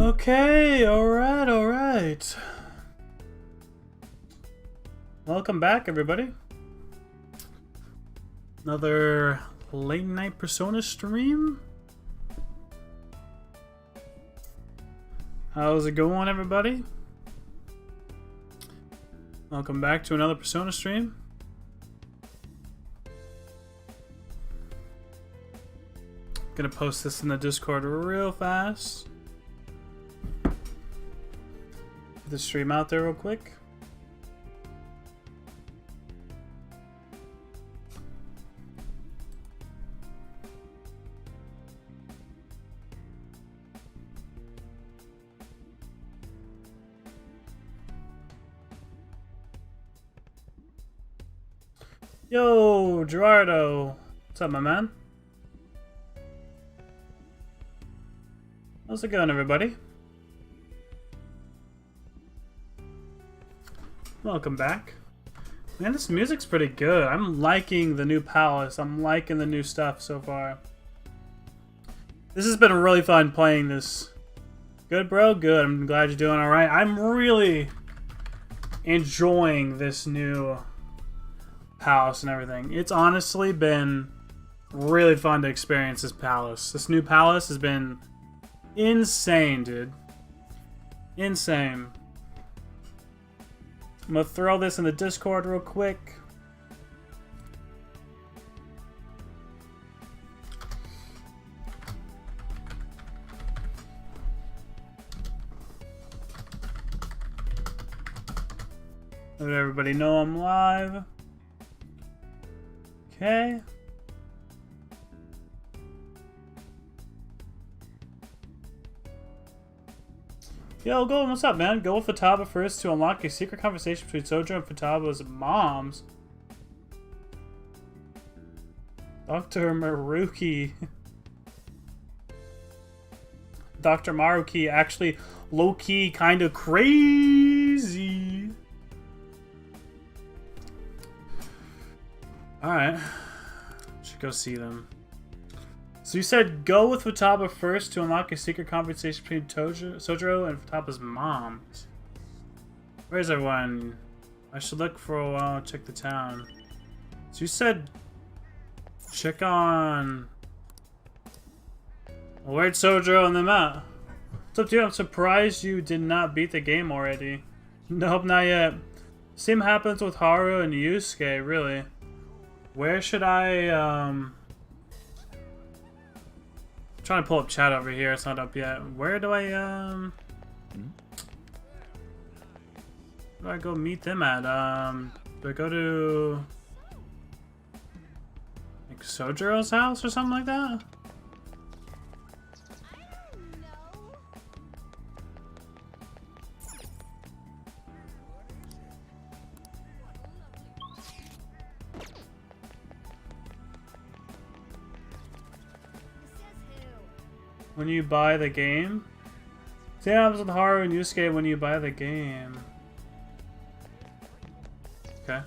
Okay, alright. Welcome back, everybody. Another late night Persona stream. How's it going, everybody? Welcome back to another Persona stream. Gonna post this in the Discord real fast. Get the stream out there real quick. Yo, Gerardo. What's up, my man? How's it going, everybody? Welcome back. Man, this music's pretty good. I'm liking the new palace. I'm liking the new stuff so far. This has been really fun playing this. Good, bro? Good. I'm glad you're doing alright. I'm really enjoying this new palace and everything. It's honestly been really fun to experience this palace. This new palace has been insane, dude. Insane. I'm gonna throw this in the Discord real quick. Let everybody know I'm live. Okay. Yo, Golden, what's up, man? Go with Futaba first to unlock a secret conversation between Sojo and Futaba's moms. Dr. Maruki. Dr. Maruki actually low-key kind of crazy. Alright. Should go see them. So you said go with Futaba first to unlock a secret conversation between Sojiro and Futaba's mom. Where's everyone? I should look for a while and check the town. So you said check on... Well, where'd Sojiro and them at? What's up, dude? I'm surprised you did not beat the game already. Nope, not yet. Same happens with Haru and Yusuke, really. Where should I, trying to pull up chat over here. It's not up yet. Where do I where do I go meet them at? Do I go to like Sojiro's house or something like that? When you buy the game? Same happens with Haru and Yusuke when you buy the game. Okay.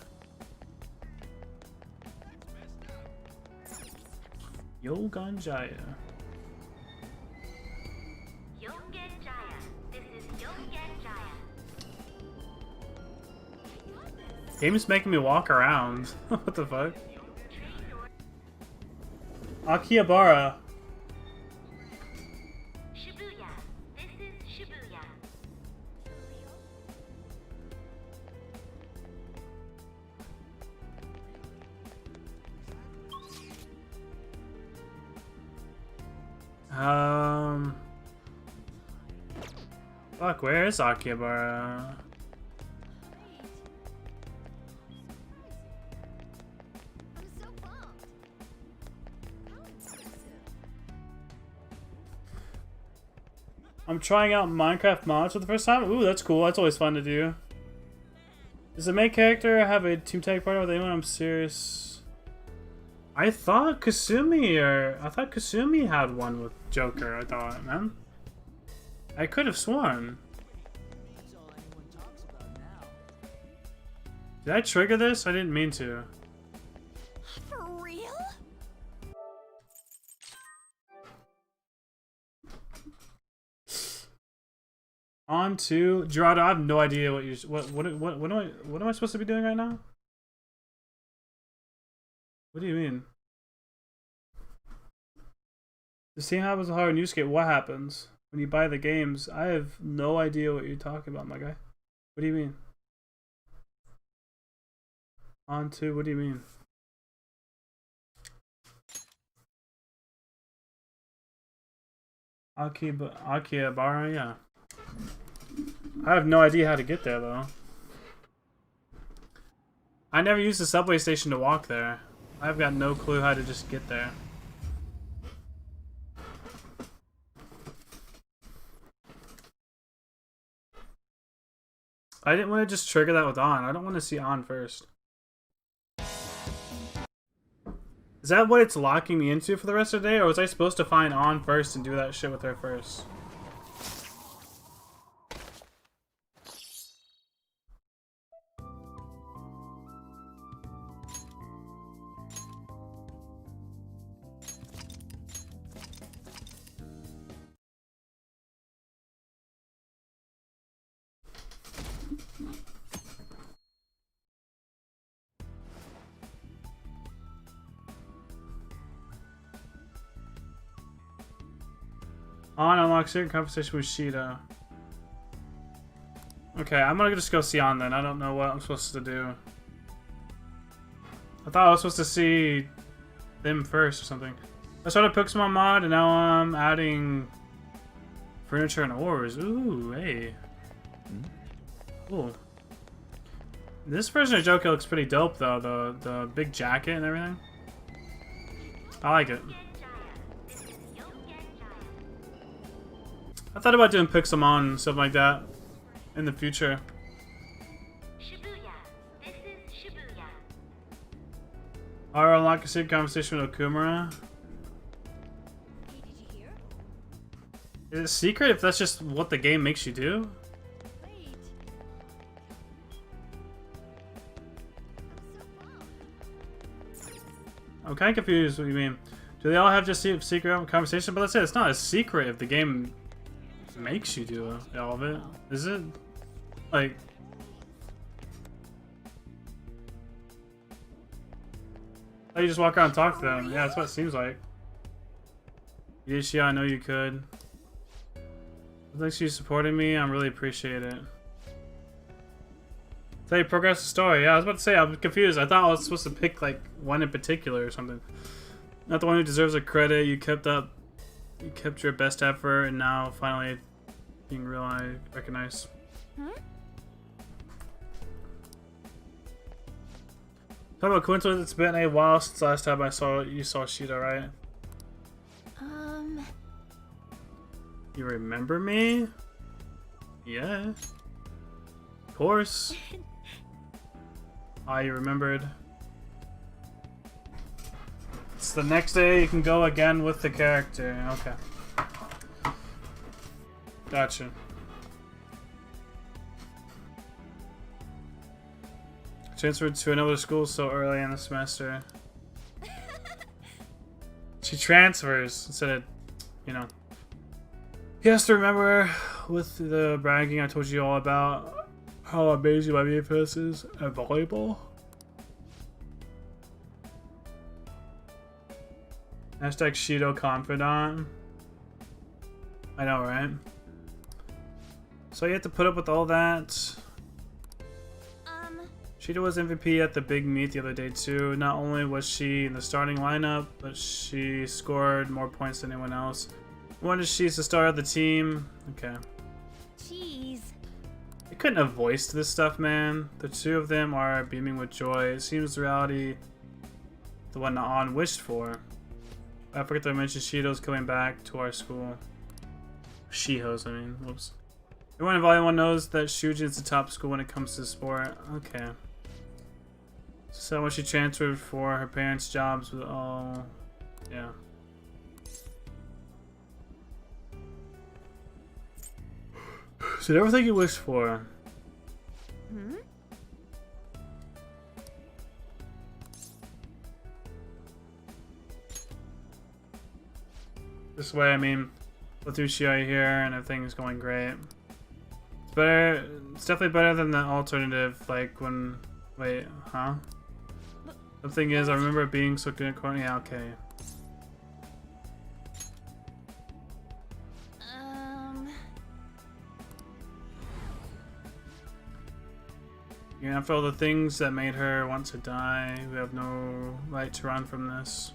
Yogan Jaya. Yogen Jaya. This is Yogen Jaya. Game's making me walk around. What the fuck? Akihabara. Shibuya. This is Shibuya. Fuck, where is Akihabara? I'm trying out Minecraft mods for the first time. Ooh, that's cool. That's always fun to do. Does the main character have a team tag partner with anyone? I'm serious. I thought Kasumi had one with Joker. I thought, man. I could have sworn. Did I trigger this? I didn't mean to. On to Gerardo. I have no idea what you what am I supposed to be doing right now? What do you mean? The same happens with Horror Newscape. What happens when you buy the games? I have no idea what you're talking about, my guy. What do you mean? On to, what do you mean? Akihabara, yeah. I have no idea how to get there, though. I never used the subway station to walk there. I've got no clue how to just get there. I didn't want to just trigger that with On. I don't want to see On first. Is that what it's locking me into for the rest of the day? Or was I supposed to find On first and do that shit with her first? On unlocks certain conversation with Shido. Okay, I'm gonna just go see On then. I don't know what I'm supposed to do. I thought I was supposed to see them first or something. I started Pokemon mod and now I'm adding furniture and ores. Ooh, hey. Cool. This version of Joker looks pretty dope though, the big jacket and everything. I like it. I thought about doing Pixelmon and stuff like that in the future. Shibuya. This is Shibuya. I'll unlock a secret conversation with Okumura. Hey, did you hear? Is it secret if that's just what the game makes you do? Wait. I'm so wrong. I'm kind of confused what you mean. Do they all have just secret conversation? But let's say it's not a secret if the game makes you do all of it. Is it? Like... Oh, you just walk around and talk to them. Yeah, that's what it seems like. Yes, yeah, I know you could. Thanks for you supporting me. I really appreciate it. Tell you progress the story. Yeah, I was about to say, I was confused. I thought I was supposed to pick, like, one in particular or something. Not the one who deserves the credit. You kept your best effort, and now finally being recognized. Hmm? Talk about coincidence. It's been a while since last time you saw Shido, right? You remember me? Yeah. Of course. You remembered. It's the next day you can go again with the character. Okay. Gotcha. Transferred to another school so early in the semester. She transfers instead of, you know. He has to remember with the bragging I told you all about how amazing my VFS is at volleyball. Hashtag Shido Confidant. I know, right? So you have to put up with all that. Shido was MVP at the big meet the other day too. Not only was she in the starting lineup, but she scored more points than anyone else. Wanted she's the star of the team. Okay. Jeez. They couldn't have voiced this stuff, man. The two of them are beaming with joy. It seems the reality the one On wished for. I forgot to mention Shido's coming back to our school. Shiho's, I mean. Whoops. Everyone in Volume 1 knows that Shujin's the top school when it comes to sport. Okay. So when she transferred for her parents' jobs with all... Yeah. So everything you wished for. Hmm? This way, I mean, with Uchiha here and everything is going great. better. It's definitely better than the alternative. Like when, wait, huh? The thing is, I remember it being so good. Yeah, okay. Yeah, after all the things that made her want to die, we have no right to run from this.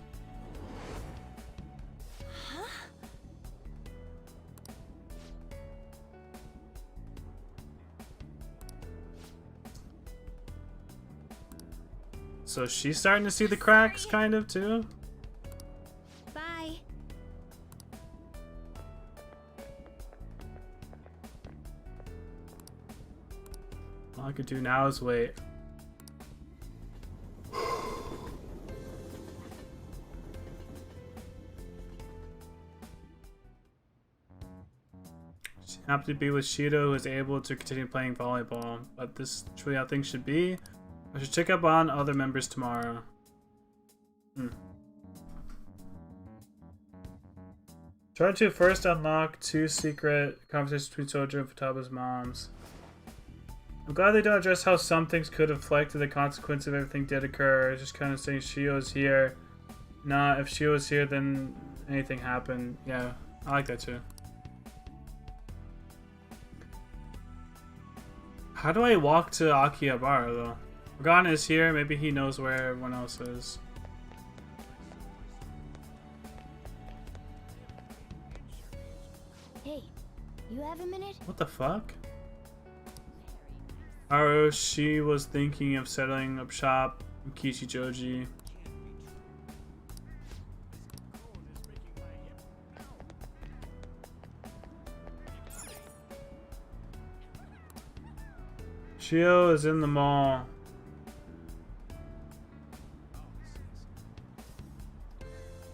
So she's starting to see the cracks, kind of, too? Bye. All I could do now is wait. She's happy to be with Shido, who is able to continue playing volleyball. But this is truly how things should be. I should check up on other members tomorrow. Try to first unlock 2 secret conversations between Sojo and Futaba's moms. I'm glad they don't address how some things could have reflected the consequence of everything did occur. It's just kind of saying Shio's here. Nah, if Shio was here, then anything happened. Yeah, I like that too. How do I walk to Akihabara though? Organa is here. Maybe he knows where everyone else is. Hey, you have a minute? What the fuck? Aro, she was thinking of setting up shop in Kichijoji. Shio is in the mall.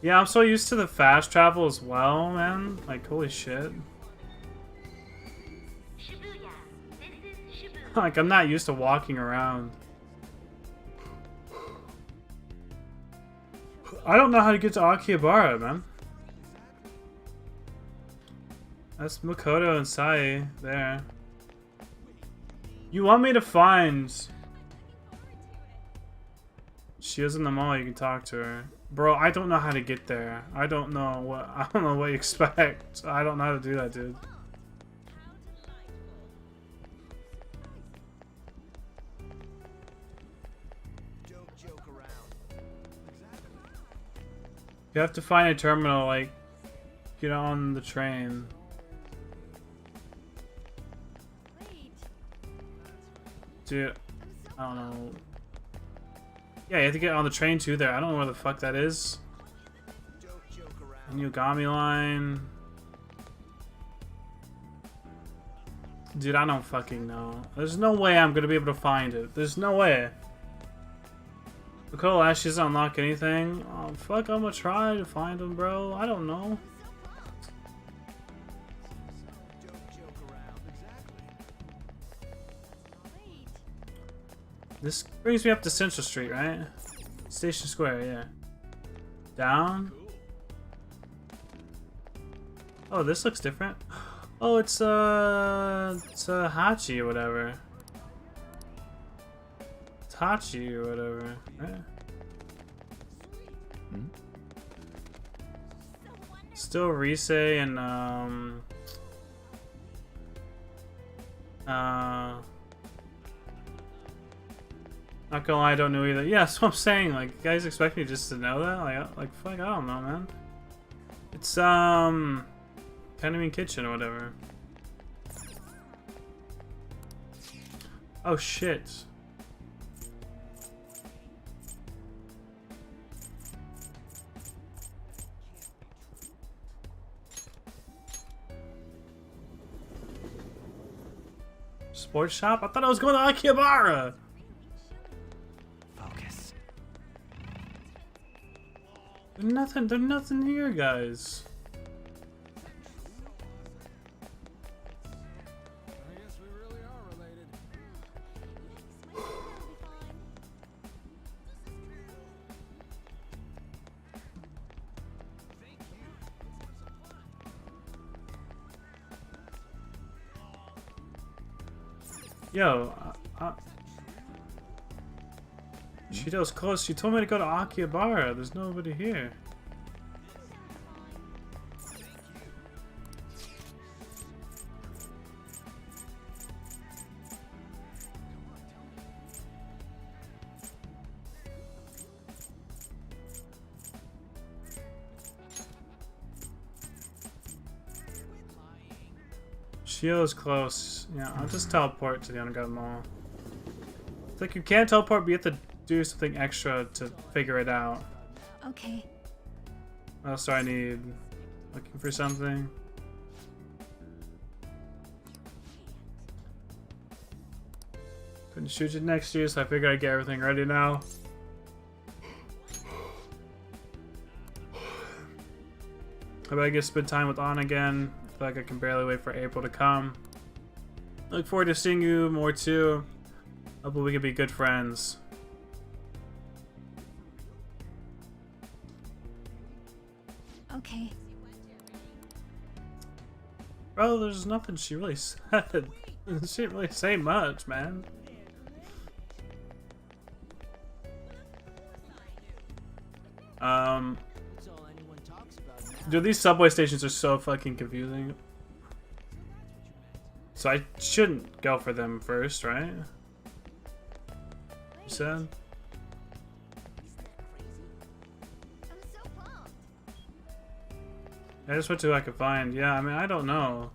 Yeah, I'm so used to the fast travel as well, man. Like, holy shit. Shibuya. This is Shibuya. Like, I'm not used to walking around. I don't know how to get to Akihabara, man. That's Makoto and Sai there. You want me to find... She is in the mall, you can talk to her. Bro, I don't know how to get there. I don't know what you expect. I don't know how to do that, dude. Don't joke around. You have to find a terminal, like, get on the train. Wait. Dude, I don't know. Yeah, you have to get on the train too there. I don't know where the fuck that is. Don't joke around. Yugami line. Dude, I don't fucking know. There's no way I'm gonna be able to find it. There's no way. Makoto Ash doesn't unlock anything. Oh, fuck, I'm gonna try to find him, bro. I don't know. Don't joke around. Exactly. Wait. This brings me up to Central Street, right? Station Square, yeah. Down. Oh, this looks different. Oh, it's Hachi or whatever. It's Hachi or whatever, right? Still Rise and not gonna lie, I don't know either. Yeah, that's what I'm saying. Like, you guys expect me just to know that? Like fuck, I don't know, man. It's Ketamine Kitchen or whatever. Oh shit. Sports shop? I thought I was going to Akihabara. Focus. There's nothing here, guys. I guess we really are related. Yo, Shido's close. She told me to go to Akihabara. There's nobody here. Shio's close. Yeah, I'll just teleport to the Underground Mall. It's like you can't teleport, but you have to do something extra to figure it out. Okay. What else do I need? Looking for something? Couldn't shoot it next year, so I figured I'd get everything ready now. I bet I get to spend time with Anna again. I feel like I can barely wait for April to come. Look forward to seeing you more too. Hopefully we can be good friends. Okay. Bro, there's nothing she really said. She didn't really say much, man. That's all anyone talks about now. Dude, these subway stations are so fucking confusing. So I shouldn't go for them first, right? You said? I'm so pumped. I just went to who I could find. Yeah, I mean, I don't know.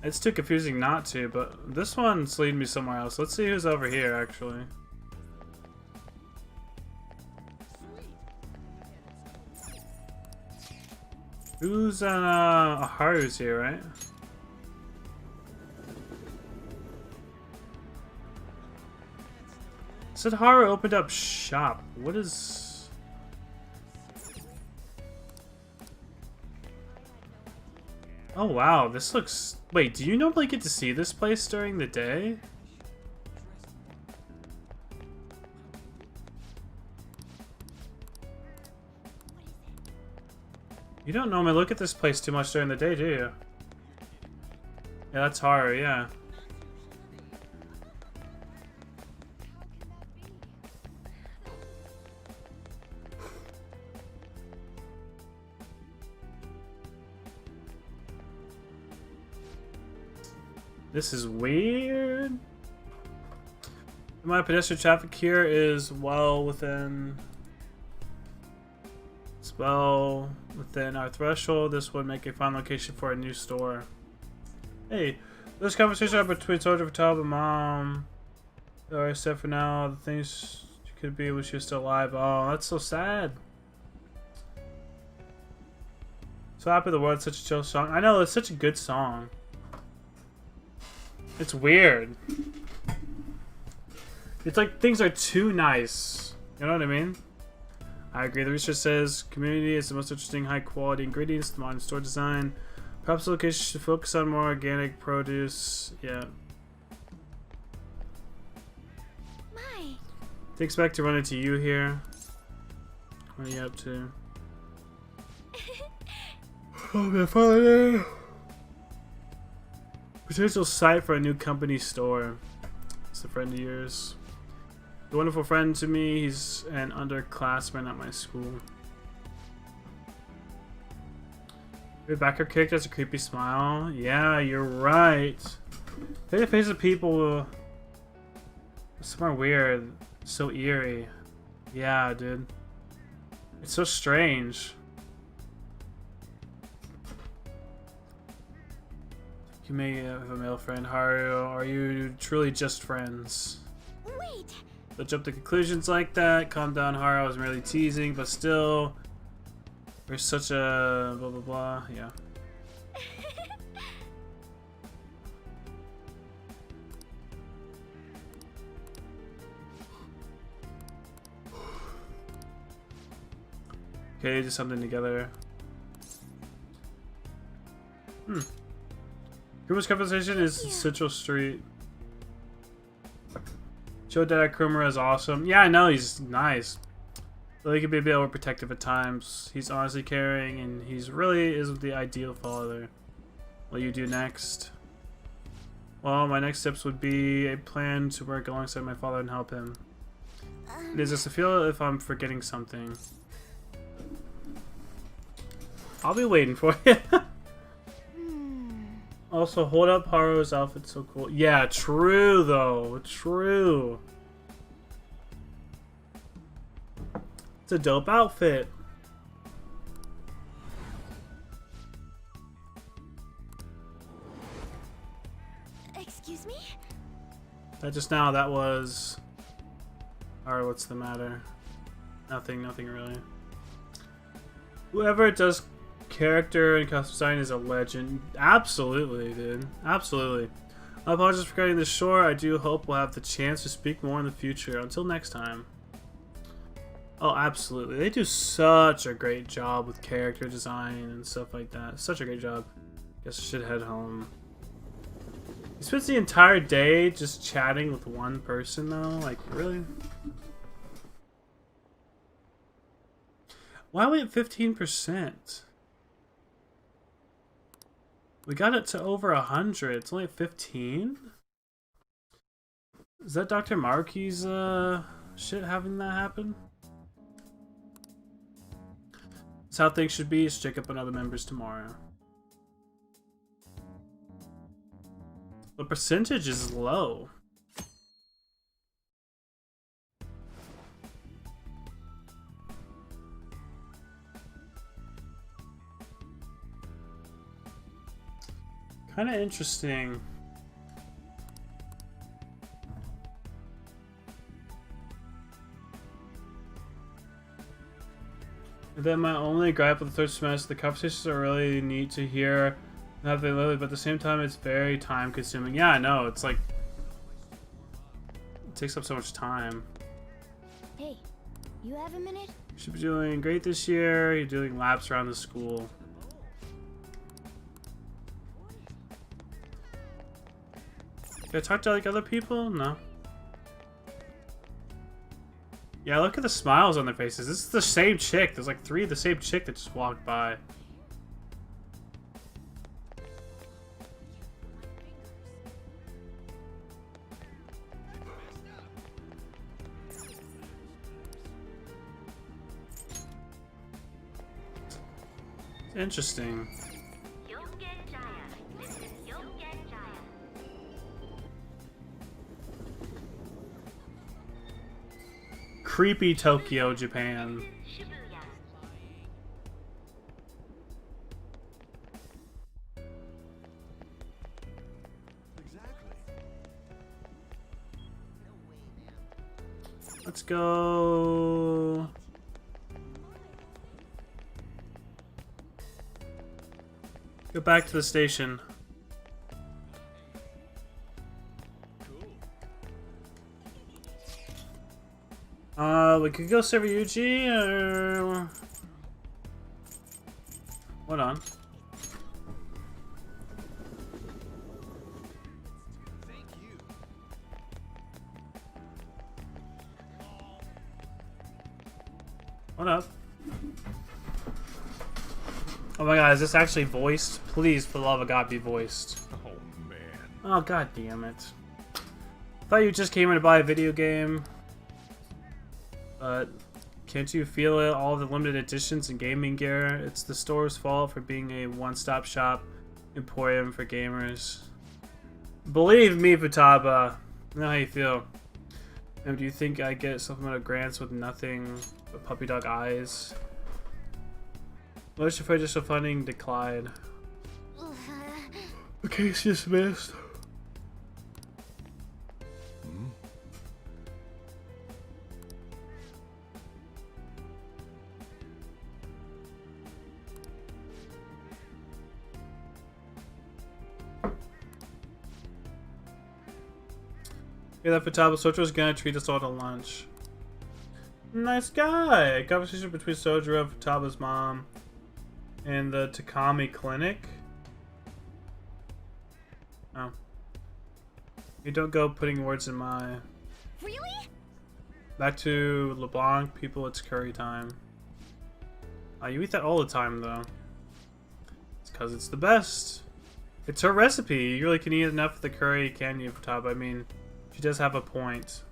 It's too confusing not to, but this one's leading me somewhere else. Let's see who's over here, actually. Who's, Haru's here, right? Said Haru opened up shop. What is... Oh wow, this looks... Wait, do you normally get to see this place during the day? You don't normally look at this place too much during the day, do you? Yeah, that's Haru, yeah. This is weird. My pedestrian traffic here is well within... It's well within our threshold. This would make a fine location for a new store. Hey, this conversation between Soldier Futaba and Mom. Or except for now, the things she could be when she was still alive. Oh, that's so sad. So happy the world's such a chill song. I know, it's such a good song. It's weird. It's like things are too nice. You know what I mean? I agree. The research says community is the most interesting high quality ingredients, the modern store design. Perhaps the location should focus on more organic produce. Yeah. My. They expect to run into you here. What are you up to? Okay, finally. Potential site for a new company store. It's a friend of yours. A wonderful friend to me. He's an underclassman at my school. Rebecca kicked has a creepy smile. Yeah, you're right. Look at the face of people. Somewhere weird. So eerie. Yeah, dude. It's so strange. You may have a male friend, Haru. Are you truly just friends? Wait. Don't jump to conclusions like that. Calm down, Haru. I was merely teasing, but still. We're such a blah blah blah. Yeah. Okay, do something together. Kuma's conversation is Central Street. Joe Dada Krummer is awesome. Yeah, I know, he's nice. Though he can be a bit overprotective at times. He's honestly caring, and he's really is the ideal father. What you do next? Well, my next steps would be a plan to work alongside my father and help him. Does this feel if I'm forgetting something? I'll be waiting for you. Also, hold up Haru's outfit's so cool. Yeah, true though. True. It's a dope outfit. Excuse me? That just now, that was... Alright, what's the matter? Nothing really. Whoever does character and costume design is a legend. Absolutely, dude. Absolutely. I apologize for cutting this short. I do hope we'll have the chance to speak more in the future. Until next time. Oh, absolutely. They do such a great job with character design and stuff like that. Such a great job. Guess I should head home. He spends the entire day just chatting with one person, though? Like, really? Why are we at 15%? We got it to over 100. It's only at 15? Is that Dr. Markey's shit having that happen? That's how things should be. Let's check up on other members tomorrow. The percentage is low. Kind of interesting. And then my only gripe with the third semester, the conversations are really neat to hear. Not they literally, but at the same time, it's very time consuming. Yeah, I know. It's like it takes up so much time. Hey, you have a minute? You should be doing great this year. You're doing laps around the school. Did I talk to like other people? No. Yeah, look at the smiles on their faces. This is the same chick. There's like 3 of the same chick that just walked by. Interesting. This is Yongenjaya. Creepy Tokyo, Japan. This is Shibuya. Let's go. Go back to the station. We could go serve Yuji, or... Hold on. What up? Oh my god, is this actually voiced? Please, for the love of God, be voiced. Oh man. Oh god damn it. Thought you just came in to buy a video game. But can't you feel it? All the limited editions and gaming gear? It's the store's fault for being a one-stop shop emporium for gamers. Believe me, Futaba. I know how you feel. And do you think I get supplemental grants with nothing but puppy dog eyes? Motion for additional funding declined. The case dismissed. Yeah, that Futaba Sojo's gonna treat us all to lunch. Nice guy! Conversation between Sojiro and Futaba's mom in the Takami clinic. Oh. You don't go putting words in my... Really? Back to LeBlanc, people, it's curry time. You eat that all the time, though. It's because it's the best. It's her recipe. You really can eat enough of the curry, can you, Futaba? I mean, she does have a point.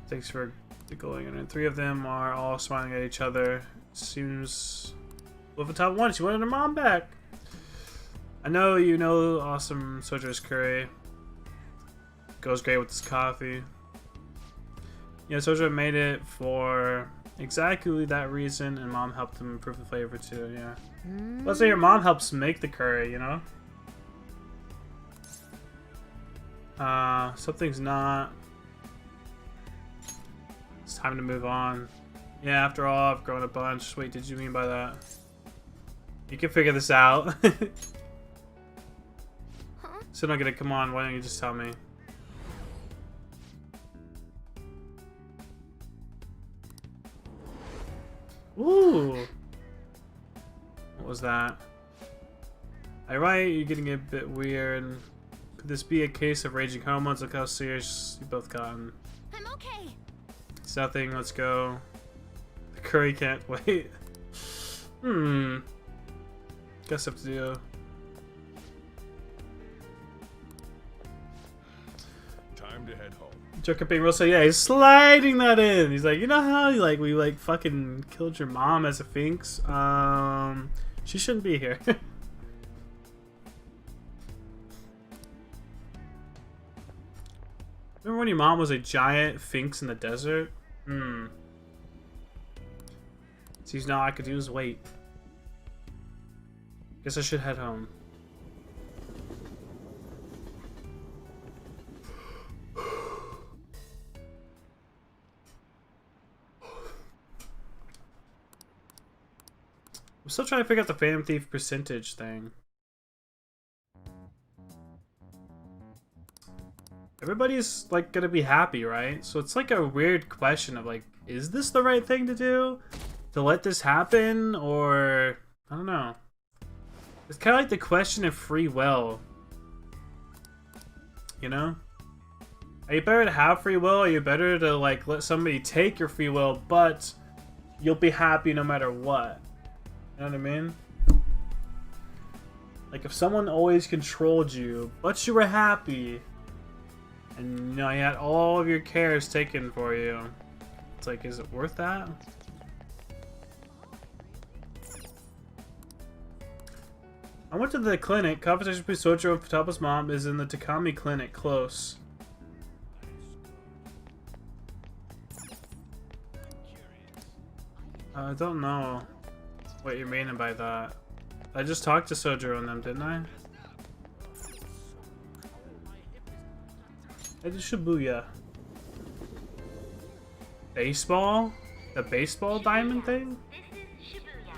Thanks for going in. And 3 of them are all smiling at each other. Seems... Well, Futaba won. She wanted her mom back. I know you know awesome Sojo's curry. Goes great with this coffee. Yeah, Sojo made it for exactly that reason, and mom helped him improve the flavor too, yeah. Let's say your mom helps make the curry, you know? Something's not... It's time to move on. Yeah, after all, I've grown a bunch. Wait, did you mean by that? You can figure this out. So not gonna come on, why don't you just tell me? Ooh! What was that? Alright, you're getting a bit weird. Could this be a case of raging hormones? Look how serious you both gotten. I'm okay. It's nothing, let's go. The curry can't wait. Guess I have to do. Time to head home. Joker being real, so yeah, he's sliding that in. He's like, you know how we fucking killed your mom as a Finks? She shouldn't be here. Remember when your mom was a giant Finks in the desert? Seems now I could do is wait. Guess I should head home. I'm still trying to figure out the Phantom Thief percentage thing. Everybody's like gonna be happy, right? So it's like a weird question of like, is this the right thing to do? To let this happen? Or I don't know. It's kind of like the question of free will. You know? Are you better to have free will? Or are you better to like let somebody take your free will, but you'll be happy no matter what? You know what I mean? Like if someone always controlled you, but you were happy, and you know you had all of your cares taken for you, it's like, is it worth that? I went to the clinic. Conversation between Sojo and Futaba's mom is in the Takami clinic, close. I don't know what you're meaning by that. I just talked to Sojo and them, didn't I? I did Shibuya. Baseball? The baseball diamond thing? This is Shibuya.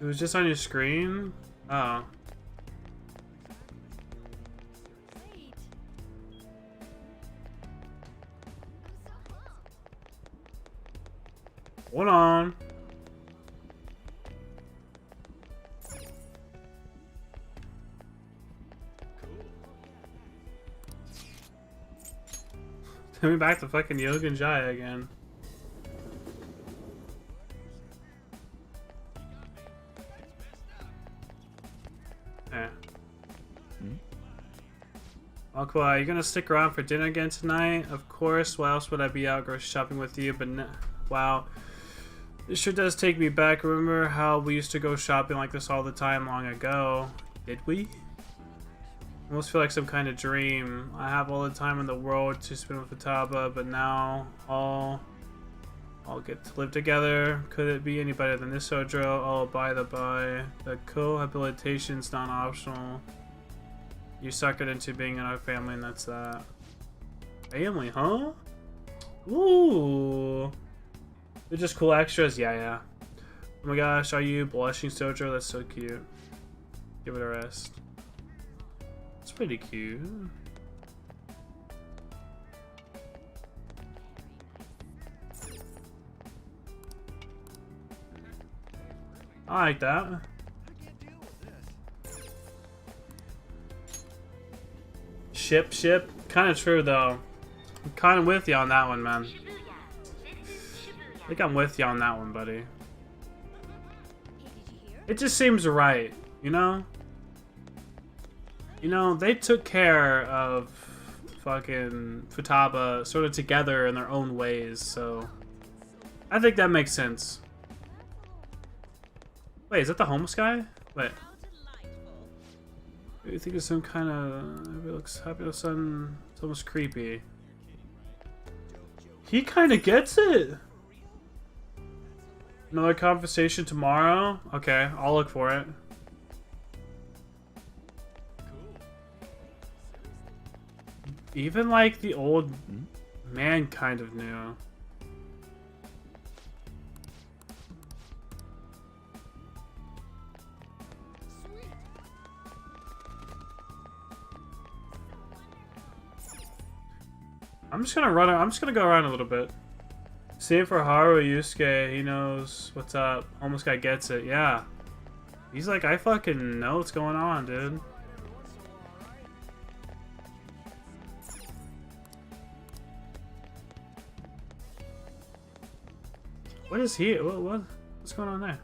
It was just on your screen? Oh. Wait. Hold on. Take me back to fucking Yoga and Jaya again. Yeah. Aqua, are you gonna stick around for dinner again tonight? Of course. Why else would I be out grocery shopping with you? But wow. This sure does take me back. Remember how we used to go shopping like this all the time long ago? Did we? I almost feel like some kind of dream. I have all the time in the world to spend with Futaba, but now all get to live together. Could it be any better than this, Sojo? Oh, by the by, the cohabitation's not optional. You suckered into being in our family, and that's that. Family, huh? Ooh. They're just cool extras? Yeah. Oh my gosh, are you blushing, Sojo? That's so cute. Give it a rest. It's pretty cute. I like that. Ship. kind of true, though. I'm kind of with you on that one, man. Shibuya. This is Shibuya. I think I'm with you on that one, buddy. Hey, did you hear? It just seems right, you know? You know, they took care of fucking Futaba sort of together in their own ways, so I think that makes sense. Wait, is that the homeless guy? Wait. You think it's some kind of... It looks happy with sun. It's almost creepy. He kind of gets it. Another conversation tomorrow? Okay, I'll look for it. Even like the old man kind of knew. I'm just gonna run. I'm just gonna go around a little bit. Same for Haru Yusuke. He knows what's up. Almost guy gets it. Yeah. He's like, I fucking know what's going on, dude. What is he? What's going on there?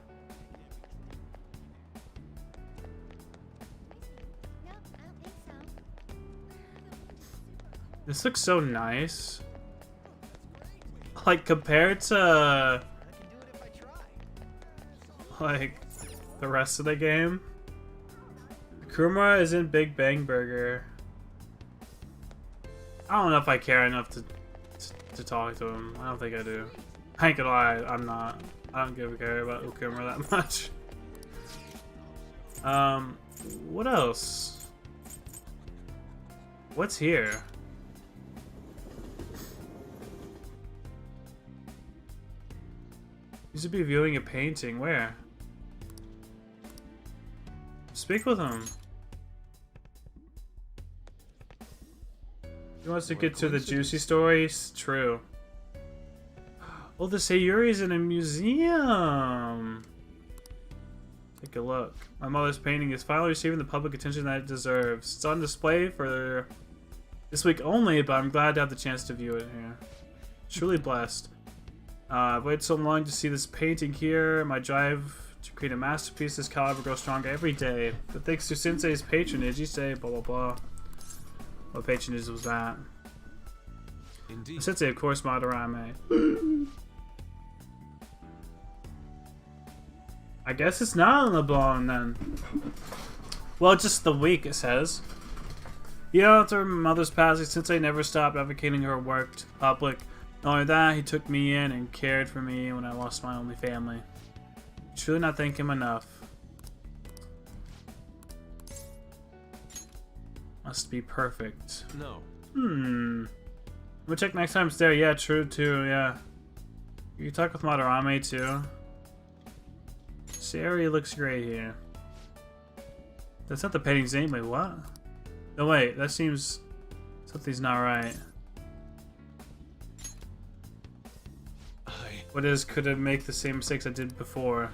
No, I don't think so. This looks so nice. Like compared to like the rest of the game. Kuruma is in Big Bang Burger. I don't know if I care enough to talk to him. I don't think I do. I ain't gonna lie, I'm not. I don't give a care about Ukuma that much. What else? What's here? You should be viewing a painting. Where? Speak with him. He wants to get to the juicy stories. True. Oh, the Sayuri's in a museum. Take a look. My mother's painting is finally receiving the public attention that it deserves. It's on display for this week only, but I'm glad to have the chance to view it here. Truly blessed. I've waited so long to see this painting here. My drive to create a masterpiece, this caliber grows stronger every day. But thanks to Sensei's patronage, you say, blah blah blah. What patronage was that? Indeed. Sensei, of course, Madarame. I guess it's not on the blonde then. Well, just the week, it says. You know, after my mother's passing, Sensei never stopped advocating her work to the public. Not only that, he took me in and cared for me when I lost my only family. I truly not thank him enough. Must be perfect. No. I'm gonna check next time it's there. Yeah, true too, yeah. You can talk with Madarame too. This area looks great here. That's not the painting's name. Wait, what? No, wait. That seems... something's not right. What is... could it make the same mistakes I did before?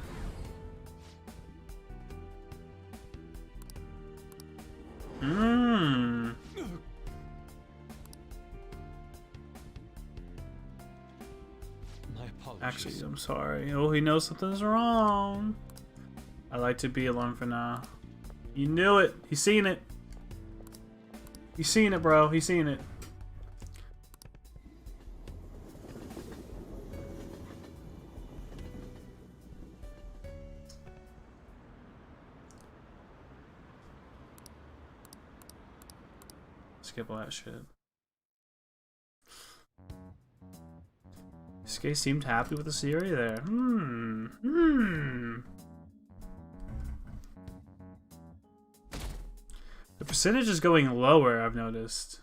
My apologies. Actually, I'm sorry. Oh, he knows something's wrong. I like to be alone for now. You knew it. He's seen it. He's seen it, bro. He's seen it. Skip all that shit. This guy seemed happy with the series there. The percentage is going lower, I've noticed.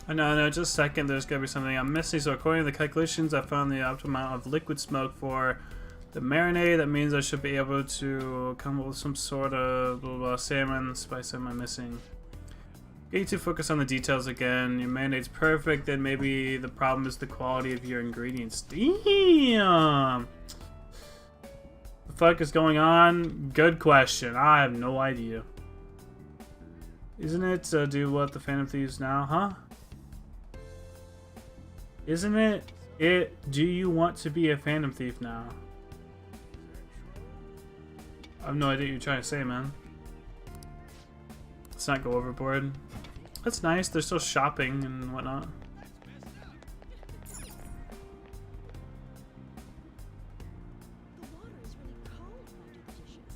I know, just a second, there's gotta be something I'm missing. So according to the calculations, I found the optimal amount of liquid smoke for The marinade, that means I should be able to come up with some sort of blah, blah, blah, salmon. Spice am I missing? Get you to focus on the details again. Your marinade's perfect, then maybe the problem is the quality of your ingredients. Damn! The fuck is going on? Good question. I have no idea. Isn't it do what the Phantom Thieves now, huh? Isn't it? Do you want to be a Phantom Thief now? I have no idea what you're trying to say, man. Let's not go overboard. That's nice. They're still shopping and whatnot. The water is really cold when I do the dishes.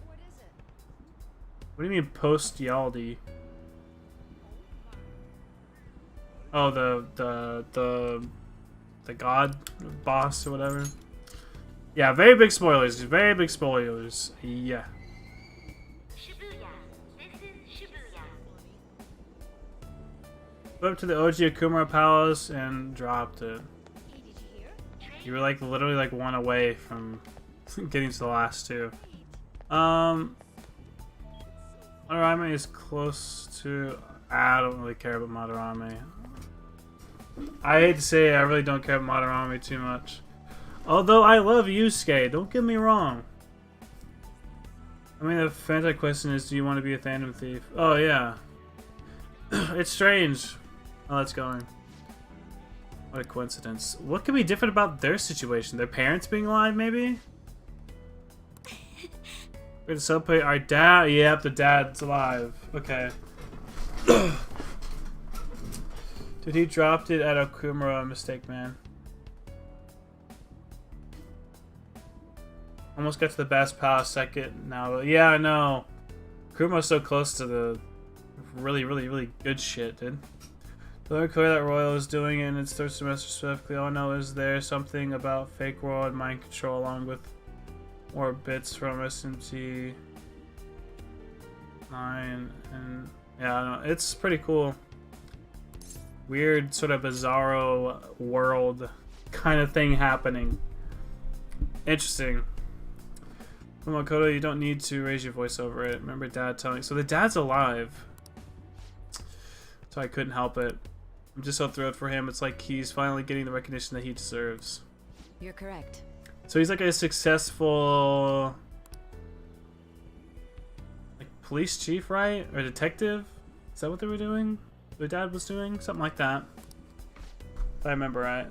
What is it? What do you mean post Yaldi? Oh, the god boss or whatever. Yeah, very big spoilers. Very big spoilers. Yeah. Shibuya. This is Shibuya. Went up to the OG Akumara Palace and dropped it. Hey, did you hear? You were like literally like one away from getting to the last two. Madarame is close to. I don't really care about Madarame. I hate to say it, I really don't care about Madarame too much. Although I love Yusuke, don't get me wrong. I mean, the fantastic question is, do you want to be a Phantom Thief? Oh yeah. It's strange. Oh, that's going. What a coincidence. What could be different about their situation? Their parents being alive, maybe? We're to celebrate our dad. Yep, the dad's alive. Okay. Dude, he dropped it at Akumara. Mistake, man. Almost got to the best palace second now. Yeah, I know. Akumara's so close to the really, really, really good shit, dude. The only clear that Royal is doing it in its third semester specifically. All I know is there something about fake world mind control along with more bits from SMT 9 and yeah, I don't know. It's pretty cool. Weird sort of bizarro world kind of thing happening. Interesting. Makoto, you don't need to raise your voice over it. Remember Dad telling. So the dad's alive. So I couldn't help it. I'm just so thrilled for him. It's like he's finally getting the recognition that he deserves. You're correct. So he's like a successful like police chief, right? Or detective? Is that what they were doing? The dad was doing? Something like that. If I remember right.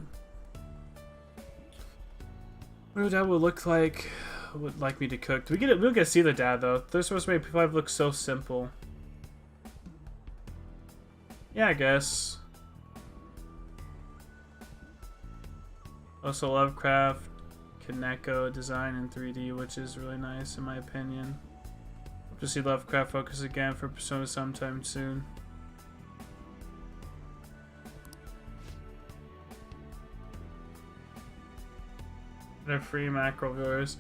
What dad would look like would like me to cook. Do we get it? We'll get to see the dad though. They're supposed to make P5 look so simple. Yeah, I guess. Also Lovecraft Kaneko design in 3D, which is really nice in my opinion. Hope to see Lovecraft focus again for Persona sometime soon. They're free macro viewers.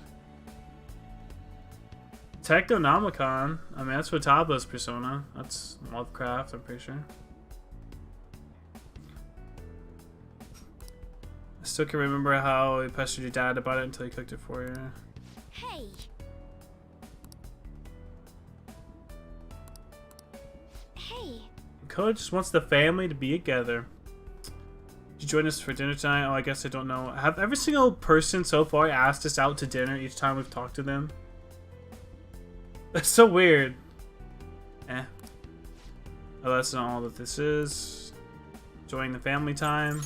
Technonomicon. I mean, that's Wataba's Persona. That's Lovecraft, I'm pretty sure. I still can remember how you pestered your dad about it until he cooked it for you. Hey. Hey. Coach just wants the family to be together. Did you join us for dinner tonight? Oh, I guess I don't know. Have every single person so far asked us out to dinner each time we've talked to them? That's so weird. Eh. Oh, that's not all that this is. Enjoying the family time.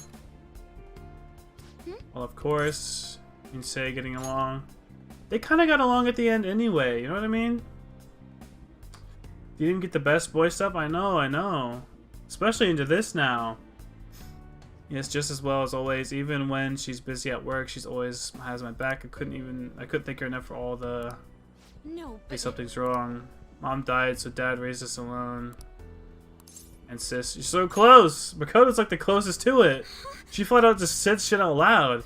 Well, of course. You can say getting along. They kind of got along at the end anyway, you know what I mean? You didn't get the best boy stuff? I know. Especially into this now. Yes, just as well as always. Even when she's busy at work, she's always has my back. I couldn't thank her enough for all the... No, Hey, something's wrong. Mom died, so Dad raised us alone. And sis, you're so close! Makoto's like the closest to it. She flat out just said shit out loud.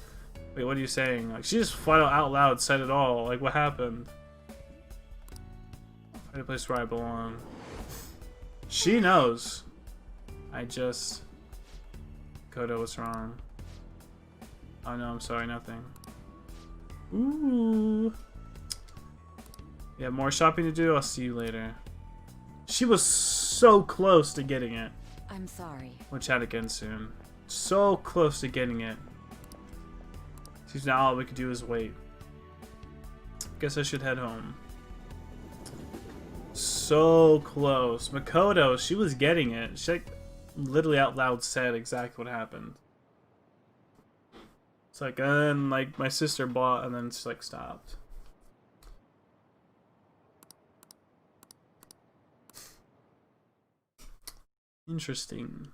Wait, what are you saying? Like, she just flat out loud said it all. Like, what happened? Find a place where I belong. She knows. I just... Makoto was wrong. Oh no, I'm sorry, nothing. Ooh. Yeah, more shopping to do. I'll see you later. She was so close to getting it. I'm sorry. We'll chat again soon. So close to getting it. Seems now all we could do is wait. Guess I should head home. So close. Makoto, she was getting it. She like, literally out loud said exactly what happened. It's like, and then like my sister bought and then it's like stopped. Interesting.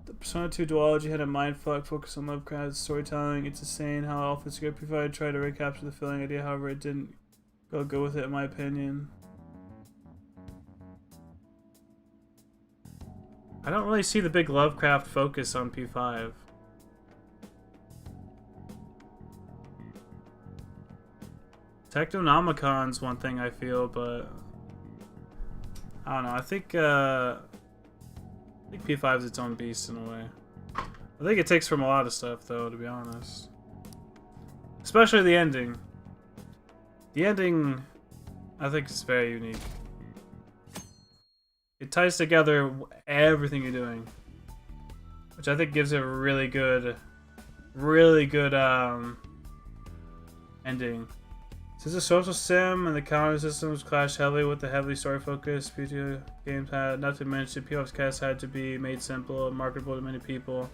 The Persona 2 duology had a mindfuck focus on Lovecraft's storytelling. It's insane how often script provided tried to recapture the feeling idea, however it didn't go good with it in my opinion. I don't really see the big Lovecraft focus on P5. Technonomicon's one thing I feel, but I don't know. I think P5 is its own beast in a way. I think it takes from a lot of stuff, though, to be honest. Especially the ending. The ending, I think, is very unique. It ties together everything you're doing, which I think gives it a really good ending. Since the social sim and the counter systems clash heavily with the heavily story focused P2 games had, not to mention P5's cast had to be made simple and marketable to many people.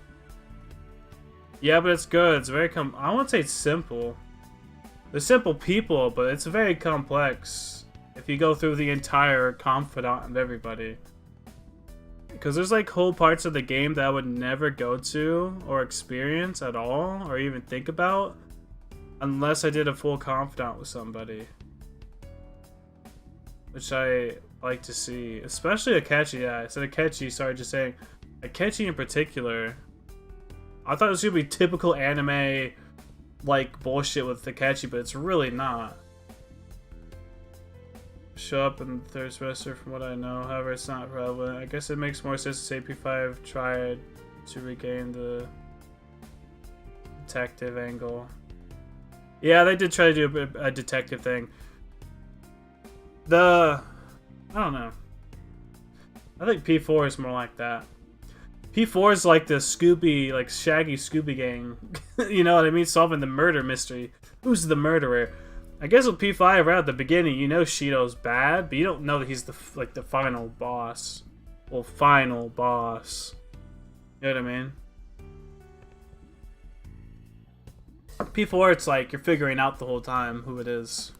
Yeah, but it's good. It's very I won't say it's simple. They're simple people, but it's very complex if you go through the entire confidant of everybody. Because there's like whole parts of the game that I would never go to or experience at all or even think about unless I did a full confidant with somebody. Which I like to see. Especially Akechi, yeah. I said Akechi, sorry, just saying. Akechi in particular. I thought it was going to be typical anime like bullshit with Akechi, but it's really not. Show up in the third semester from what I know, however it's not relevant. I guess it makes more sense to say P5 tried to regain the detective angle. Yeah, they did try to do a detective thing. I don't know. I think P4 is more like that. P4 is like the Scooby, like Shaggy Scooby Gang. You know what I mean? Solving the murder mystery. Who's the murderer? I guess with P5 right at the beginning, you know Shido's bad, but you don't know that he's the final boss. Well, final boss. You know what I mean? P4, it's like you're figuring out the whole time who it is.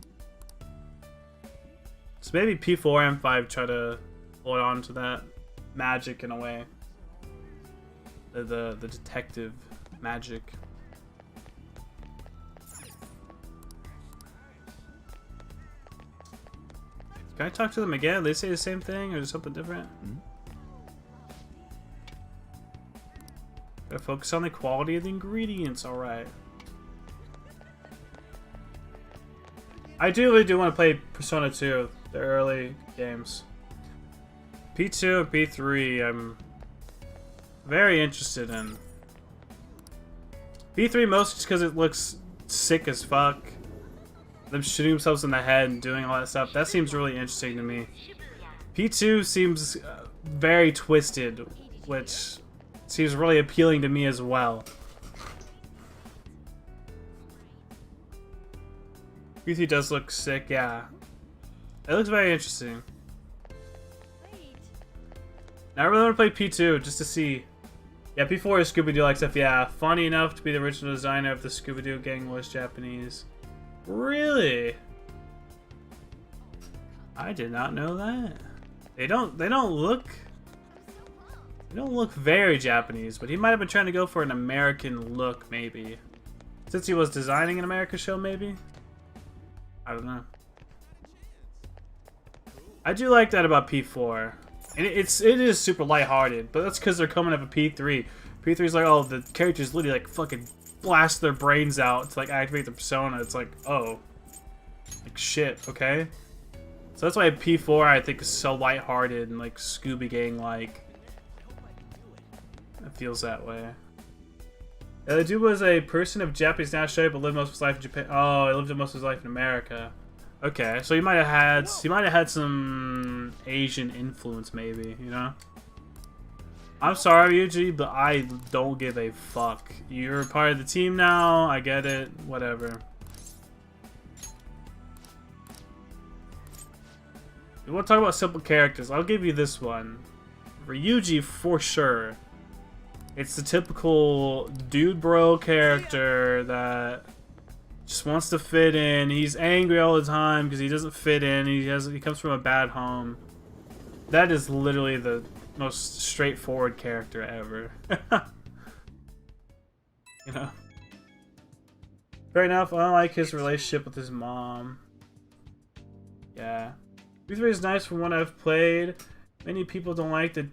So maybe P4 and 5 try to hold on to that magic in a way. The detective magic. Can I talk to them again? They say the same thing or is it something different? Gotta focus on the quality of the ingredients, alright. I really do want to play Persona 2, the early games. P2 and P3 I'm very interested in. P3 mostly just because it looks sick as fuck. Them shooting themselves in the head and doing all that stuff. That seems really interesting to me. P2 seems very twisted, which seems really appealing to me as well. P3 does look sick, yeah. It looks very interesting. Now I really want to play P2 just to see. Yeah, P4 is Scooby-Doo-like stuff, yeah. Funny enough to be the original designer of the Scooby-Doo gang was Japanese. Really? I did not know that. They don't look very Japanese, but he might have been trying to go for an American look, maybe. Since he was designing an American show, maybe? I don't know. I do like that about P4. And it is super lighthearted, but that's because they're coming up a P3. P3's like, oh, the characters literally like fucking blast their brains out to like activate the persona. It's like, oh, like shit, okay. So that's why P4 I think is so lighthearted and like Scooby Gang like. It feels that way. Yeah, the dude was a person of Japanese nationality but lived most of his life in Japan. Oh, he lived most of his life in America. Okay, so he might have had some Asian influence, maybe, you know. I'm sorry, Yuji, but I don't give a fuck. You're part of the team now. I get it. Whatever. You want to talk about simple characters? I'll give you this one. Ryuji, for sure. It's the typical dude bro character that just wants to fit in. He's angry all the time because he doesn't fit in. He comes from a bad home. That is literally the most straightforward character ever. You know. Fair enough. I don't like his relationship with his mom. Yeah. P3 is nice from what I've played. Many people don't like the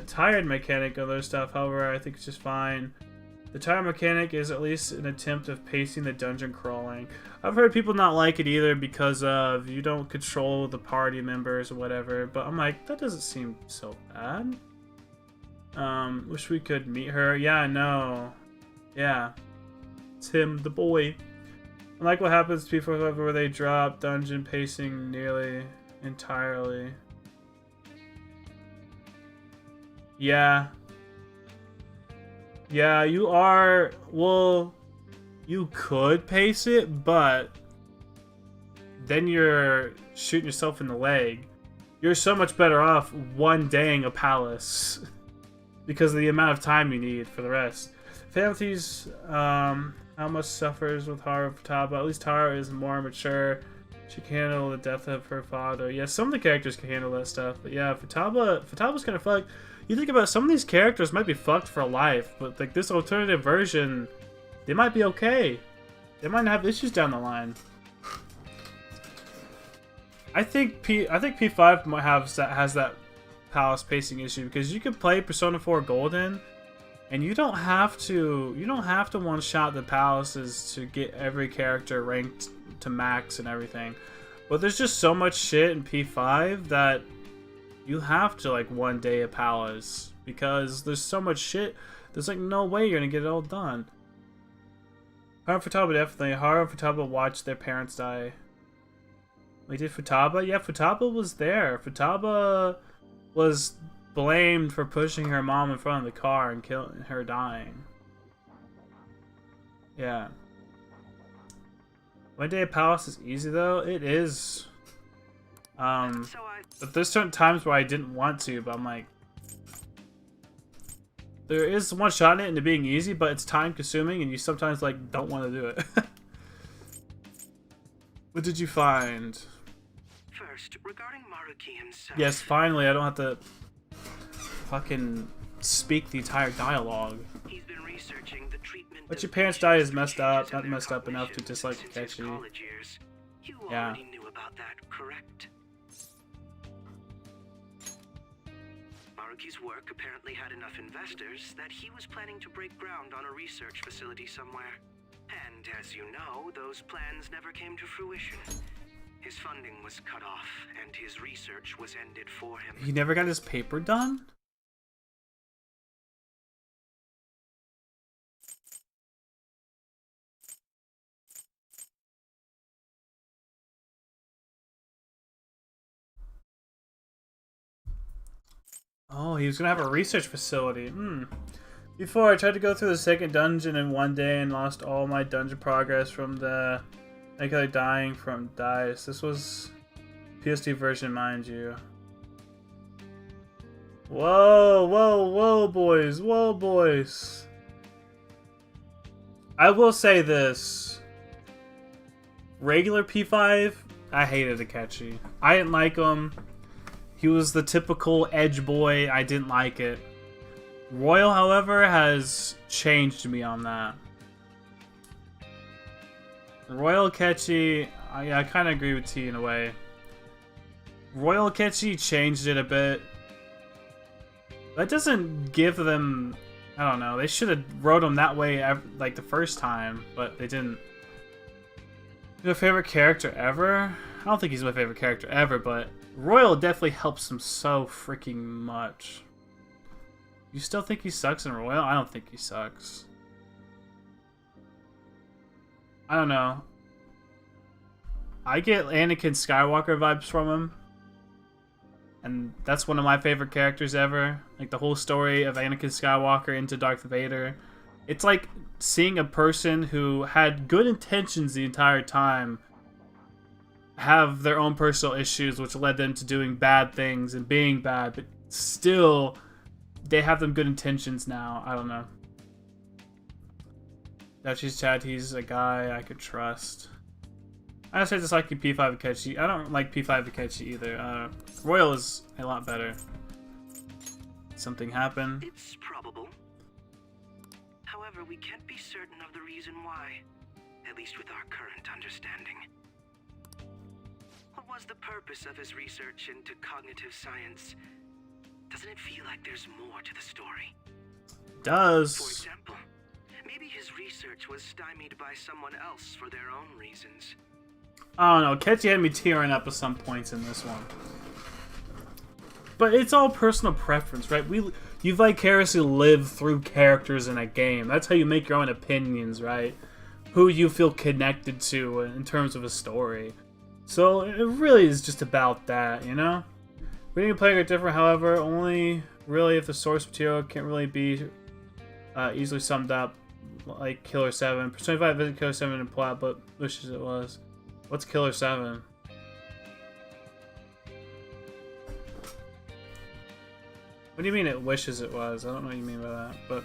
tired mechanic of their stuff. However, I think it's just fine. The tire mechanic is at least an attempt of pacing the dungeon crawling. I've heard people not like it either because of you don't control the party members or whatever, but I'm like, that doesn't seem so bad. Wish we could meet her. Yeah, I know. Yeah. It's him, the boy. I like what happens to people where they drop dungeon pacing nearly entirely. Yeah. Yeah, you are... Well, you could pace it, but then you're shooting yourself in the leg. You're so much better off one-daying a palace because of the amount of time you need for the rest. Fantasies, how much suffers with Haru Futaba. At least Haru is more mature. She can handle the death of her father. Yeah, some of the characters can handle that stuff. But yeah, Futaba's kind of fucked. You think about it, some of these characters might be fucked for life, but like this alternative version, they might be okay. They might have issues down the line. I think P5 might has that palace pacing issue because you could play Persona 4 Golden, and you don't have to one shot the palaces to get every character ranked to max and everything. But there's just so much shit in P5 that you have to like one day a palace because there's so much shit. There's like no way you're gonna get it all done. Haru Futaba definitely. Haru and Futaba watched their parents die. We did Futaba? Yeah, Futaba was there. Futaba was blamed for pushing her mom in front of the car and killing her dying. Yeah. One day a palace is easy though. It is. But there's certain times where I didn't want to, but I'm like, there is one shot in it into being easy, but it's time consuming and you sometimes like don't want to do it. What did you find? First, regarding Maruki himself. Yes, finally I don't have to fucking speak the entire dialogue. He's been researching the treatment. But your parents died is messed up, not messed up enough to dislike Takeshi. You Yeah. already knew about that, correct? Maruki's work apparently had enough investors that he was planning to break ground on a research facility somewhere. And as you know, those plans never came to fruition. His funding was cut off, and his research was ended for him. He never got his paper done? Oh, he was gonna have a research facility. Before, I tried to go through the second dungeon in one day and lost all my dungeon progress from the regular dying from dice. This was PSD version, mind you. Whoa, whoa, whoa, boys. Whoa, boys. I will say this. Regular P5, I hated Akechi. I didn't like him. He was the typical edge boy. I didn't like it. Royal, however, has changed me on that. Royal Akechi, I kind of agree with T in a way. Royal Akechi changed it a bit. That doesn't give them... I don't know. They should have wrote him that way like the first time, but they didn't. Your favorite character ever? don't think he's my favorite character ever, but Royal definitely helps him so freaking much. You still think he sucks in Royal? I don't think he sucks. I don't know. I get Anakin Skywalker vibes from him. And that's one of my favorite characters ever. Like the whole story of Anakin Skywalker into Darth Vader. It's like seeing a person who had good intentions the entire time have their own personal issues which led them to doing bad things and being bad, but still they have them good intentions now. I don't know. Dutchie's chat, he's a guy I could trust. I just like P5 Akechi. I don't like P5 Akechi either. Royal is a lot better. Something happened. It's probable. However, we can't be certain of the reason why, at least with our current understanding. What was the purpose of his research into cognitive science? Doesn't it feel like there's more to the story? Does. For example, maybe his research was stymied by someone else for their own reasons. I don't know. Akechi had me tearing up at some points in this one. But it's all personal preference, right? You vicariously live through characters in a game. That's how you make your own opinions, right? Who you feel connected to in terms of a story. So it really is just about that, you know? Reading and playing are different, however, only really if the source material can't really be easily summed up, like Killer 7. Persona 5 isn't Killer 7 in plot, but wishes it was. What's Killer 7? What do you mean it wishes it was? I don't know what you mean by that, but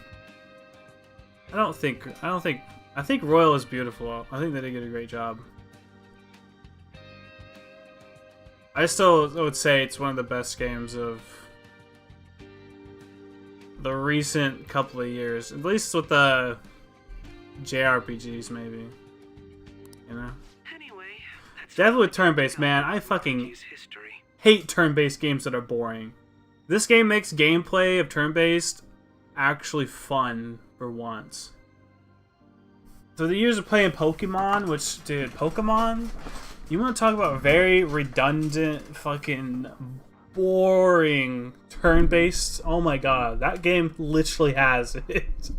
I think Royal is beautiful. I think they did a great job. I still would say it's one of the best games of the recent couple of years. At least with the JRPGs, maybe. You know? Anyway, that's Definitely with turn-based, man. I fucking history. hate turn-based games that are boring. This game makes gameplay of turn-based actually fun for once. Through the years of playing Pokemon, which, dude, Pokemon, you want to talk about very redundant, fucking boring turn-based? Oh my god, that game literally has it.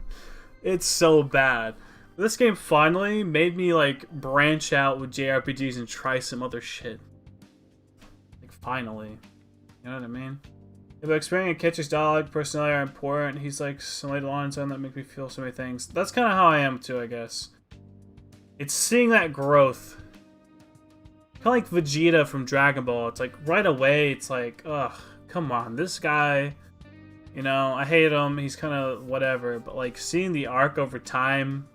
It's so bad. This game finally made me, like, branch out with JRPGs and try some other shit. Like, finally. You know what I mean? Yeah, but experiencing Akechi's dialogue, personality are important. He's like some later lines on that make me feel so many things. That's kind of how I am too, I guess. It's seeing that growth. Kind of like Vegeta from Dragon Ball. It's like right away, it's like, ugh, come on, this guy. You know, I hate him. He's kind of whatever. But like seeing the arc over time,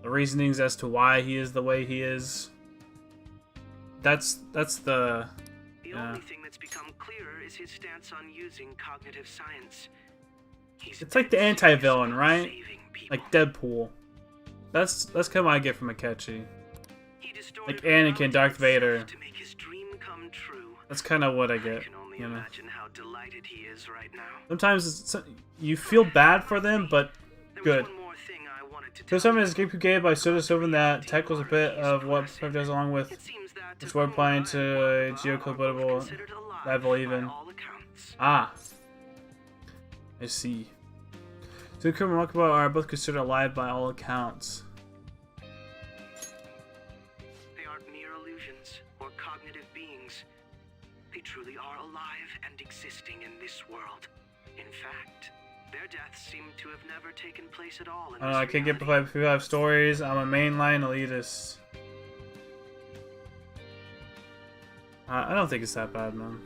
the reasonings as to why he is the way he is. That's the. The only thing that's become clearer is his stance on using cognitive science. It's like the anti-villain, right? Saving people. Like Deadpool. That's kind of what I get from Akechi. He distorted Like Anakin, reality Darth Vader. itself to make his dream come true. That's kind of what I I get. can only You know. imagine how delighted he is right now. Sometimes you feel bad for them, but There good. was one more thing I wanted to So tell some you. is GameCube game by Soda Silver that tackles a bit of what Prep does along with It seems that its word playing to a Takuma and Baba are geopolitical both considered alive level by even. all accounts. Ah. I see. So Takuma and Wakaba are both considered alive by all accounts. They aren't mere illusions or cognitive beings. They truly are alive and existing in this world. In fact, their deaths seem to have never taken place at all in this I can't get reality. behind 5 stories. I'm a mainline elitist. I don't think it's that bad, man.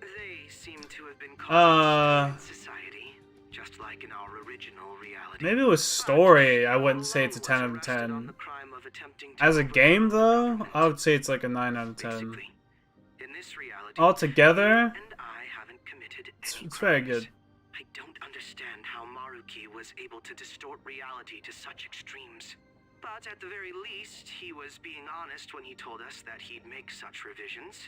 They seem to have been caught in society, just like in our original reality. Maybe with story, I wouldn't say it's a 10 out of 10. As a game, though, I would say it's like a 9 out of 10. Basically, in this reality, Altogether, and I haven't committed any it's very crimes. good. I don't understand how Maruki was able to distort reality to such extremes. But at the very least, he was being honest when he told us that he'd make such revisions.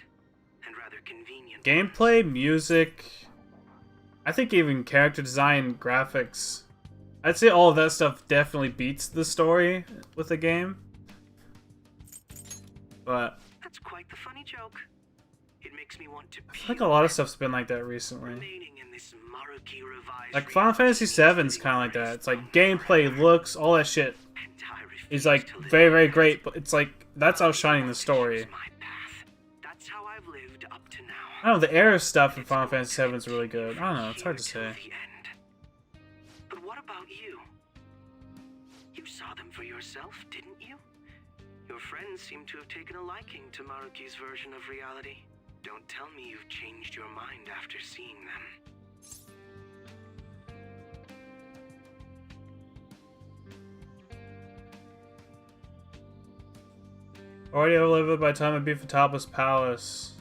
And rather convenient. Gameplay, music, I think even character design, graphics. I'd say all of that stuff definitely beats the story with the game. But That's quite the funny joke. It makes me want to I feel like a lot of stuff's been like that recently. remaining in this Maruki revised Like Final Fantasy VII is kind of like that. It's like gameplay, looks, all that shit is like very, very great. But it's like that's outshining the story. That's how I've lived up to now. I don't know. The era stuff in Final Fantasy VII is really good. I don't know. It's hard to say. But what about you? You saw them for yourself, didn't you? Your friends seem to have taken a liking to Maruki's version of reality. Don't tell me you've changed your mind after seeing them. Already overleveled by the time I beat Fataba's Palace.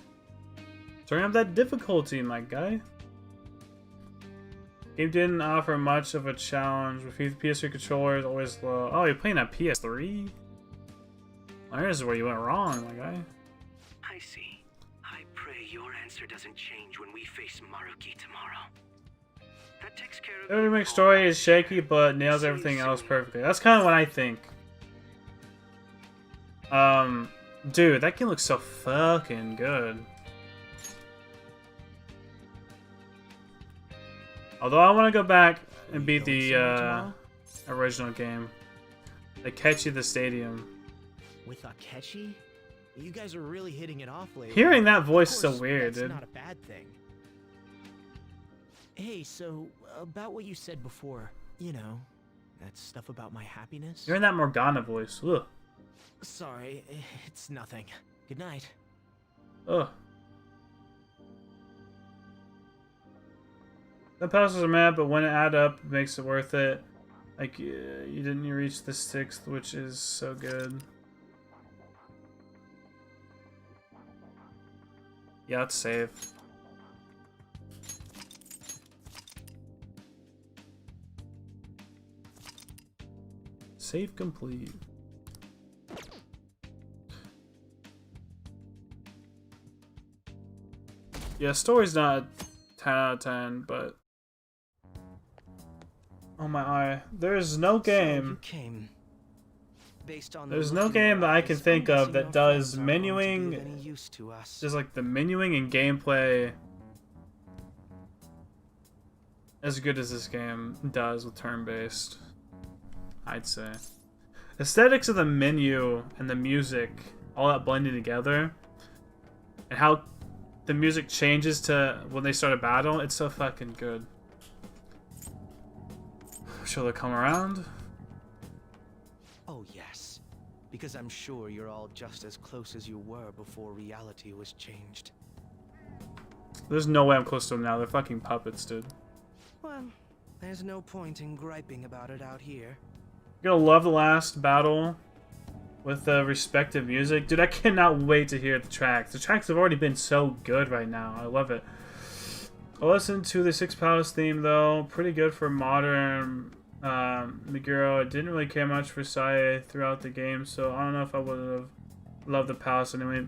Turning up that difficulty, my guy. Game didn't offer much of a challenge. With PS3 controllers always low. Oh, you're playing that PS3? Well, here's where you went wrong, my guy. I see. I pray your answer doesn't change when we face Maruki tomorrow. That takes care of The remake story is shaky, but nails everything else perfectly. That's kind of what I think. Dude, that game looks so fucking good. Although I want to go back and beat the original game. Akechi the Stadium. With Akechi? You guys are really hitting it off lately. Hearing that voice is Of so course, weird, that's dude. not a bad thing. Hey, so about what you said before, you know, that stuff about my happiness. Hearing that Morgana voice. Ugh. Sorry, it's nothing. Good night. Ugh. The puzzles are mad, but when it add up, it makes it worth it. Like, you didn't reach the 6th, which is so good. Yeah, let's save. Save complete. Yeah, story's not a 10 out of 10, but... Oh my eye. There's no So you game... came. Based on There's the no look in game your that I eyes, can I'm think of guessing that your does friends aren't going to be of menuing... any use to us. Just like the menuing and gameplay as good as this game does with turn-based, I'd say. Aesthetics of the menu and the music, all that blending together, and how the music changes to when they start a battle, it's so fucking good. Sure they'll come around. Oh, yes. Because I'm sure you're all just as close as you were before reality was changed. There's no way I'm close to them now. They're fucking puppets, dude. Well, there's no point in griping about it out here. You're gonna love the last battle with the respective music. Dude, I cannot wait to hear the tracks. The tracks have already been so good right now. I love it. I listened to the Six Palace theme, though. Pretty good for modern Meguro. I didn't really care much for Sae throughout the game, so I don't know if I would have loved the palace anyway.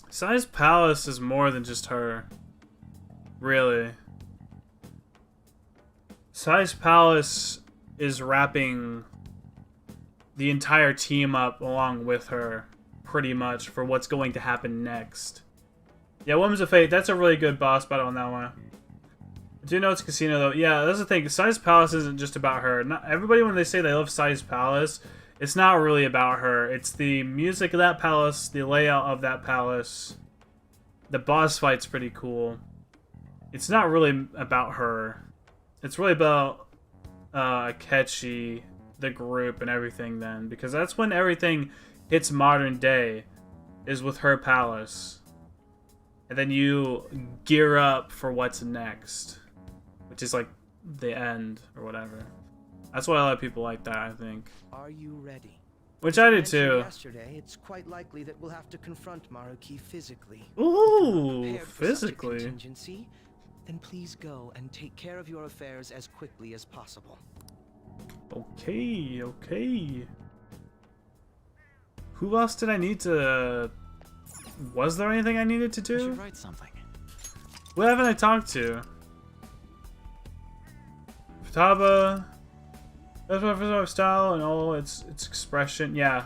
Sae's palace is more than just her. Really. Sae's palace is wrapping the entire team up along with her, pretty much, for what's going to happen next. Yeah, Women's of Fate, that's a really good boss battle on that one. I do know it's Casino, though. Yeah, that's the thing. Sae's Palace isn't just about her. Not everybody, when they say they love Sae's Palace, it's not really about her. It's the music of that palace, the layout of that palace. The boss fight's pretty cool. It's not really about her. It's really about Akechi, the group, and everything then. Because that's when everything hits modern day, is with her palace. And then you gear up for what's next. Which is like the end, or whatever. That's why a lot of people like that, I think. Are you ready? Which As I did mentioned too. Yesterday, it's quite likely that we'll have to confront Maruki physically. Ooh, Prepared for such a physically. contingency? Then please go and take care of your affairs as quickly as possible. Okay, okay. Who else did I need to... Was there anything I needed to I do? should write something. Who haven't I talked to? Futaba. That's my first style and all its expression. Yeah.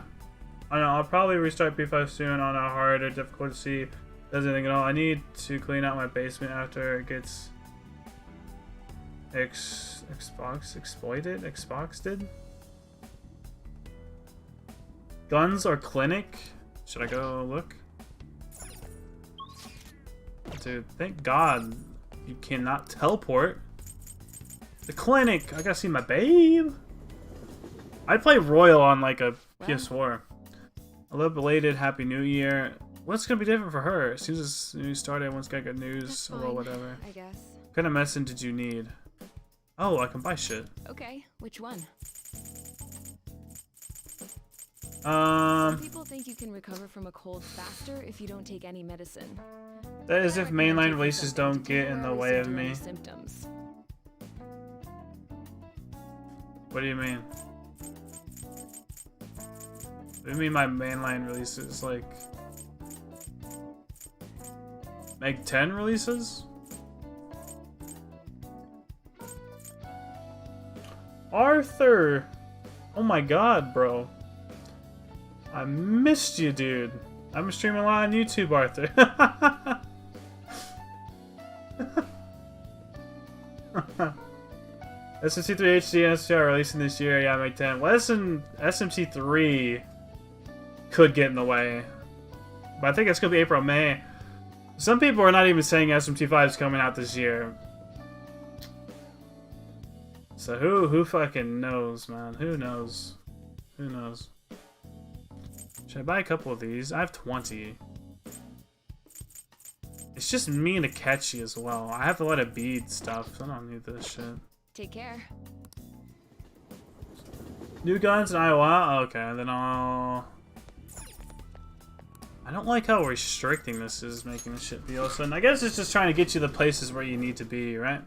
I don't know, I'll probably restart P5 soon on a hard or difficult to see does anything at all. I need to clean out my basement after it gets Xboxed? Guns or clinic? Should I go look? Dude, thank God you cannot teleport. The clinic! I gotta see my babe! I'd play Royal on like a PS4. A little belated Happy New Year. What's gonna be different for her? As soon as the new started, everyone's got good news or whatever. I guess. What kind of medicine did you need? Oh, I can buy shit. Okay, which one? Um, Some people think you can recover from a cold faster if you don't take any medicine. that is if I recommend mainline taking releases something don't to get in the way of temporarily me. subdue any symptoms. What do you mean? What do you mean my mainline releases? Like, Meg 10 releases? Arthur! Oh my god, bro. I missed you, dude. I'm streaming a lot on YouTube, Arthur. SMT3 HD and SMT are releasing this year. Yeah, Meg 10. Well, SMT3 could get in the way. But I think it's going to be April, May. Some people are not even saying SMT5 is coming out this year. So who fucking knows, man? Who knows? Who knows? Should I buy a couple of these? I have 20. It's just me and Akechi as well. I have a lot of bead stuff, so I don't need this shit. Take care. New guns in Iowa? Okay, then I'll... I don't like how restricting this is making the shit be all of a sudden. I guess it's just trying to get you the places where you need to be, right?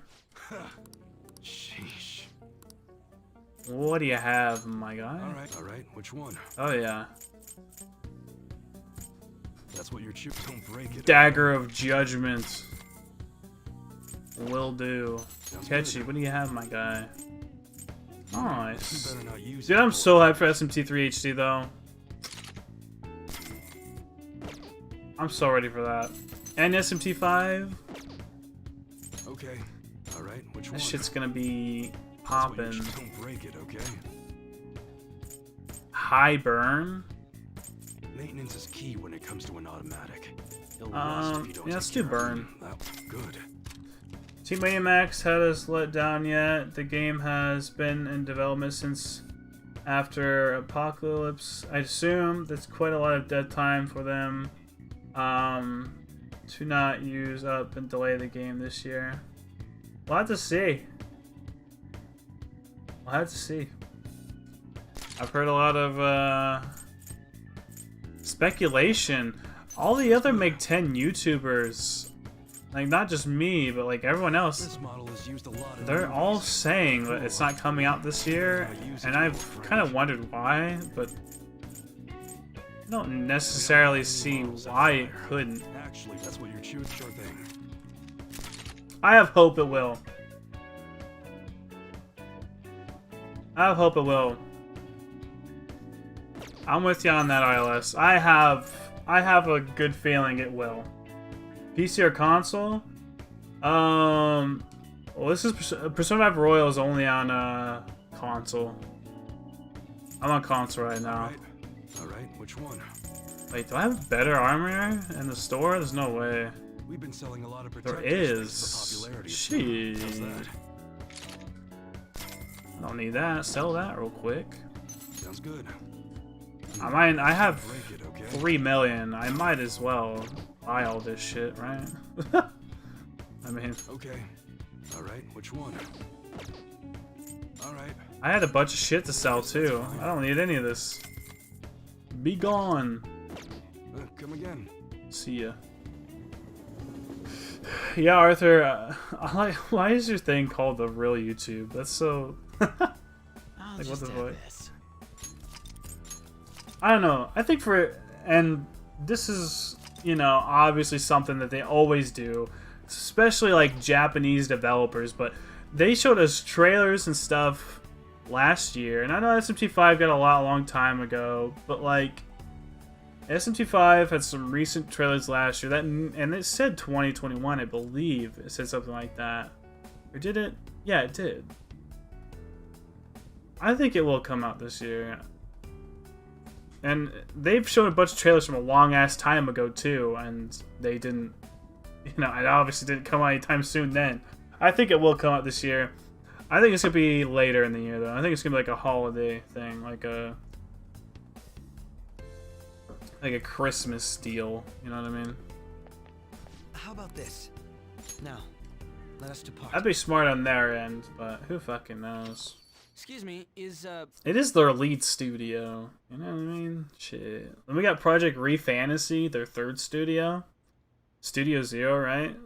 Sheesh. What do you have, my guy? All right. Which one? Oh yeah. That's what you're chewing. Don't break it. Dagger of Judgment. Will do. Sounds Catchy, good. what do you have, my guy? Nice. You better not use Dude, it. I'm so hyped for SMT3 HD though. I'm so ready for that. And SMT5. Okay. All right. Which one? That shit's gonna be That's what you're poppin'. Don't break it, okay? High burn. Maintenance is key when it comes to an automatic. It'll rust if you don't yeah, let's take do care of burn. it. Good. Team Max had us let down yet. The game has been in development since after Apocalypse. I assume that's quite a lot of dead time for them to not use up and delay the game this year. We'll have to see. We'll have to see. I've heard a lot of speculation. All the other Meg 10 YouTubers, like not just me, but like everyone else, This model is used a lot in they're all movies. saying that it's not coming out this year, and I've kind of wondered why, but I don't necessarily see why it couldn't. Actually, that's what you're chewing. Sure thing. I have hope it will. I have hope it will. I'm with you on that, ILS. I have a good feeling it will. PC or console? Well, this is Persona 5 Royal is only on console. I'm on console right now. All right. Which one? Wait, do I have better armor in the store? There's no way. We've been selling a lot of There protectors is. for popularity. Shit. How's that? Don't need that. Sell that real quick. Sounds good. I have Break it, okay? 3 million. I might as well buy all this shit, right? I mean, Okay. All right. Which one? All right. I had a bunch of shit to sell too. I don't need any of this. Be gone. Come again. See ya. Yeah, Arthur. Why is your thing called the real YouTube? That's so. I'll Like, what just the have fuck? this. I don't know. I think and this is, you know, obviously something that they always do, especially like Japanese developers, but they showed us trailers and stuff last year, and I know SMT5 got a long time ago, but like, SMT5 had some recent trailers last year that, and it said 2021, I believe. It said something like that. Or did it? Yeah, it did. I think it will come out this year. And they've shown a bunch of trailers from a long ass time ago too, and they didn't, you know, it obviously didn't come out anytime soon then. I think it will come out this year. I think it's gonna be later in the year though. I think it's gonna be like a holiday thing, like a Christmas deal. You know what I mean? How about this? Now, let us depart. That'd be smart on their end, but who fucking knows? Excuse me, is It is their lead studio. You know what I mean? Shit. Then we got Project Refantasy, their third studio. Studio Zero, right?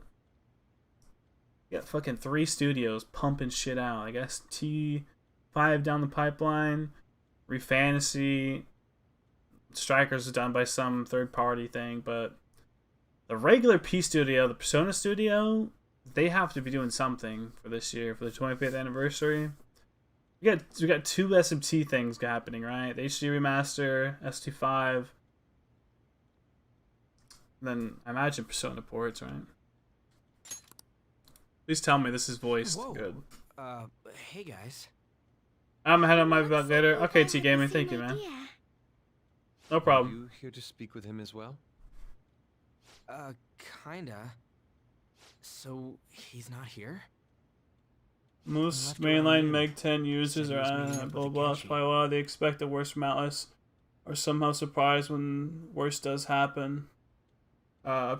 We got fucking 3 studios pumping shit out. I guess T5 down the pipeline. Refantasy. Strikers is done by some third party thing, but the regular P studio, the Persona studio, they have to be doing something for this year, for the 25th anniversary. We got 2 SMT things happening, right? The HD remaster, ST5, then I imagine Persona ports, right? Please tell me this is voiced good. Hey guys. I'm ahead on my Looks about like later. we Okay, both T have Gaming, the thank same you, man. idea. No problem. You here to speak with him as well? Kinda. So, he's not here? Most Left around mainline noon. Meg 10 users Said he are was meeting up blah with blah. Akechi. Probably why they expect the worst from Atlas, are somehow surprised when worse does happen.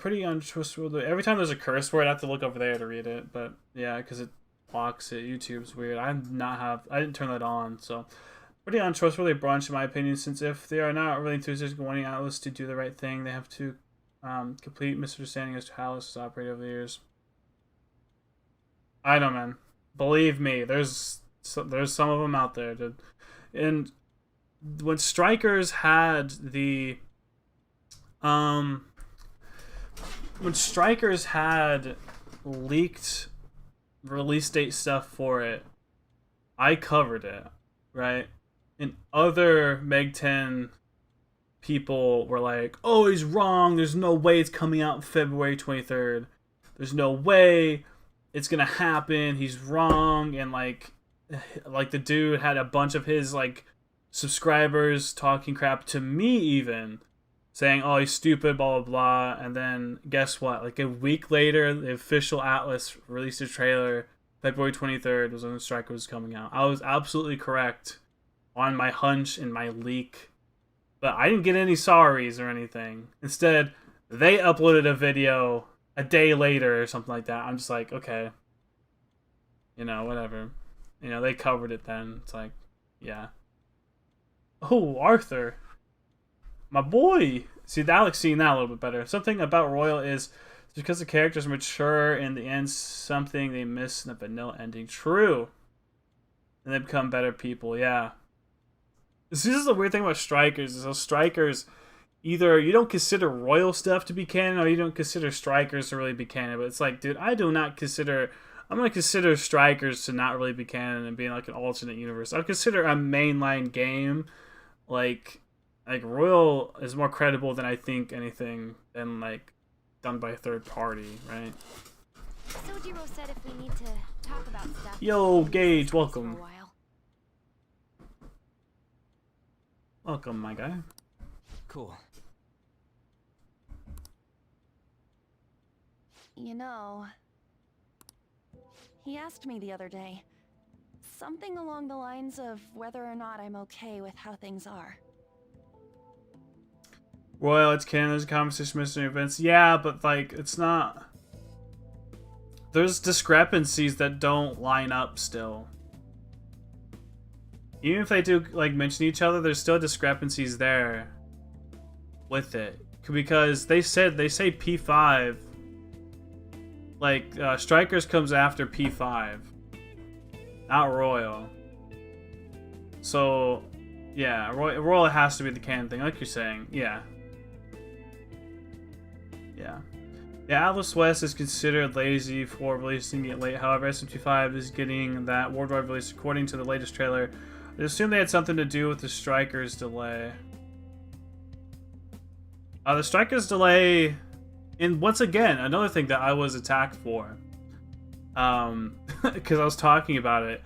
Pretty untrustworthy. Every time there's a curse word, I have to look over there to read it. But yeah, because it blocks it. YouTube's weird. I didn't turn that on, so pretty untrustworthy branch in my opinion. Since if they are not really enthusiastic wanting Atlas to do the right thing, they have to complete misunderstanding as to how Atlas has operated over the years. I know, man. Believe me, there's some of them out there, dude. And when Strikers had the leaked release date stuff for it, I covered it, right? And other Meg 10 people were like, "Oh, he's wrong. There's no way it's coming out February 23rd. There's no way it's gonna happen. He's wrong." And like the dude had a bunch of his like subscribers talking crap to me, even saying, "Oh, he's stupid, blah blah blah." And then guess what? Like a week later, the official Atlas released a trailer. February 23rd was when the Striker was coming out. I was absolutely correct on my hunch and my leak, but I didn't get any sorries or anything. Instead, they uploaded a video a day later or something like that. I'm just like, okay, you know, whatever. You know, they covered it then. It's like, yeah. Oh, Arthur, my boy. See, Alex seeing that a little bit better. Something about Royal is because the characters mature in the end, something they miss in the vanilla ending. True. And they become better people. Yeah. This is the weird thing about Strikers. Is those Strikers, either you don't consider Royal stuff to be canon, or you don't consider Strikers to really be canon. But it's like, dude, I'm going to consider Strikers to not really be canon and being like an alternate universe. I would consider a mainline game like Royal is more credible than I think anything than like done by a third party, right? Sojiro said if we need to talk about stuff. Yo, we can Gage, discuss for a welcome. while. Welcome, my guy. Cool. You know, he asked me the other day, something along the lines of whether or not I'm okay with how things are. Royal, it's canon. There's a conversation mystery events. Yeah, but like, it's not. There's discrepancies that don't line up still. Even if they do like mention each other, there's still discrepancies there with it, because they say P5. Like Strikers comes after P5, not Royal. So yeah, Royal has to be the canon thing, like you're saying. Yeah. Yeah, Atlas West is considered lazy for releasing it late. However, SMT5 is getting that worldwide release according to the latest trailer. I assume they had something to do with the Strikers delay. The Strikers delay, and once again, another thing that I was attacked for, because I was talking about it,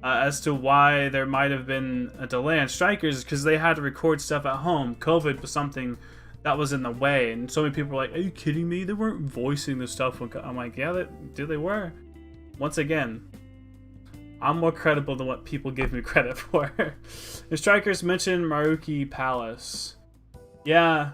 as to why there might have been a delay on Strikers, because they had to record stuff at home. COVID was something that was in the way, and so many people were like, "Are you kidding me? They weren't voicing the stuff." I'm like, "Yeah, they were." Once again, I'm more credible than what people give me credit for. The Strikers mentioned Maruki Palace. Yeah.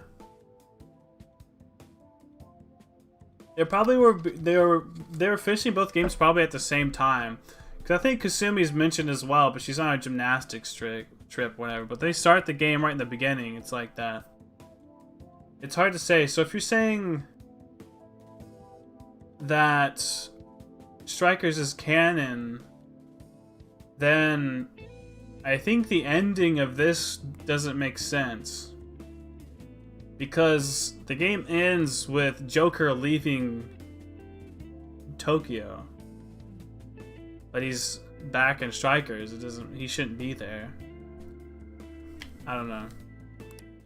They probably were. They were finishing both games probably at the same time, because I think Kasumi's mentioned as well, but she's on a gymnastics trip, whatever. But they start the game right in the beginning. It's like that. It's hard to say. So if you're saying that Strikers is canon, then I think the ending of this doesn't make sense. Because the game ends with Joker leaving Tokyo. But he's back in Strikers. He shouldn't be there. I don't know.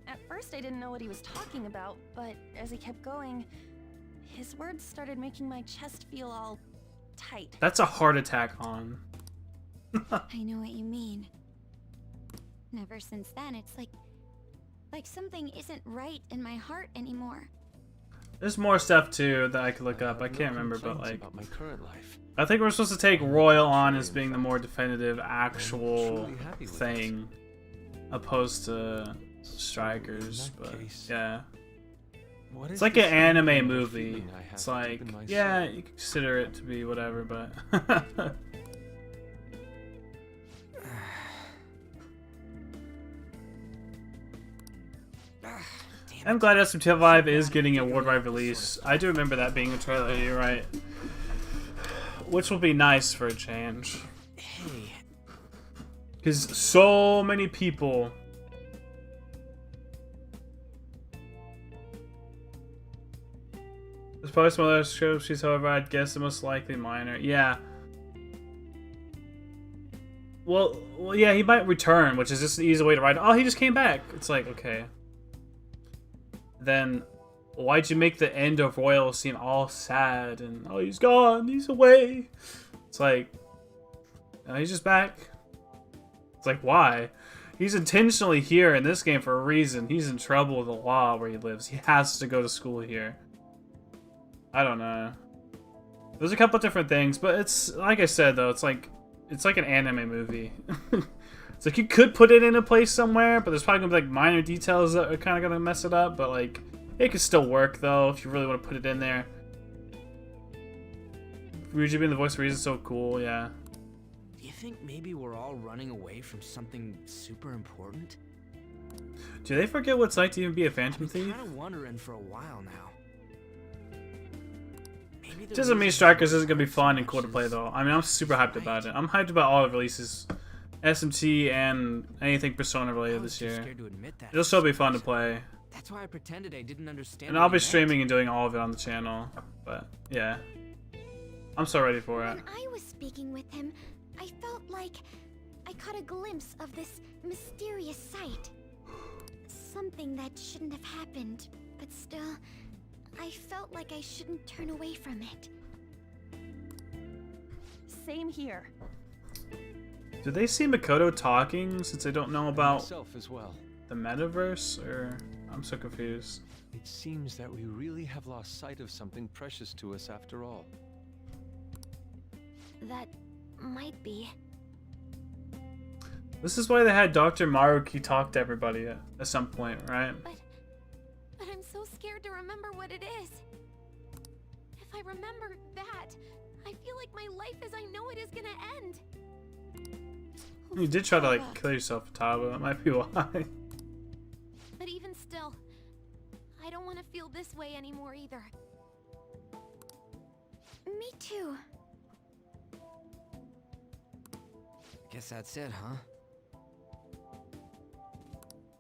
At first I didn't know what he was talking about, but as he kept going, his words started making my chest feel all tight. That's a heart attack on. I know what you mean. And ever since then, it's like something isn't right in my heart anymore. There's more stuff too that I could look up. I can't remember, but like, about my current life. I think we're supposed to take Royal on as being the more definitive actual thing, opposed to Strikers. But yeah, it's like an anime movie. It's like, yeah, you can consider it to be whatever, but I'm glad SMT Live is getting a worldwide release. I do remember that being a trailer, you're right. Which will be nice for a change. Hey. Because so many people... There's probably some other scripts, however, I'd guess the most likely minor. Yeah. Well, yeah, he might return, which is just an easy way to write. Oh, he just came back. It's like, okay. Then why'd you make the end of Royal seem all sad and oh, he's gone, he's away? It's like, no, he's just back. It's like, why? He's intentionally here in this game for a reason. He's in trouble with the law where he lives. He has to go to school here. I don't know. There's a couple different things, but it's like I said though, it's like an anime movie. It's like you could put it in a place somewhere, but there's probably gonna be like minor details that are kind of gonna mess it up. But like, it could still work though if you really want to put it in there. Ryuji being the voice of reason is so cool, yeah. Do you think maybe we're all running away from something super important? Do they forget what it's like to even be a Phantom I've been Thief? kind of wondering for a while now. Maybe the Doesn't mean reason Strikers why isn't gonna be we're fun and cool to factions play though. I mean, I'm super hyped about it. I'm hyped about all the releases, SMT and anything Persona related this year. Scared to admit that. It'll still be fun to play, That's why I pretended I didn't understand. and what I'll he be meant. streaming and doing all of it on the channel. But yeah, I'm so ready for it. When I was speaking with him, I felt like I caught a glimpse of this mysterious sight. Something that shouldn't have happened, but still, I felt like I shouldn't turn away from it. Same here. Do they see Makoto talking since they don't know about Myself as well. the metaverse? Or I'm so confused. It seems that we really have lost sight of something precious to us after all. That might be. This is why they had Dr. Maruki talk to everybody at some point, right? But I'm so scared to remember what it is. If I remember that, I feel like my life as I know it is gonna end. You did try to like kill yourself, Taba. That might be why. But even still, I don't want to feel this way anymore either. Me too. Guess that's it, huh?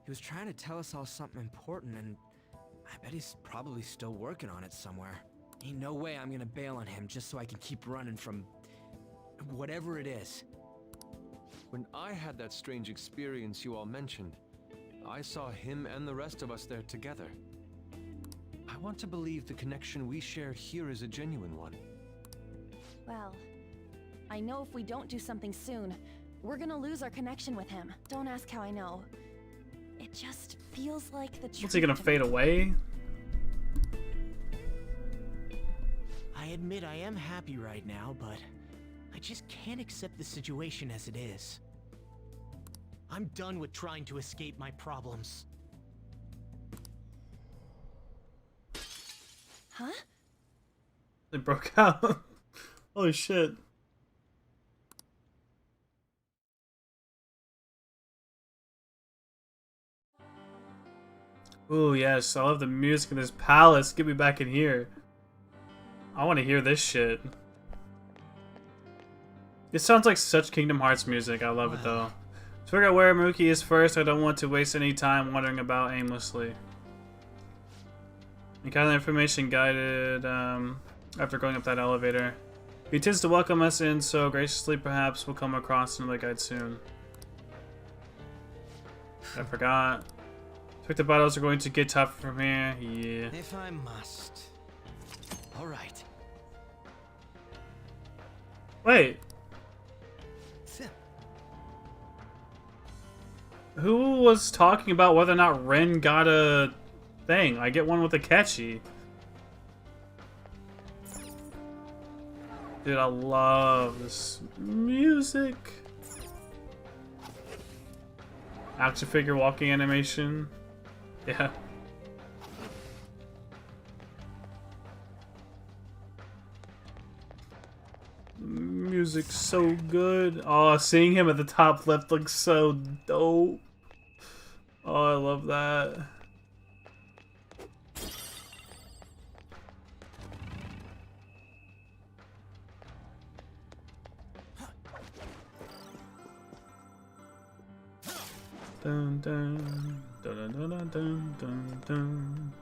He was trying to tell us all something important, and I bet he's probably still working on it somewhere. Ain't no way I'm gonna bail on him just so I can keep running from whatever it is. When I had that strange experience you all mentioned, I saw him and the rest of us there together. I want to believe the connection we share here is a genuine one. Well, I know if we don't do something soon, we're gonna lose our connection with him. Don't ask how I know. It just feels like the truth. What's he gonna to me. fade away? I admit I am happy right now, but I just can't accept the situation as it is. I'm done with trying to escape my problems. Huh? They broke out. Holy shit. Ooh, yes, I love the music in this palace. Get me back in here. I want to hear this shit. It sounds like such Kingdom Hearts music. I love it though. To figure out where Mookie is first, I don't want to waste any time wandering about aimlessly. And kind of information guided after going up that elevator. He intends to welcome us in, so graciously perhaps we'll come across another guide soon. I forgot. The battles are going to get tougher from here. Yeah. If I must. All right. Wait. Who was talking about whether or not Ren got a thing? I get one with a catchy. Dude, I love this music. Action figure walking animation. Yeah. Music's so good. Oh, seeing him at the top left looks so dope. Oh, I love that. Dun, dun, dun, dun, dun, dun, dun, dun.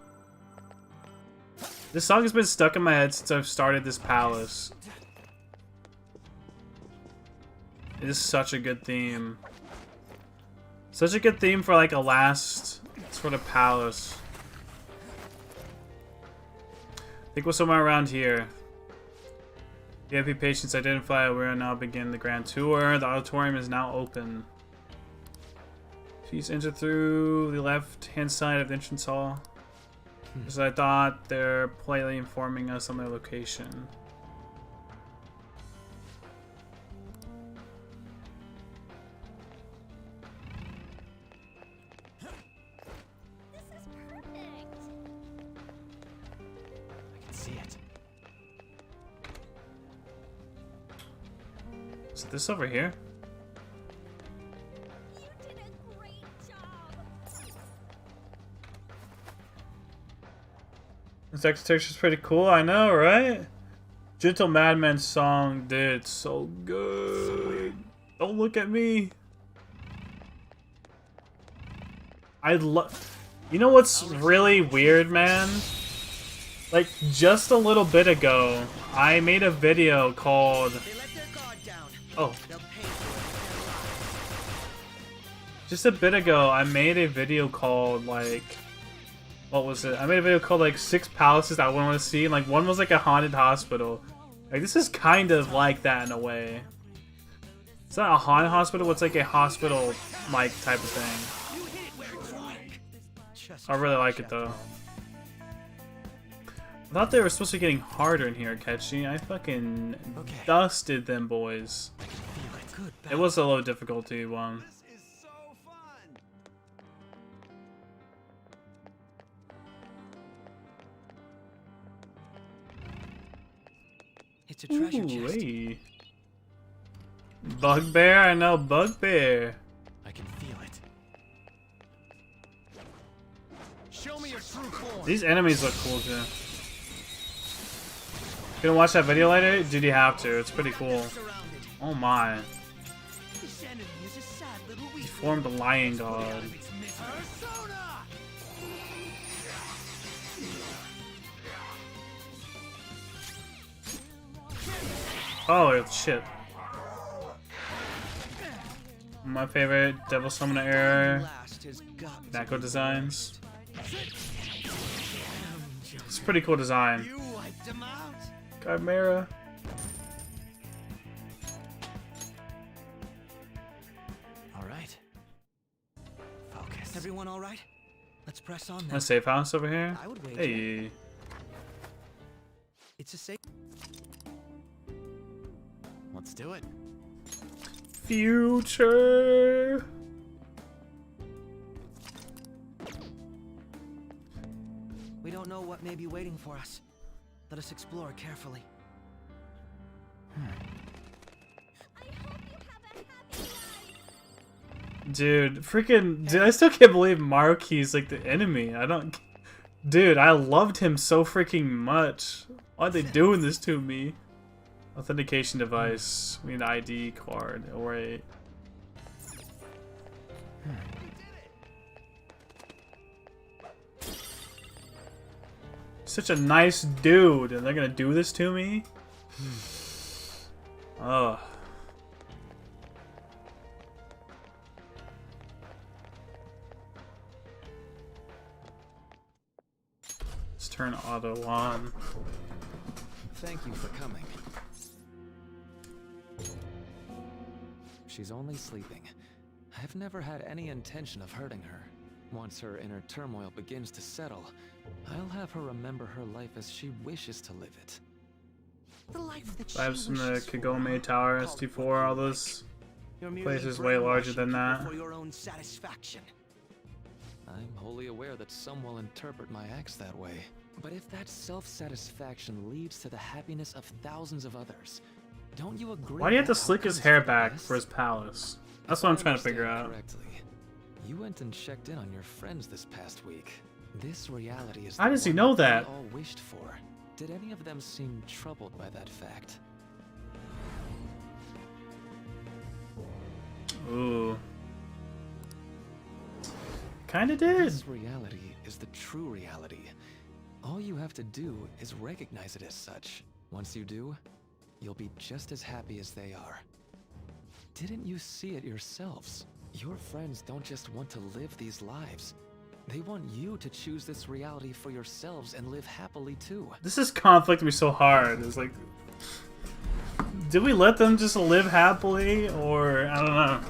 This song has been stuck in my head since I've started this palace. It is such a good theme. Such a good theme for like a last sort of palace. I think we're somewhere around here. VIP patients identified. We are now begin the grand tour. The auditorium is now open. Please enter through the left-hand side of the entrance hall. Because I thought they're politely informing us on their location. Is this over here? You did a great job. This architecture's pretty cool, I know, right? Gentle Madman song, dude, it's so good. Don't look at me. I love. You know what's really weird, man? Like, just a little bit ago, I made a video called. Oh. Just a bit ago, I made a video called, like, what was it? I made a video called, like, 6 palaces that I want to see, and, like, one was, like, a haunted hospital. Like, this is kind of like that in a way. It's not a haunted hospital, it's like a hospital, like, type of thing. I really like it, though. I thought they were supposed to be getting harder in here, Ketchy. I fucking dusted them boys. It was a low difficulty one. This is so fun. It's a treasure Ooh, chest. hey. Bugbear? I know Bugbear. I can feel it. Show me your true form. These enemies look cool too. Gonna watch that video later? Dude, you have to. It's pretty cool. Oh my. This enemy is a sad little He weak. formed the lion god. Persona! Oh shit. My favorite Devil Summoner era. Last has got to Nako be designs. It's a pretty cool design. You wiped him out. Chimera. All right. Focus. Everyone all right? Let's press on A then. safe house over here. I would wager. Hey. It's a safe. Let's do it. Future. We don't know what may be waiting for us. Let us explore carefully. Dude, freaking, dude, I still can't believe Maruki's like the enemy. I don't, dude, I loved him so freaking much. Why are they doing this to me? Authentication device, we need an ID card, alright. Such a nice dude, and they're gonna do this to me? Ugh. Let's turn auto on. Thank you for coming. She's only sleeping. I've never had any intention of hurting her. Once her inner turmoil begins to settle, I'll have her remember her life as she wishes to live it. The life that she Vibes from the wishes for. Kagome Tower, Call it ST4, what all you those like. You're merely places way larger than brainwashing that. people for your own satisfaction. I'm wholly aware that some will interpret my acts that way. But if that self-satisfaction leads to the happiness of thousands of others, don't you agree? Why do you have that to slick his outcome's hair for the back best? for his palace? That's If what I'm I trying to figure understand out. correctly, you went and checked in on your friends this past week. This reality is How the does he one know we that? all wished for. Did any of them seem troubled by that fact? Ooh. Kinda did. This reality is the true reality. All you have to do is recognize it as such. Once you do, you'll be just as happy as they are. Didn't you see it yourselves? Your friends don't just want to live these lives. They want you to choose this reality for yourselves and live happily too. This is conflicting me so hard. It's like, did we let them just live happily, or I don't know,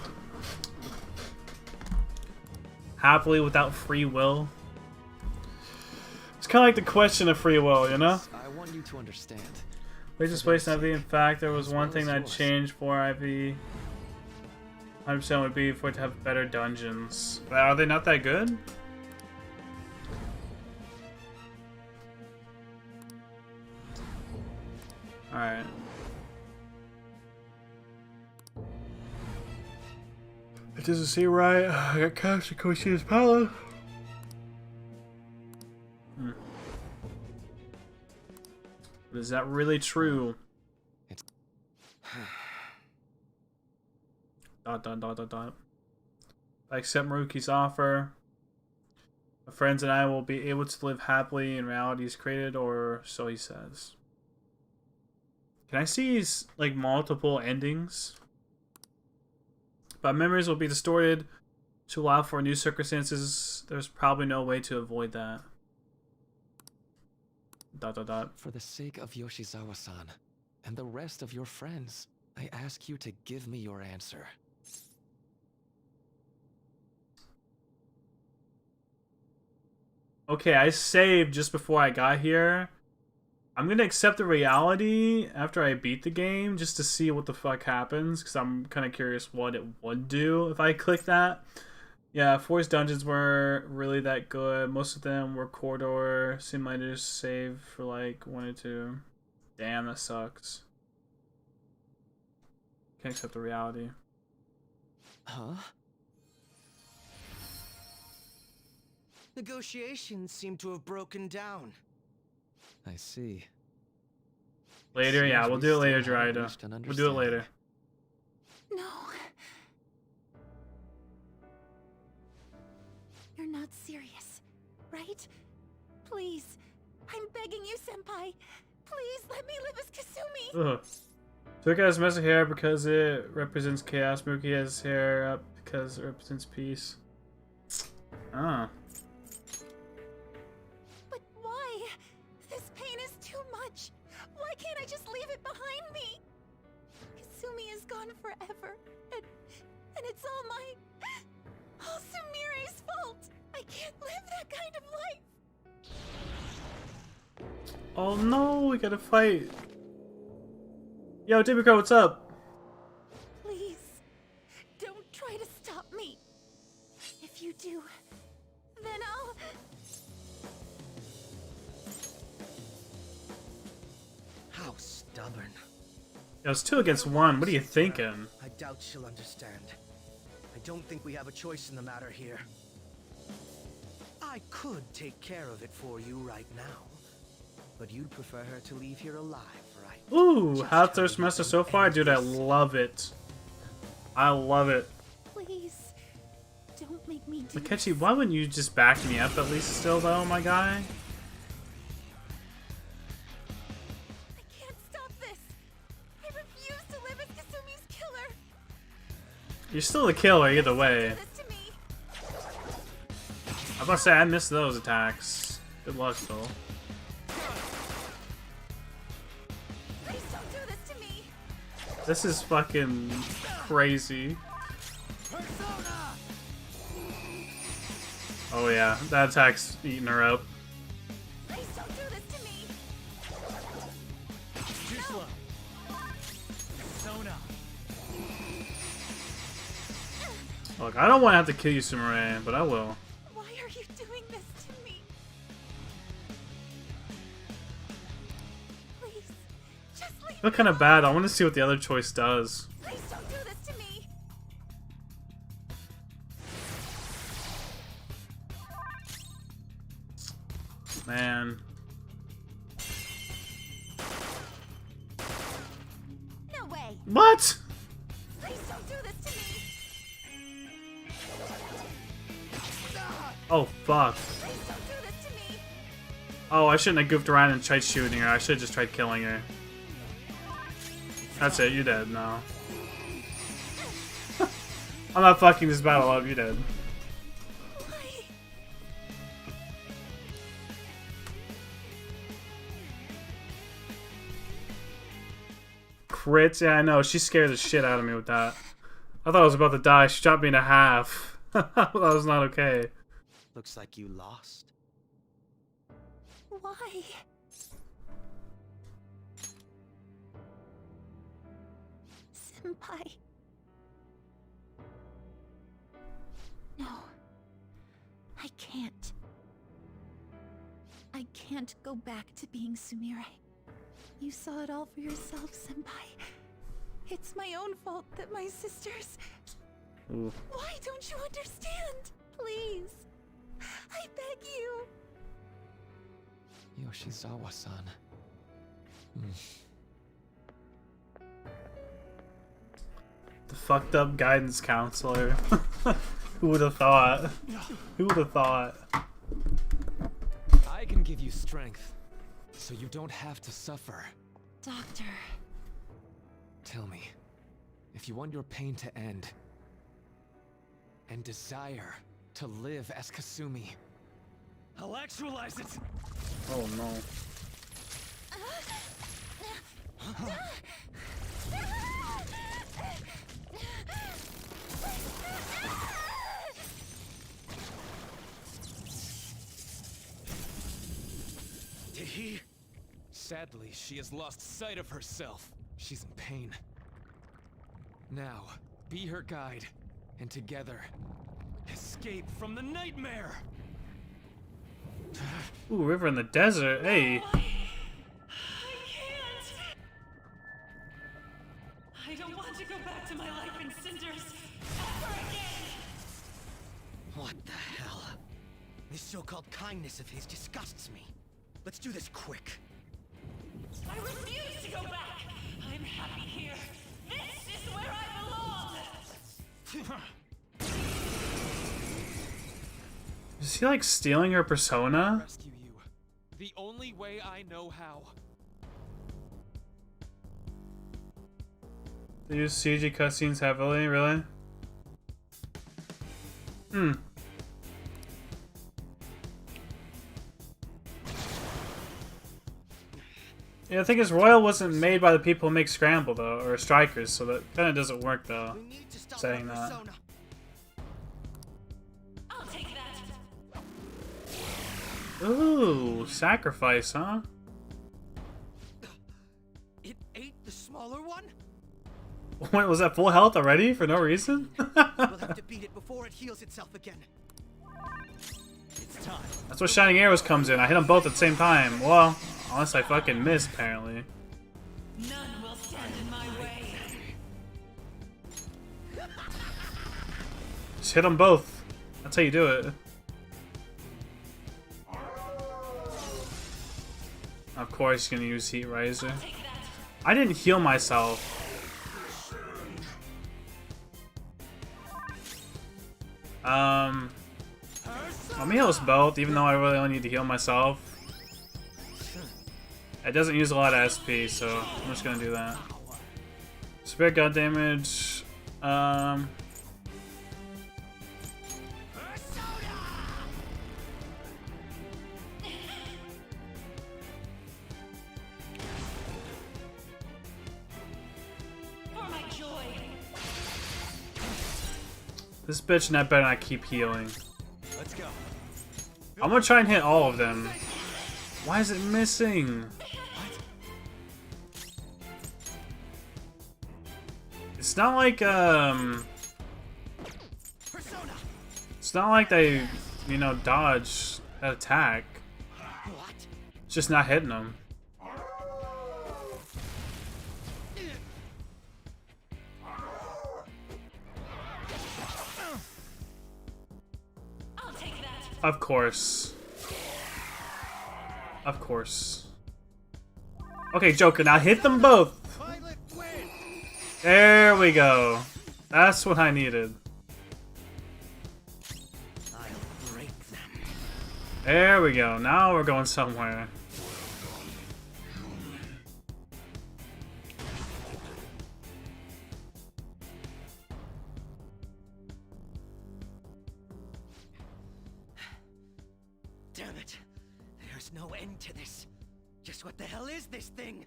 happily without free will? It's kind of like the question of free will, you know? I want you to understand. We just wasted everything. In fact, there was one thing that changed for IV. 100% would be for it to have better dungeons. But are they not that good? Alright. It doesn't seem right. I got cash to Koshida's palace. But is that really true? Dot dot dot dot dot. If I accept Maruki's offer, my friends and I will be able to live happily in realities created, or so he says. Can I see like multiple endings? But memories will be distorted to allow for new circumstances. There's probably no way to avoid that. Dot dot dot. For the sake of Yoshizawa-san and the rest of your friends, I ask you to give me your answer. Okay, I saved just before I got here. I'm gonna accept the reality after I beat the game just to see what the fuck happens, because I'm kind of curious what it would do if I click that. Yeah, Forest Dungeons were really that good. Most of them were corridor. Seemed like I just saved for like 1 or 2. Damn, that sucks. Can't accept the reality. Huh? Negotiations seem to have broken down. I see. Later, yeah, Seems we'll we do it later, still haven't Jiraiya. reached an We'll do it later. No. You're not serious, right? Please. I'm begging you, Senpai. Please let me live as Kasumi. Ugh. Took out his messy hair because it represents chaos. Muki has hair up because it represents peace. Ah. But why? forever. And it's all Sumire's fault. I can't live that kind of life. Oh no, we gotta fight. Yo, Dibiko, what's up? Please, don't try to stop me. If you do, then I'll... How stubborn. Yo, it's 2 against 1. What are you thinking? I doubt she'll understand. I don't think we have a choice in the matter here. I could take care of it for you right now, but you'd prefer her to leave here alive, right? Ooh, Just half tell their me semester you so can far, end dude. I this. love it. I love it. Please, don't make me do Akechi, this. why wouldn't you just back me up at least still, though, my guy? I can't stop this. I refuse to live as Kasumi's killer. You're still the killer either Do way. this to me. I'm about to say, I missed those attacks. Good luck, though. Please don't do this to me. This is fucking crazy. Oh yeah, that attack's eating her up. Please don't do this to me. Jusla. Persona. Look, I don't want to have to kill you, Sumire, but I will. Why are you doing this to me? Please, just leave I feel kind of bad. I want to see what the other choice does. Please don't do this to me. Man. No way. What? Please don't do this to me. Oh, fuck. Please don't do this to me. Oh, I shouldn't have goofed around and tried shooting her. I should have just tried killing her. That's it, you're dead now. I'm not fucking this battle up, you're dead. Why? Crits? Yeah, I know. She scared the shit out of me with that. I thought I was about to die. She chopped me in half. That was not okay. Looks like you lost. Why? Senpai. No. I can't. I can't go back to being Sumire. You saw it all for yourself, Senpai. It's my own fault that my sisters... Ooh. Why don't you understand? Please. I beg you. Yoshizawa-san. The fucked up guidance counselor. Who would have thought? Who would have thought? I can give you strength, so you don't have to suffer. Doctor. Tell me, if you want your pain to end, and desire to live as Kasumi, I'll actualize it! Oh no. Did he? Sadly, she has lost sight of herself. She's in pain. Now, be her guide, and together, escape from the nightmare! Ooh, river in the desert. Hey. I can't. I don't want to go back to my life in cinders ever again. What the hell? This so-called kindness of his disgusts me. Let's do this quick. I refuse to go back. I'm happy here. This is where I belong. Is he like stealing her persona? Rescue you. The only way I know how. They use CG cutscenes heavily, really? Hmm. Yeah, the thing is, Royal wasn't made by the people who make Scramble, though, or Strikers, so that kind of doesn't work, though, We need to stop saying our that. persona. I'll take that. Ooh, sacrifice, huh? It ate the smaller one? Wait, was that full health already for no reason? We'll have to beat it before it heals itself again. It's time. That's where Shining Arrows comes in. I hit them both at the same time. Well, unless I fucking miss, apparently. None will stand in my way. Just hit them both. That's how you do it. Of course, you're gonna use Heat Riser. Take that. I didn't heal myself. Let me heal us both, even though I really only need to heal myself. It doesn't use a lot of SP, so I'm just gonna do that. Spirit God damage. For my joy. This bitch net better not keep healing. Let's go. I'm gonna try and hit all of them. Why is it missing? It's not like it's not like they, you know, dodge that attack. What? It's just not hitting them. I'll take that. Of course. Of course. Okay, Joker, now hit them both. Violet win. There we go. That's what I needed. I'll break them. There we go. Now we're going somewhere. Damn it. There's no end to this. Just what the hell is this thing?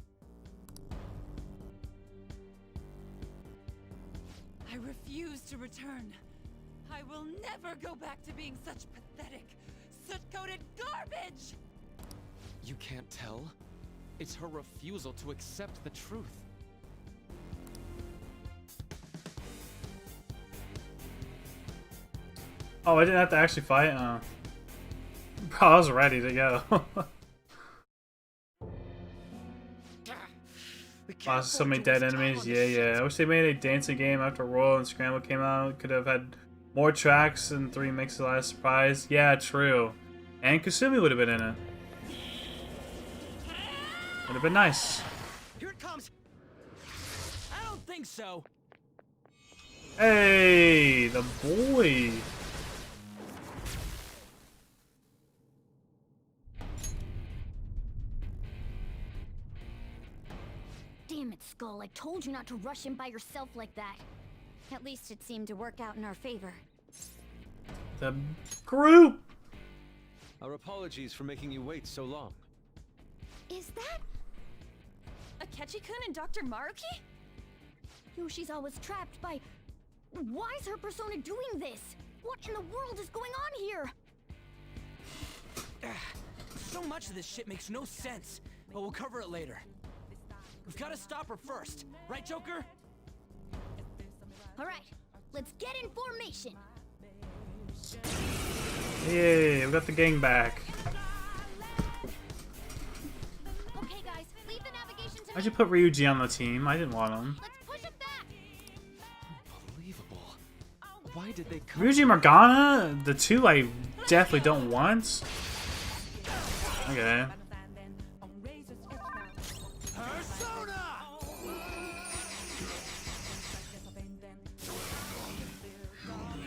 I refuse to return. I will never go back to being such pathetic, soot-coated garbage! You can't tell? It's her refusal to accept the truth. Oh, I didn't have to actually fight? Bro, I was ready to go. Wow, so many dead enemies. Yeah. I wish they made a dancing game after Royal and Scramble came out. Could have had more tracks and 3 mixes last surprise. Yeah, true. And Kasumi would have been in it. Would have been nice. Here it comes. I don't think so. Hey, the boy. Damn it, Skull. I told you not to rush in by yourself like that. At least it seemed to work out in our favor. The group. Our apologies for making you wait so long. Is that Akechi-kun and Dr. Maruki? Yoshi's always trapped by... Why is her persona doing this? What in the world is going on here? So much of this shit makes no sense, but we'll cover it later. We've got to stop her first, right, Joker? All right, let's get in formation. Yay, we got the gang back. Okay, guys, leave the navigation to Why'd me. you put Ryuji on the team? I didn't want him. Let's push it back. Unbelievable. Why did they come? Ryuji Morgana? The two I definitely don't want. Okay. Persona!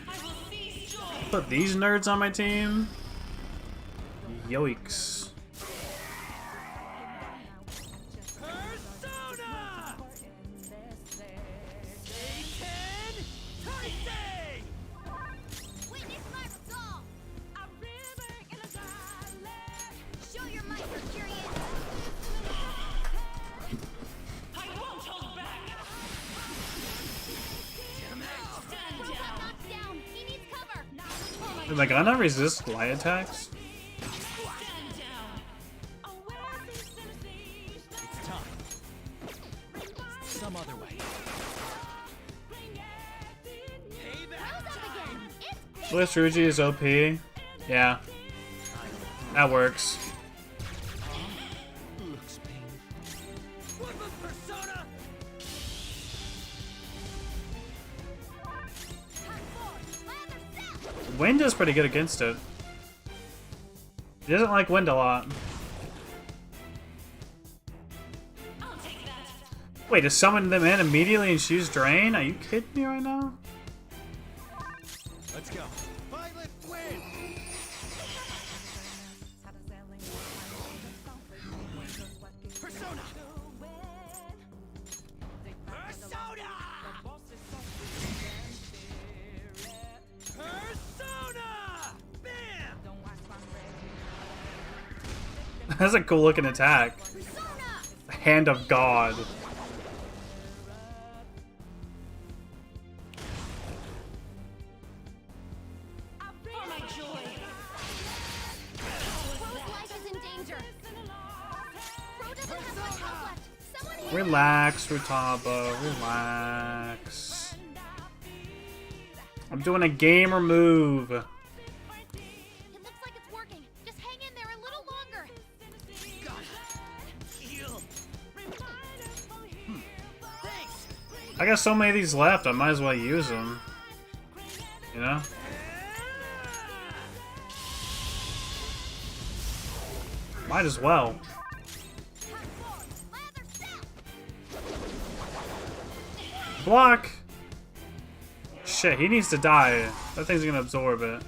I will seize joy! Put these nerds on my team? Yoicks. Persona! Seiken Taisei! Witness my resolve. A river in a valley. Show your might, Mercurian. Did my gun not resist light attacks? It's time. Some other way. Bliss Ruji is OP. Yeah. That works. Looks painful. Woodland Persona! Wind is pretty good against it. He doesn't like wind a lot. Wait, to summon them in immediately and choose Drain? Are you kidding me right now? Let's go. Violet win! Persona! Persona! Persona! Bam! That's a cool looking attack. Hand of God. Relax, Futaba. Relax. I'm doing a gamer move. It looks like it's working. Just hang in there a little longer. I got so many of these left, I might as well use them. You know? Might as well. Block! Shit, he needs to die. That thing's gonna absorb it.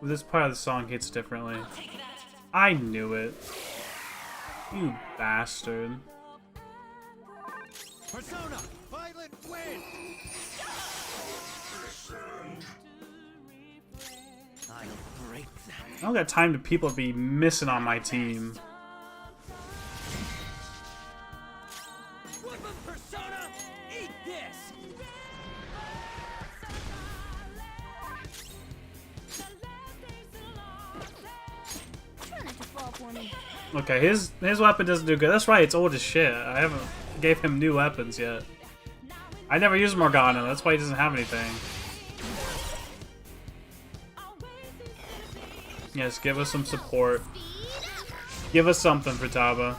This part of the song hits differently. I knew it. You bastard. Persona! Violet win! I'll break that. I don't got time to people be missing on my team. Woodland Persona! Eat this! Try not to fall for me. Okay, his weapon doesn't do good. That's right, it's old as shit. I haven't gave him new weapons yet. I never used Morgana, that's why he doesn't have anything. Yes, give us some support. Give us something, Futaba.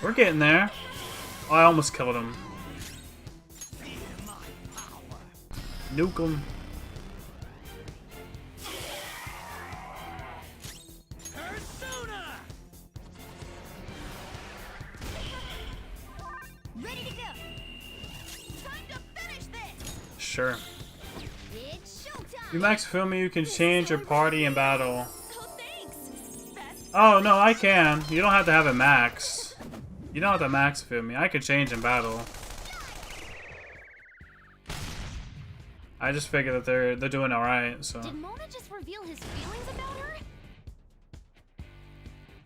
We're getting there. Oh, I almost killed him. Nuke him. Persona! Ready to go. Time to finish this. Sure. It's showtime. You max Fumi, you can change your party in battle. Oh, thanks. Oh, no, I can. You don't have to have it maxed. You don't have to max Fumi. I could change in battle. I just figured that they're doing alright, so. Did Mona just reveal his feelings about her?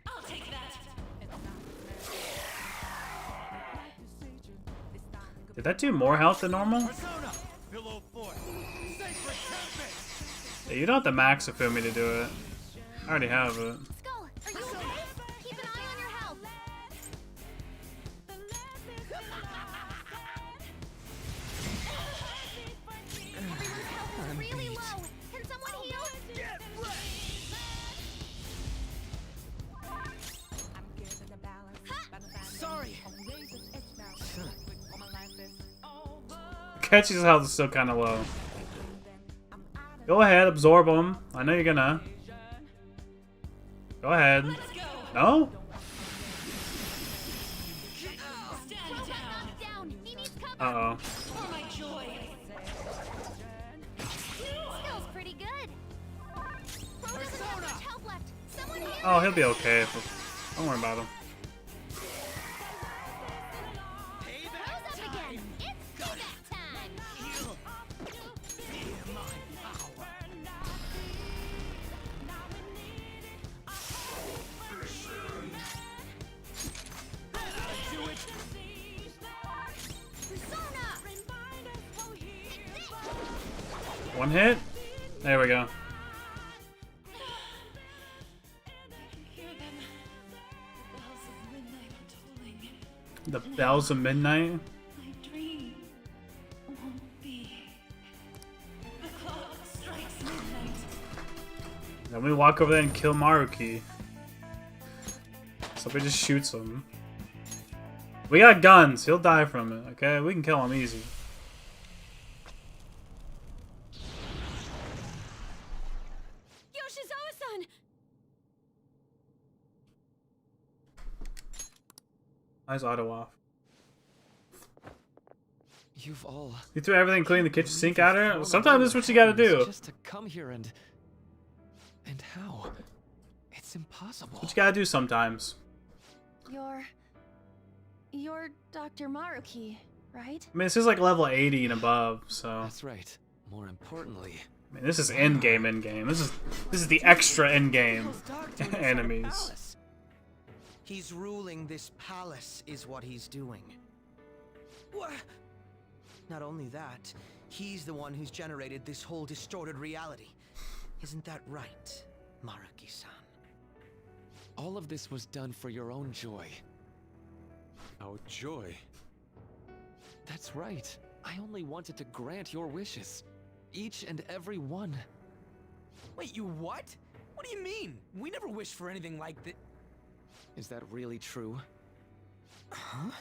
I'll take that. Did that do more health than normal? Persona! Below 4. Sacred Tempest! Yeah, you don't have to max Fumi to do it. I already have it. Skull, are you okay? Keep an eye on your health. Everyone's health is really low. Can someone heal? Sorry! Ketchy's health is still kind of low. Go ahead, absorb him. I know you're gonna. Go ahead. No? Down. He needs cover. Uh-oh. For my joy. Skill's pretty good. Bro doesn't have much health left. Someone heal. Oh, he'll be okay. Don't worry about him. Bro's up again. It's payback time. One hit? There we go. The bells of midnight? My dream won't be. The clock strikes midnight. Then we walk over there and kill Maruki. Somebody just shoots him. We got guns. He'll die from it, okay? We can kill him easy. Yoshizawa-san! Nice auto off. You've all. You threw everything, including the kitchen sink, at her? Sometimes that's what you gotta do. Just to come here and how? It's impossible. What you gotta do sometimes. You're Dr. Maruki, right? I mean, this is like level 80 and above, so. That's right. More importantly, I mean, this is endgame. This is the extra endgame enemies. He's ruling this palace, is what he's doing. What? Not only that, he's the one who's generated this whole distorted reality. Isn't that right, Maruki-san? all of this was done for your own joy. Our joy? That's right. I only wanted to grant your wishes. Each and every one. Wait, you what? What do you mean? We never wished for anything like that. Is that really true? Huh?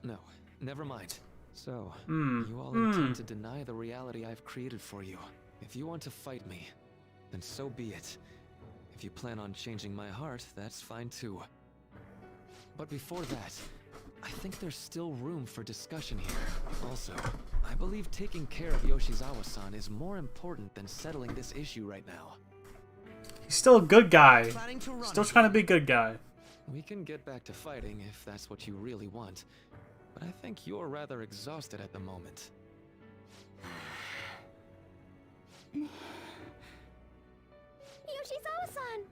No, never mind. So, you all intend to deny the reality I've created for you. If you want to fight me, then so be it. If you plan on changing my heart, that's fine too. But before that, I think there's still room for discussion here. Also, I believe taking care of Yoshizawa-san is more important than settling this issue right now. He's still a good guy. Still trying to be a good guy. We can get back to fighting if that's what you really want. But I think you're rather exhausted at the moment. Yoshizawa-san!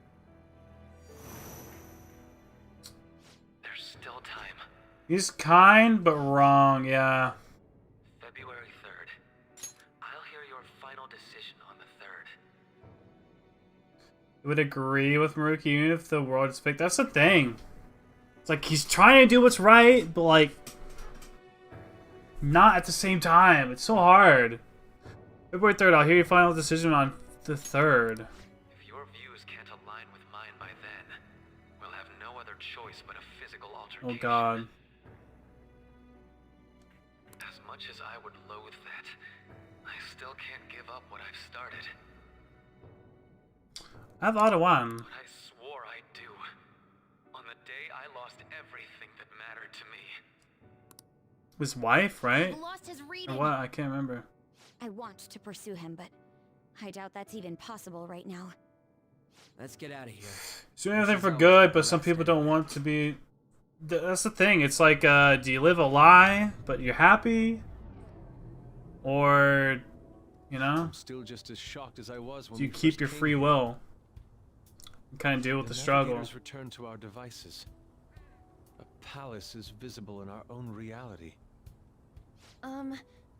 There's still time. He's kind, but wrong, yeah. February 3rd. I'll hear your final decision on the 3rd. I would agree with Maruki even if the world is fake. That's the thing. It's like he's trying to do what's right, but like not at the same time. It's so hard. February 3rd, I'll hear your final decision on the 3rd. If your views can't align with mine by then, we'll have no other choice but a physical altercation. Oh god. As much as I would loathe that, I still can't give up what I've started. I have Ottawa. But I swore I'd do. On the day I lost everything that mattered to me. His wife, right? Lost his reading. Or what? I can't remember. I want to pursue him, but I doubt that's even possible right now. Let's get out of here. He's doing everything for good, but some people don't want to be. That's the thing. It's like, do you live a lie, but you're happy? Or, you know? I'm still just as shocked as I was when Do you we keep first your came free here. will? And kind of deal with the struggle. Navigators return to our devices. A palace is visible in our own reality.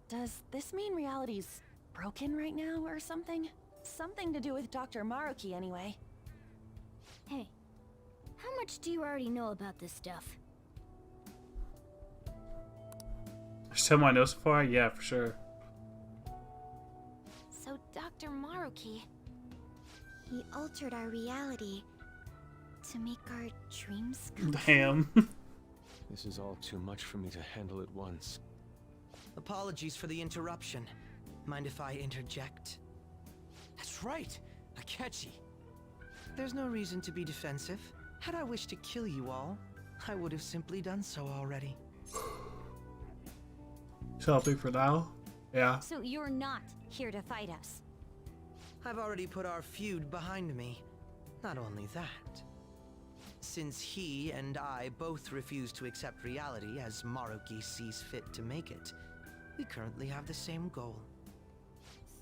Does this mean reality's broken right now or something? Something to do with Dr. Maruki anyway. Hey, how much do you already know about this stuff? Just tell my know so far? Yeah, for sure. So Dr. Maruki, he altered our reality to make our dreams come true. Damn. This is all too much for me to handle at once. Apologies for the interruption. Mind if I interject? That's right, Akechi. There's no reason to be defensive. Had I wished to kill you all, I would have simply done so already. Shopping for now? Yeah. So you're not here to fight us? I've already put our feud behind me. Not only that, since he and I both refuse to accept reality as Maruki sees fit to make it, we currently have the same goal.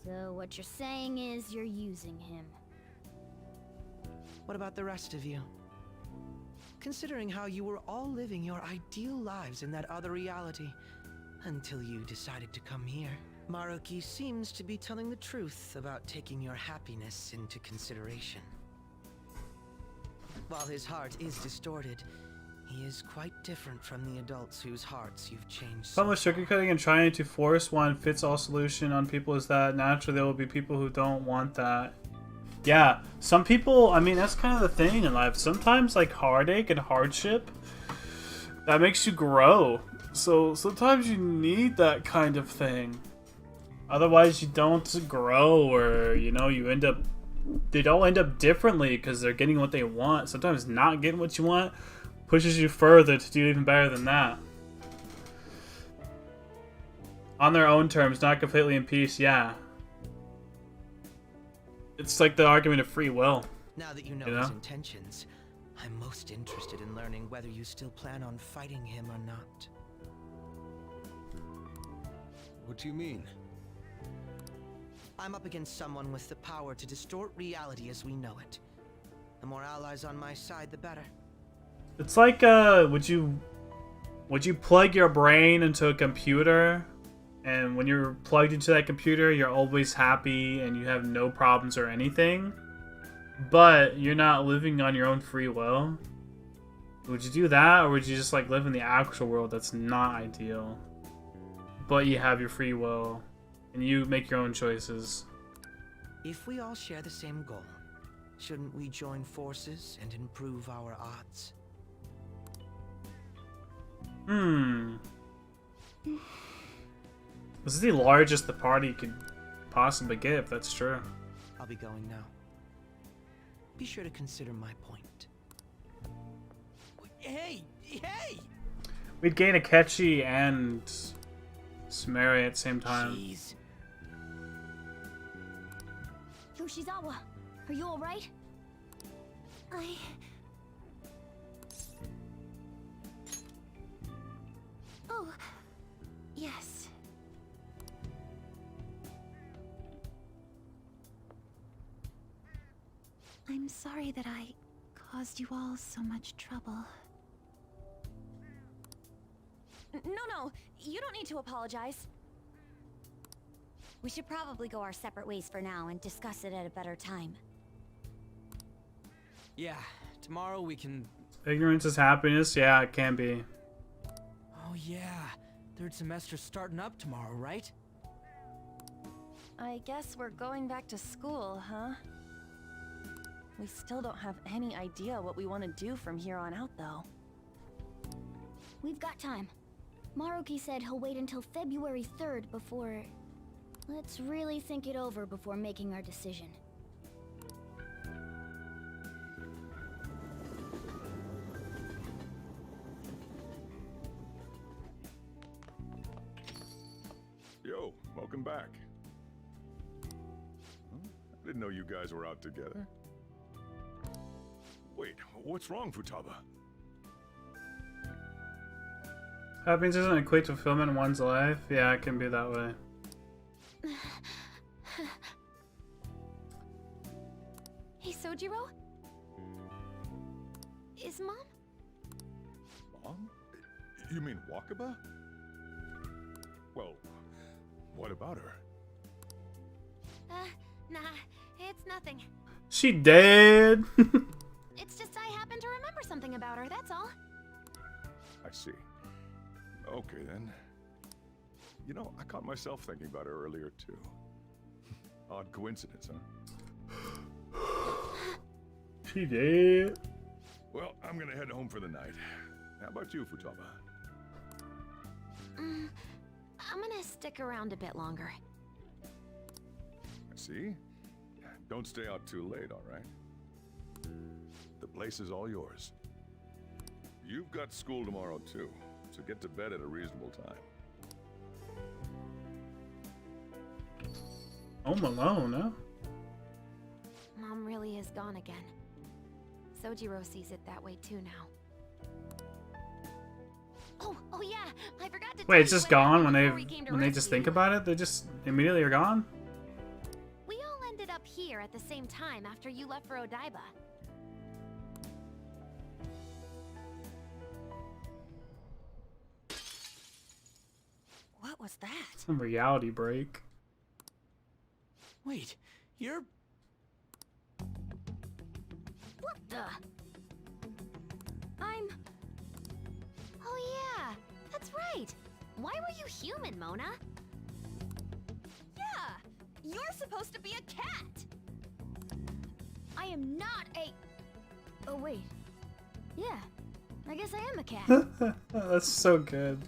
So what you're saying is you're using him. What about the rest of you? Considering how you were all living your ideal lives in that other reality, until you decided to come here. Maruki seems to be telling the truth about taking your happiness into consideration. While his heart is distorted, he is quite different from the adults whose hearts you've changed. Some with sugarcoating and trying to force one fits all solution on people is that naturally there will be people who don't want that. Yeah, some people, I mean, that's kind of the thing in life. Sometimes, like, heartache and hardship, that makes you grow. So sometimes you need that kind of thing. Otherwise, you don't grow, or, you know, they don't end up differently because they're getting what they want. Sometimes not getting what you want pushes you further to do even better than that. On their own terms, not completely in peace, yeah. It's like the argument of free will. Now that you know his intentions, I'm most interested in learning whether you still plan on fighting him or not. What do you mean? I'm up against someone with the power to distort reality as we know it. The more allies on my side, the better. It's like, would you plug your brain into a computer, and when you're plugged into that computer, you're always happy and you have no problems or anything, but you're not living on your own free will? Would you do that, or would you just like live in the actual world that's not ideal, but you have your free will and you make your own choices? If we all share the same goal, shouldn't we join forces and improve our odds? This is the largest the party could possibly get, if that's true. I'll be going now. Be sure to consider my point. Hey! We'd gain Akechi and Sumeri at the same time. Jeez. Yoshizawa, are you alright? Oh, yes. I'm sorry that I caused you all so much trouble. No, you don't need to apologize. We should probably go our separate ways for now and discuss it at a better time. Yeah, tomorrow we can... Ignorance is happiness? Yeah, it can be. Oh yeah, third semester's starting up tomorrow, right? I guess we're going back to school, huh? We still don't have any idea what we want to do from here on out, though. We've got time. Maruki said he'll wait until February 3rd before... Let's really think it over before making our decision. Yo, welcome back. I didn't know you guys were out together. Wait, what's wrong, Futaba? Happiness doesn't equate to fulfillment in one's life? Yeah, it can be that way. Hey, Sojiro? Is Mom? Mom? You mean Wakaba? Well, what about her? Nah, it's nothing. She dead? It's just I happen to remember something about her, that's all. I see. Okay, then. You know, I caught myself thinking about her earlier, too. Odd coincidence, huh? She dead. Well, I'm gonna head home for the night. How about you, Futaba? I'm gonna stick around a bit longer. I see. Don't stay out too late, all right? The place is all yours. You've got school tomorrow, too, so get to bed at a reasonable time. Home alone, huh? Mom really is gone again. Sojiro sees it that way too now. Oh yeah, I forgot to Wait, it's just gone when they just think about it? They just immediately are gone? We all ended up here at the same time after you left for Odaiba. What was that? Some reality break. Wait, you're... What the? Oh yeah, that's right. Why were you human, Mona? Yeah! You're supposed to be a cat! I am not a... Oh wait. Yeah, I guess I am a cat. That's so good.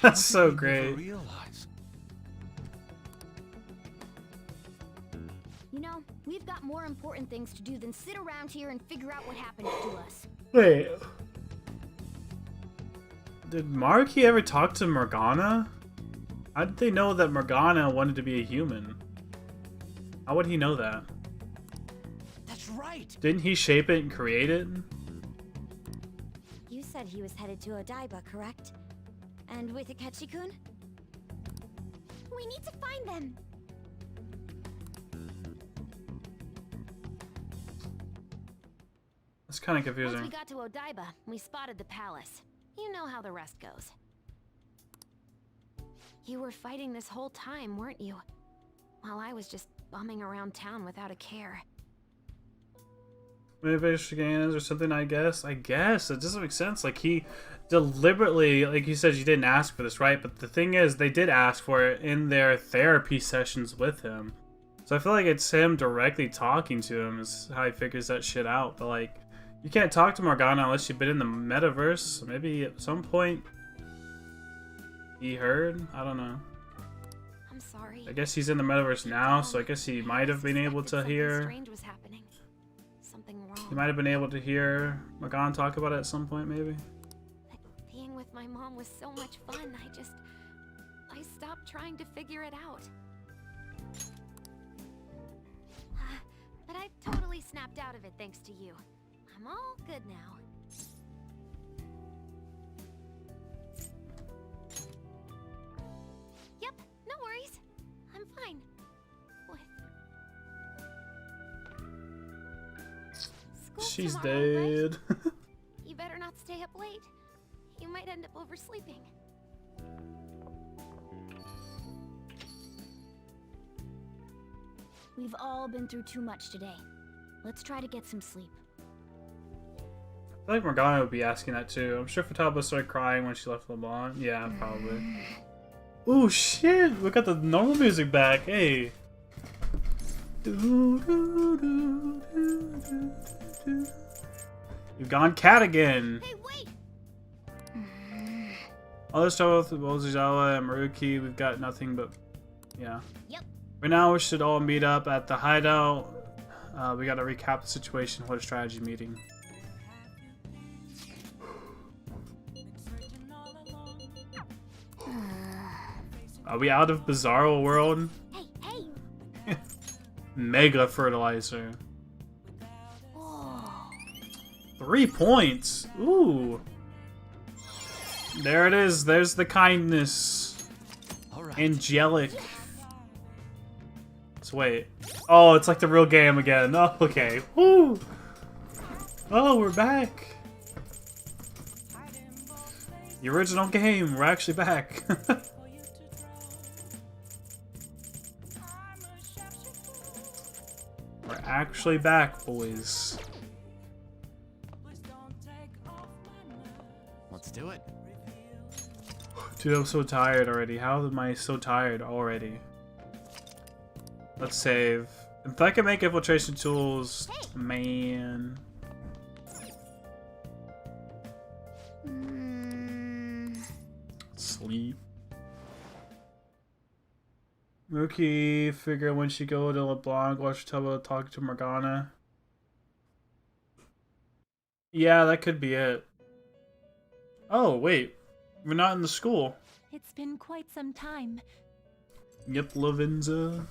That's so Never great. realize. You know, we've got more important things to do than sit around here and figure out what happened to us. Wait. Did Maruki ever talk to Morgana? How did they know that Morgana wanted to be a human? How would he know that? That's right! Didn't he shape it and create it? You said he was headed to Odaiba, correct? And with Akechi-kun? We need to find them! It's kind of Once confusing. we got to Odaiba, we spotted the palace. You know how the rest goes. You were fighting this whole time, weren't you? While I was just bumming around town without a care. Maybe Shigena's or something, I guess. It doesn't make sense. Like, he deliberately, like you said, you didn't ask for this, right? But the thing is, they did ask for it in their therapy sessions with him. So I feel like it's him directly talking to him is how he figures that shit out. But, like, you can't talk to Morgana unless you've been in the metaverse. Maybe at some point he heard? I don't know. I'm sorry. I guess he's in the metaverse now, so I guess he might have been able to hear... Strange was happening. Something wrong. He might have been able to hear Morgana talk about it at some point, maybe. Being with my mom was so much fun, I stopped trying to figure it out. But I totally snapped out of it thanks to you. I'm all good now. Yep, no worries. I'm fine. With... School She's tomorrow, dead. right? You better not stay up late. You might end up oversleeping. We've all been through too much today. Let's try to get some sleep. I feel like Morgana would be asking that too. I'm sure Futaba started crying when she left LeBlanc. Yeah, probably. Ooh, shit! We got the normal music back. Hey. You've gone cat again. Hey, wait! All this stuff with Ozawa and Maruki, we've got nothing but... Yeah. Yep. Right now, we should all meet up at the hideout. We gotta recap the situation. What a strategy meeting. Are we out of Bizarro World? Hey, hey! Mega fertilizer. Oh. 3 points. Ooh. There it is. There's the kindness. Alright. Angelic. Let's wait. Oh, it's like the real game again. Oh, okay. Woo. Oh, we're back. The original game. We're actually back. We're actually back, boys. Let's do it. Dude, I'm so tired already. How am I so tired already? Let's save. If I can make infiltration tools, man. Sleep. Mookie, figure when she go to LeBlanc, watch Tubba talk to Morgana. Yeah, that could be it. Oh, wait. We're not in the school. It's been quite some time. Yep, Lavenza.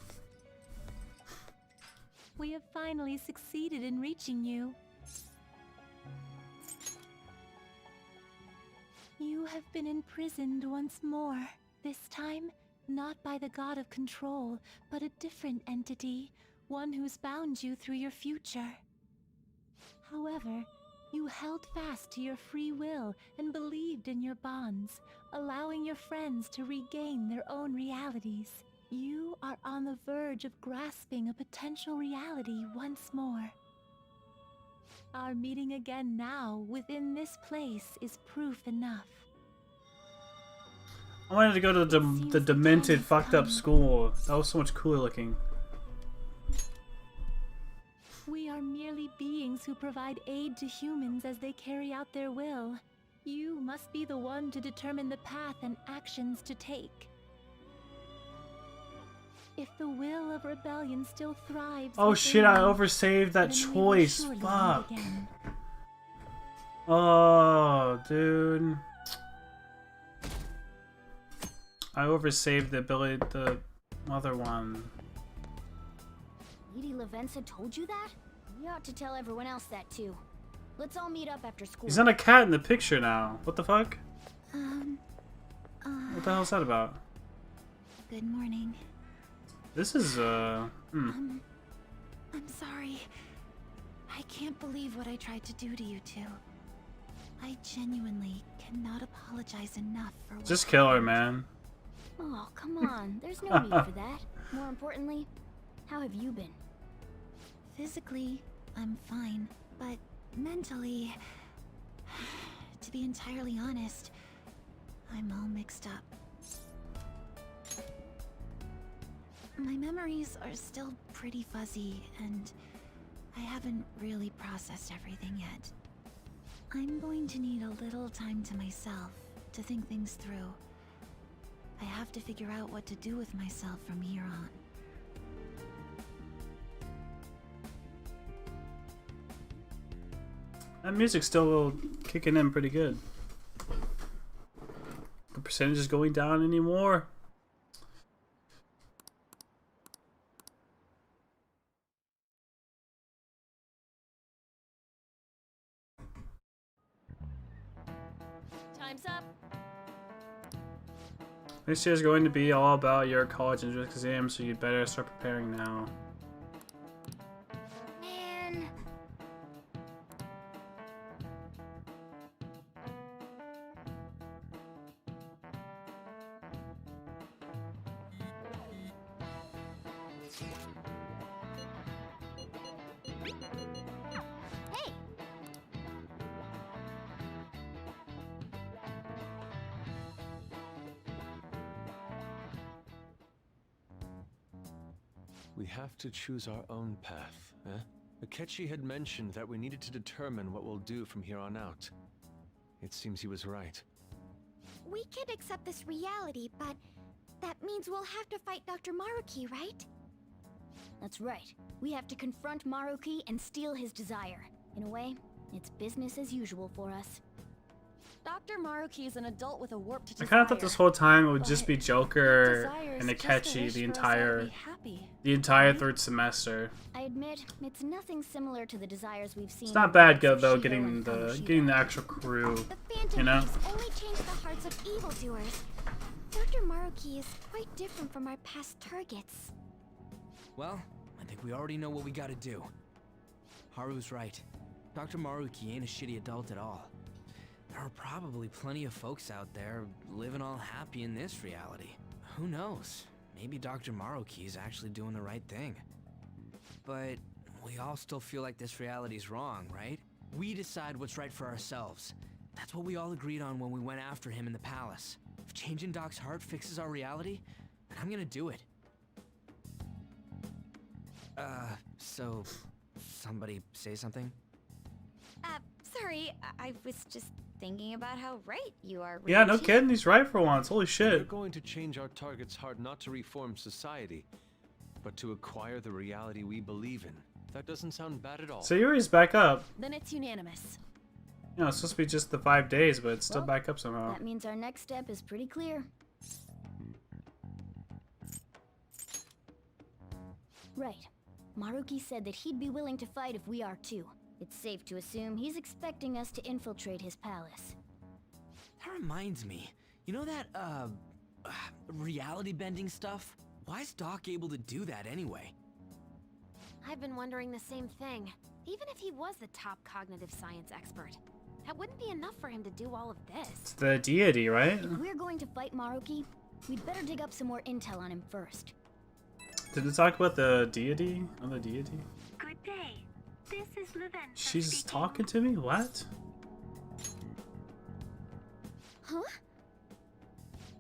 We have finally succeeded in reaching you. You have been imprisoned once more. This time, not by the god of control, but a different entity, one who's bound you through your future. However, You held fast to your free will and believed in your bonds, allowing your friends to regain their own realities. You are on the verge of grasping a potential reality once more. Our meeting again now within this place is proof enough. I wanted to go to the demented, fucked up school. That was so much cooler looking. We are merely beings who provide aid to humans as they carry out their will. You must be the one to determine the path and actions to take. If the will of rebellion still thrives. Oh shit, within I you, oversaved that then we will choice. surely meet Fuck. again. Oh, dude. I oversaved the ability, the other one. Lady Lavenza told you that? You ought to tell everyone else that too. Let's all meet up after school. He's not a cat in the picture now. What the fuck? What the hell is that about? Good morning. This is, I'm sorry. I can't believe what I tried to do to you two. I genuinely cannot apologize enough for what Just kill her, man. Oh, come on. There's no need for that. More importantly, how have you been? Physically, I'm fine, but mentally, to be entirely honest, I'm all mixed up. My memories are still pretty fuzzy, and I haven't really processed everything yet. I'm going to need a little time to myself to think things through. I have to figure out what to do with myself from here on. That music's still kicking in pretty good. The percentage is going down anymore. Time's up. This year is going to be all about your college entrance exam, so you better start preparing now. Man. Hey. We have to choose our own path, eh? Akechi had mentioned that we needed to determine what we'll do from here on out. It seems he was right. We can accept this reality, but that means we'll have to fight Dr. Maruki, right? That's right. We have to confront Maruki and steal his desire. In a way, it's business as usual for us. Dr. Maruki is an adult with a warped I desire. kind of thought this whole time it would just be But Joker desire and is just a Akechi wish the for us all to entire be happy. third semester. I admit, it's nothing similar to the desires we've seen. It's not in bad the though Shido getting and the Kamoshida. actual crew. The Phantom You know? Thieves only change the hearts of evildoers. Dr. Maruki is quite different from our past targets. Well, I think we already know what we gotta do. Haru's right. Dr. Maruki ain't a shitty adult at all. There are probably plenty of folks out there living all happy in this reality. Who knows? Maybe Dr. Maruki is actually doing the right thing. But we all still feel like this reality's wrong, right? We decide what's right for ourselves. That's what we all agreed on when we went after him in the palace. If changing Doc's heart fixes our reality, then I'm gonna do it. So somebody say something? Sorry, I was just thinking about how right you are. Yeah, no Ryuichi. kidding. He's right for once. Holy We're shit. going to change our target's heart not to reform society, but to acquire the reality we believe in. That doesn't sound bad at all. So Yuri's back up. Then it's unanimous. You know, it's supposed to be just the 5 days, but it's still Well, back up somehow. That means our next step is pretty clear. Right. Maruki said that he'd be willing to fight if we are too. It's safe to assume he's expecting us to infiltrate his palace. That reminds me. You know that, reality bending stuff? Why is Doc able to do that anyway? I've been wondering the same thing. Even if he was the top cognitive science expert, that wouldn't be enough for him to do all of this. It's the deity, right? If we're going to fight Maruki, we'd better dig up some more intel on him first. Did it talk about the deity? On the deity? Good day. This is Lavenza She's speaking. talking to me? What? Huh?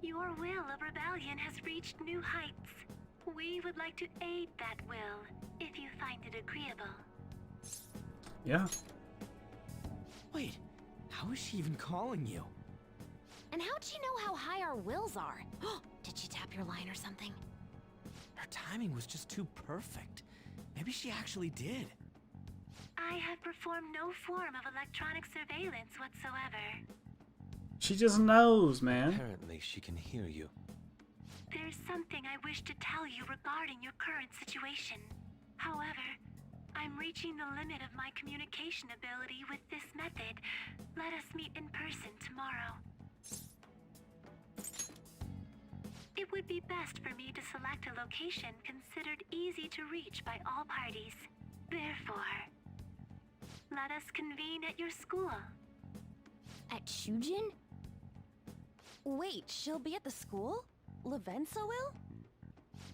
Your will of rebellion has reached new heights. We would like to aid that will, if you find it agreeable. Yeah. Wait, how is she even calling you? And how'd she know how high our wills are? Did she tap your line or something? Her timing was just too perfect. Maybe she actually did. I have performed no form of electronic surveillance whatsoever. She just knows, man. Apparently, she can hear you. There's something I wish to tell you regarding your current situation. However, I'm reaching the limit of my communication ability with this method. Let us meet in person tomorrow. It would be best for me to select a location considered easy to reach by all parties. Therefore, let us convene at your school. At Shujin? Wait, she'll be at the school? Lavenza will?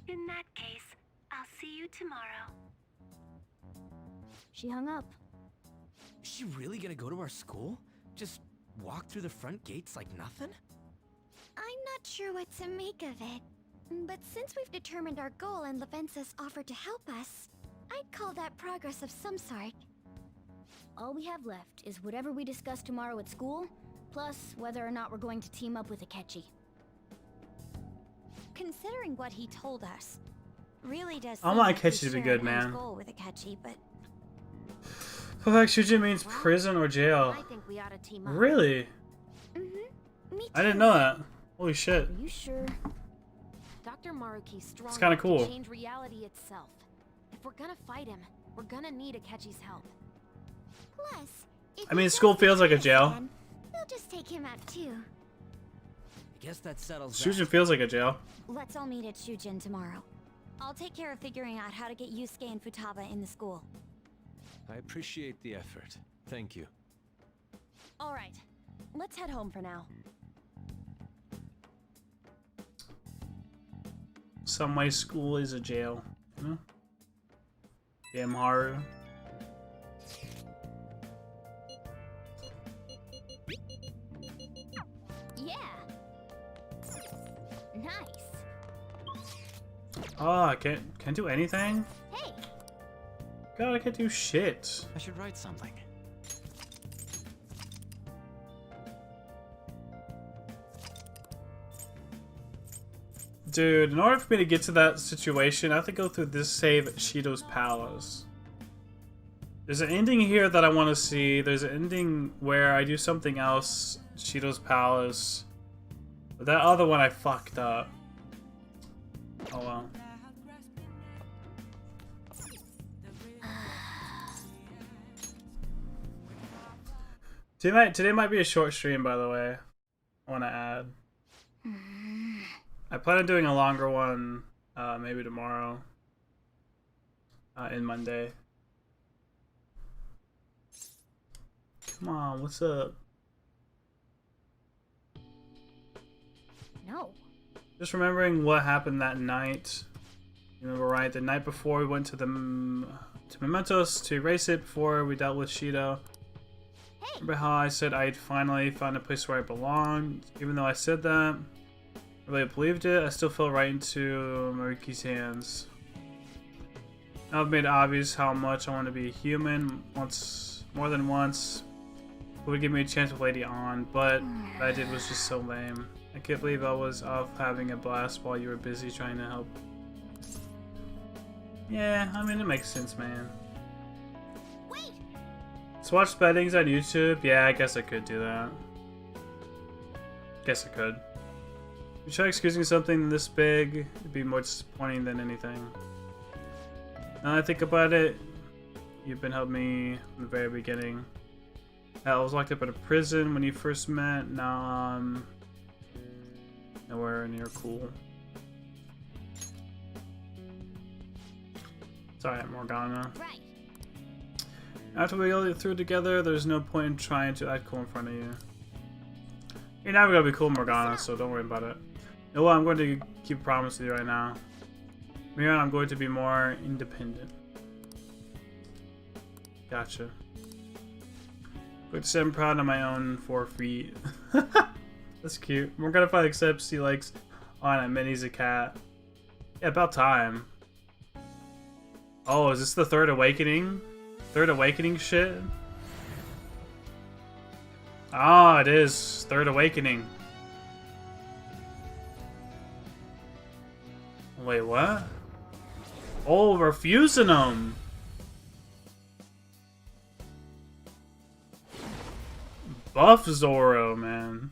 In that case, I'll see you tomorrow. She hung up. Is she really gonna go to our school? Just walk through the front gates like nothing? I'm not sure what to make of it. But since we've determined our goal and Lavenza's offered to help us, I'd call that progress of some sort. All we have left is whatever we discuss tomorrow at school, plus whether or not we're going to team up with Akechi. Considering what he told us, really does I seem want like we Akechi to be share good, an end man. goal with Akechi, but Like Shujin means prison or jail. I think we ought to team up. Really? Mm-hmm. Me too. I didn't know that. Holy shit. Are you sure? Dr. Maruki's strong kinda enough cool. to change reality itself. If we're gonna fight him, we're gonna need Akechi's help. Plus, if I mean, he school does feels like a betray jail. us again, we'll just take him out too. I guess that settles Shujin that. feels like a jail. let's all meet at Shujin tomorrow. I'll take care of figuring out how to get Yusuke and Futaba in the school. I appreciate the effort. Thank you. All right, let's head home for now. Some way school is a jail. You know? Damn Haru. Yeah. Nice. Oh, I can't do anything? Hey, God, I can't do shit. I should write something. Dude, in order for me to get to that situation, I have to go through this save at Shido's Palace. There's an ending here that I want to see. There's an ending where I do something else at Shido's Palace. But that other one I fucked up. Oh well. Today might be a short stream, by the way. I want to add. I plan on doing a longer one, maybe tomorrow. In Monday. Come on, what's up? no. Just remembering what happened that night. You remember, right? The night before we went to the to Mementos to erase it before we dealt with Shido. Remember how I said I'd finally found a place where I belonged? Even though I said that, I really believed it, I still fell right into Maruki's hands. Now I've made obvious how much I want to be a human more than once. It would give me a chance with Lady On, but what I did was just so lame. I can't believe I was off having a blast while you were busy trying to help. Yeah, I mean, it makes sense, man. Wait. So watch beddings on YouTube? Yeah, I guess I could do that. Guess I could. If you try excusing something this big, it'd be more disappointing than anything. Now that I think about it, you've been helping me from the very beginning. I was locked up in a prison when you first met. Now I'm nowhere near cool. Sorry, Morgana. Right. After we go through together, there's no point in trying to act cool in front of you. You're never gonna be cool, Morgana, so don't worry about it. You know what? I'm going to keep a promise with you right now. Mira, I'm going to be more independent. Gotcha. Going to say I'm proud of my own 4 feet. That's cute. Morgana finally accepts he likes on it. Minnie's a cat. Yeah, about time. Oh, is this the Third Awakening? Third Awakening shit? Ah, it is. Third Awakening. Wait, what? Oh, we're fusing them! Buff Zoro, man.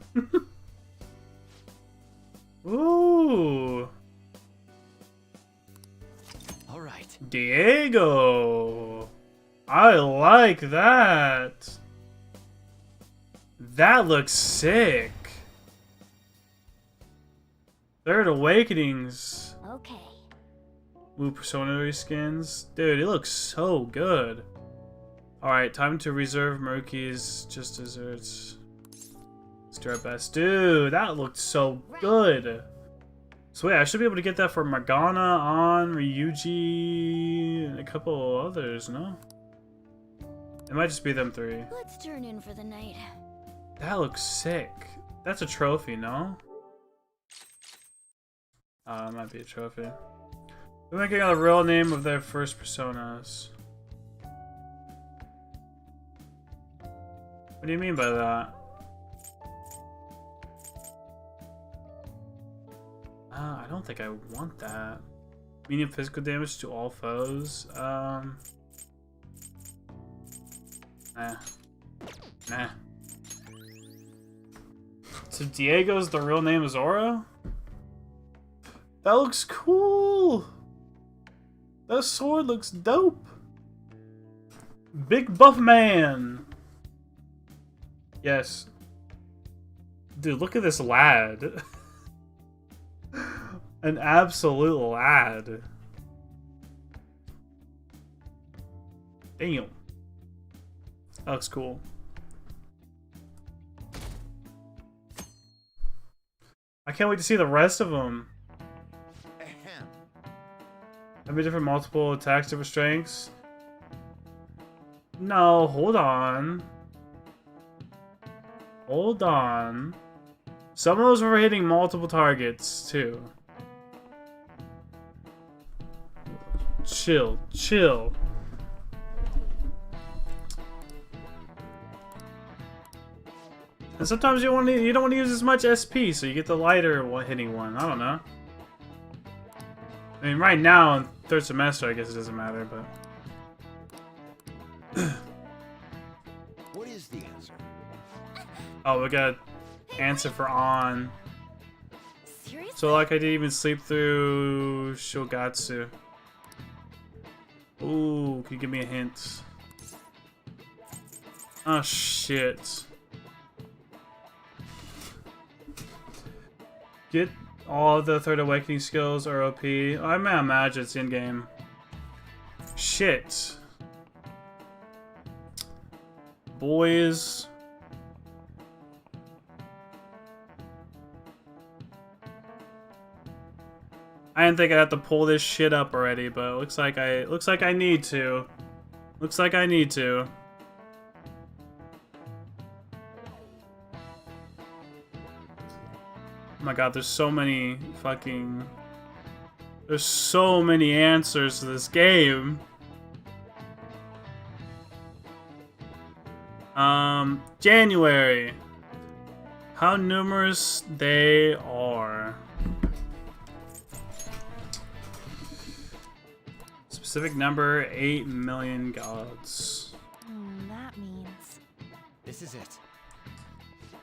Ooh. All right. Diego. I like that. That looks sick. Third Awakenings. Okay. Ooh, Persona reskins. Dude, it looks so good. Alright, time to reserve Murky's just desserts. Let's do our best. Dude, that looked so good. So wait, I should be able to get that for Morgana, On, Ryuji, and a couple others, no? It might just be them 3. Let's turn in for the night. That looks sick. That's a trophy, no? It might be a trophy. They're making out the real name of their first personas. What do you mean by that? I don't think I want that. Medium physical damage to all foes. Nah. Nah. So Diego's the real name of Zoro? That looks cool! That sword looks dope! Big buff man! Yes. Dude, look at this lad. An absolute lad. Damn. That looks cool. I can't wait to see the rest of them. Every different multiple attacks, different strengths. No, hold on. Hold on. Some of those were hitting multiple targets, too. Chill, chill. And sometimes you don't want to use as much SP, so you get the lighter hitting one. I don't know. I mean, right now in 3rd semester, I guess it doesn't matter, but. What is the answer? Oh, we got an answer for On. Seriously? So, like, I didn't even sleep through Shogatsu. Ooh, can you give me a hint? Oh, shit. Get all the Third Awakening skills are OP. I may imagine it's in-game. Shit. Boys. I didn't think I'd have to pull this shit up already, but it looks like I need to. Looks like I need to. Oh my god, there's so many fucking... There's so many answers to this game. January. How numerous they are. Specific number, 8 million gods. That means... This is it.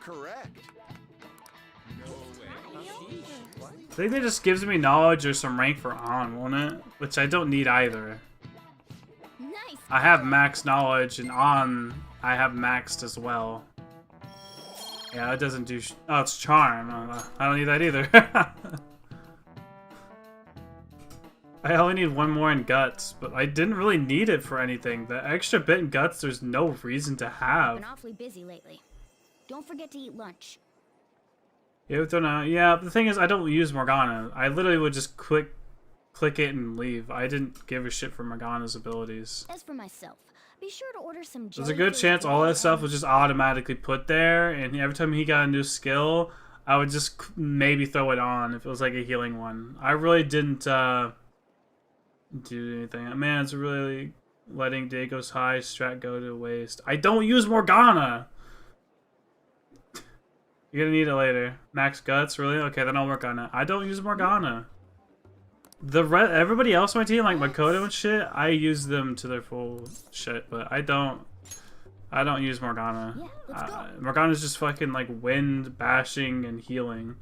Correct. No way. I think that just gives me knowledge or some rank for On, won't it? Which I don't need either. Nice. I have max knowledge, and On I have maxed as well. Yeah, it doesn't do. Oh, it's charm. I don't need that either. I only need one more in guts, but I didn't really need it for anything. The extra bit in guts, there's no reason to have. Been awfully busy lately. Don't forget to eat lunch. Yeah, but the thing is, I don't use Morgana. I literally would just click it and leave. I didn't give a shit for Morgana's abilities. As for myself, be sure to order some. There's a good chance all that stuff was just automatically put there, and every time he got a new skill, I would just maybe throw it on if it was like a healing one. I really didn't do anything. Man, it's really letting Diego's high strat go to waste. I don't use Morgana! You're gonna need it later. Max guts, really? Okay, then I'll work on it. I don't use Morgana. Everybody else on my team, like Makoto and shit, I use them to their full shit, but I don't use Morgana. Morgana's just fucking like wind, bashing, and healing.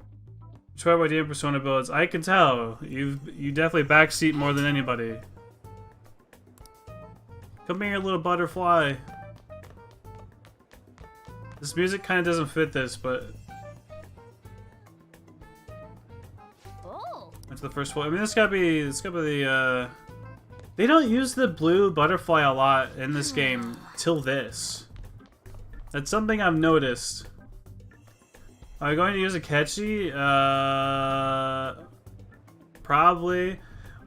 Try by doing persona builds. I can tell. You definitely backseat more than anybody. Come here, little butterfly. This music kind of doesn't fit this, but that's the first one. I mean, this gotta be the. They don't use the blue butterfly a lot in this game till this. That's something I've noticed. Are we going to use Akechi? Probably.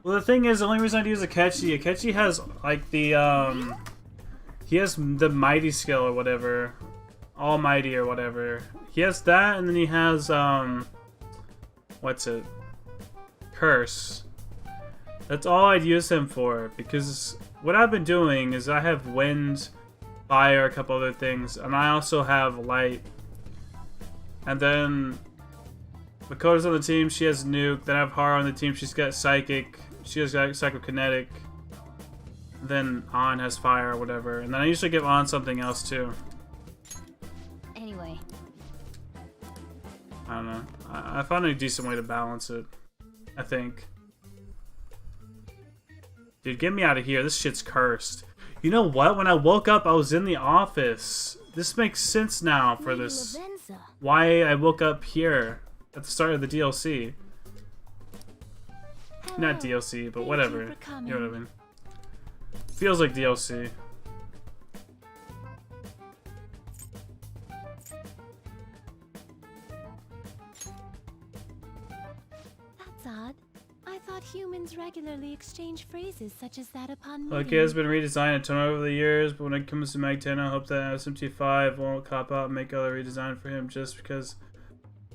Well, the thing is, the only reason I'd use Akechi has like the he has the mighty skill or whatever, almighty or whatever. He has that, and then he has what's it? Curse. That's all I'd use him for, because what I've been doing is I have wind, fire, a couple other things, and I also have light. And then Makoto's on the team, she has nuke. Then I have Haru on the team, she's got psychic. She has got psychokinetic. Then An has fire or whatever. And then I usually give An something else too. Anyway. I don't know. I found a decent way to balance it, I think. Dude, get me out of here. This shit's cursed. You know what? When I woke up, I was in the office. This makes sense now for this. Why I woke up here at the start of the DLC. Hello. Not DLC, but whatever. You know what I mean? Feels like DLC. That's odd. I thought humans regularly exchange phrases such as that upon meeting. Like, it has been redesigned a ton over the years, but when it comes to Mag 10, I hope that SMT5 won't cop out and make other redesign for him just because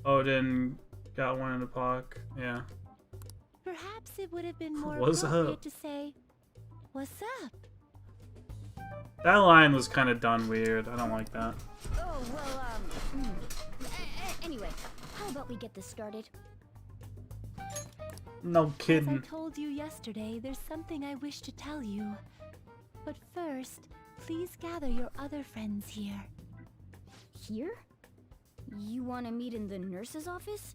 Odin got one in the pock. Yeah. Perhaps it would have been more What's appropriate up? to say, "What's up?" That line was kind of done weird. I don't like that. Oh, well, anyway, how about we get this started? No As I kidding. told you yesterday, there's something I wish to tell you. But first, please gather your other friends here. Here? You want to meet in the nurse's office?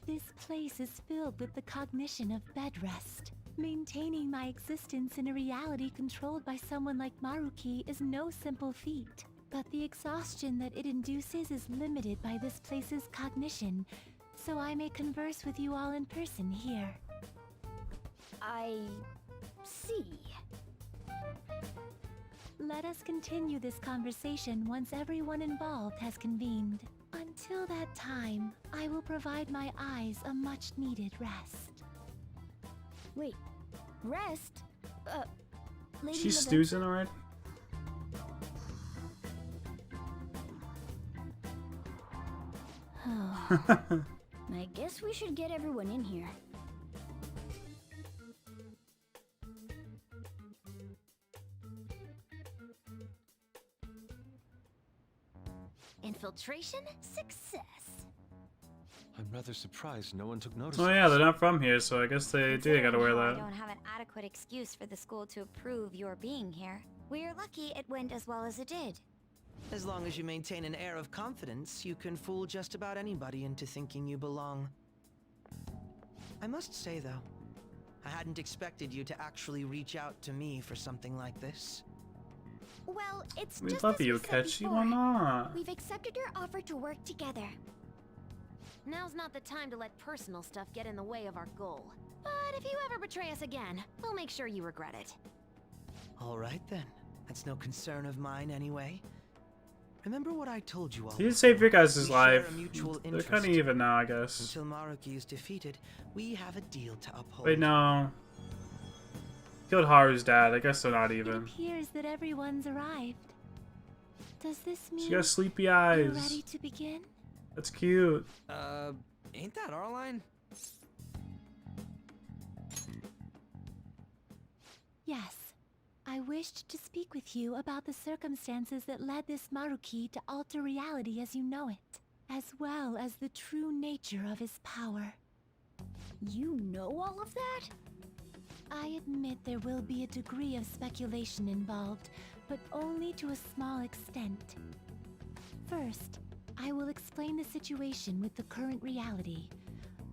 This place is filled with the cognition of bed rest. Maintaining my existence in a reality controlled by someone like Maruki is no simple feat. But the exhaustion that it induces is limited by this place's cognition, so I may converse with you all in person here. I see. Let us continue this conversation once everyone involved has convened. Until that time, I will provide my eyes a much-needed rest. Wait, rest? Lady She's Lavenza? snoozing already? I guess we should get everyone in here. Infiltration success. I'm rather surprised no one took notice. Oh yeah, they're not from here, so I guess they do gotta wear I that. don't have an adequate excuse for the school to approve your being here. We're lucky it went as well as it did. As long as you maintain an air of confidence, you can fool just about anybody into thinking you belong. I must say, though, I hadn't expected you to actually reach out to me for something like this. Well, it's We just love as you, we said Akechi. before. Why not? We've accepted your offer to work together. Now's not the time to let personal stuff get in the way of our goal. But if you ever betray us again, we'll make sure you regret it. Alright then. That's no concern of mine anyway. Remember what I told you all. He did save your guys' We share life. a mutual They're interest. kind of even now, I guess. Until Maruki is defeated, we have a deal to uphold. Wait, no. Killed Haru's dad. I guess they're not It even. appears that everyone's arrived. Does this mean She got sleepy you're eyes. ready to begin? That's cute. Ain't that our line? Yes. I wished to speak with you about the circumstances that led this Maruki to alter reality as you know it, as well as the true nature of his power. You know all of that? I admit there will be a degree of speculation involved, but only to a small extent. First, I will explain the situation with the current reality.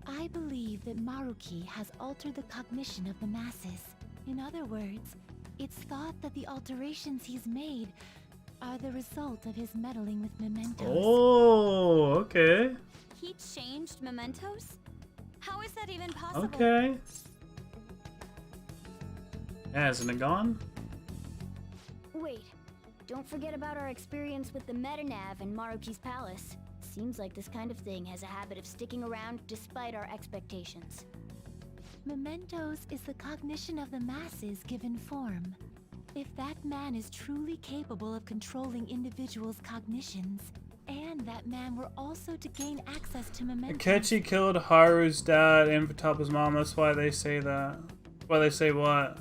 I believe that Maruki has altered the cognition of the masses. In other words, it's thought that the alterations he's made are the result of his meddling with mementos. Oh, okay. He changed mementos? How is that even possible? Okay. Yeah, isn't it gone? Wait, don't forget about our experience with the Metanav and Maruki's palace. Seems like this kind of thing has a habit of sticking around despite our expectations. Mementos is the cognition of the masses given form. If that man is truly capable of controlling individuals' cognitions, and that man were also to gain access to mementos... Akechi killed Haru's dad and Futaba's mom. That's why they say that. Why they say what?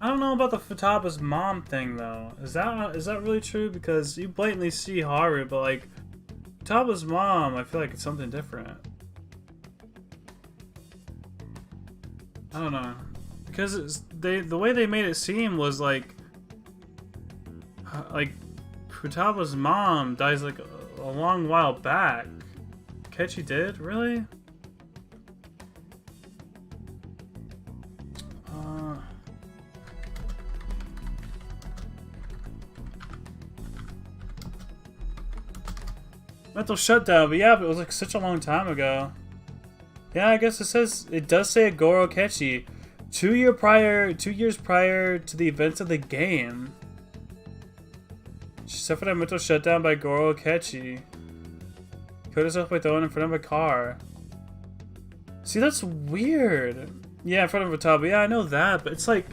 I don't know about the Futaba's mom thing though. Is that really true? Because you blatantly see Haru, but like Futaba's mom, I feel like it's something different. I don't know, because the way they made it seem was like Futaba's mom dies like a long while back. Akechi did? Really? Mental shutdown, but yeah, but it was like such a long time ago. Yeah, I guess it does say Goro Akechi. 2 years prior to the events of the game. She suffered a mental shutdown by Goro Akechi. Killed herself by throwing in front of a car. See, that's weird. Yeah, in front of Futaba. Yeah, I know that, but it's like...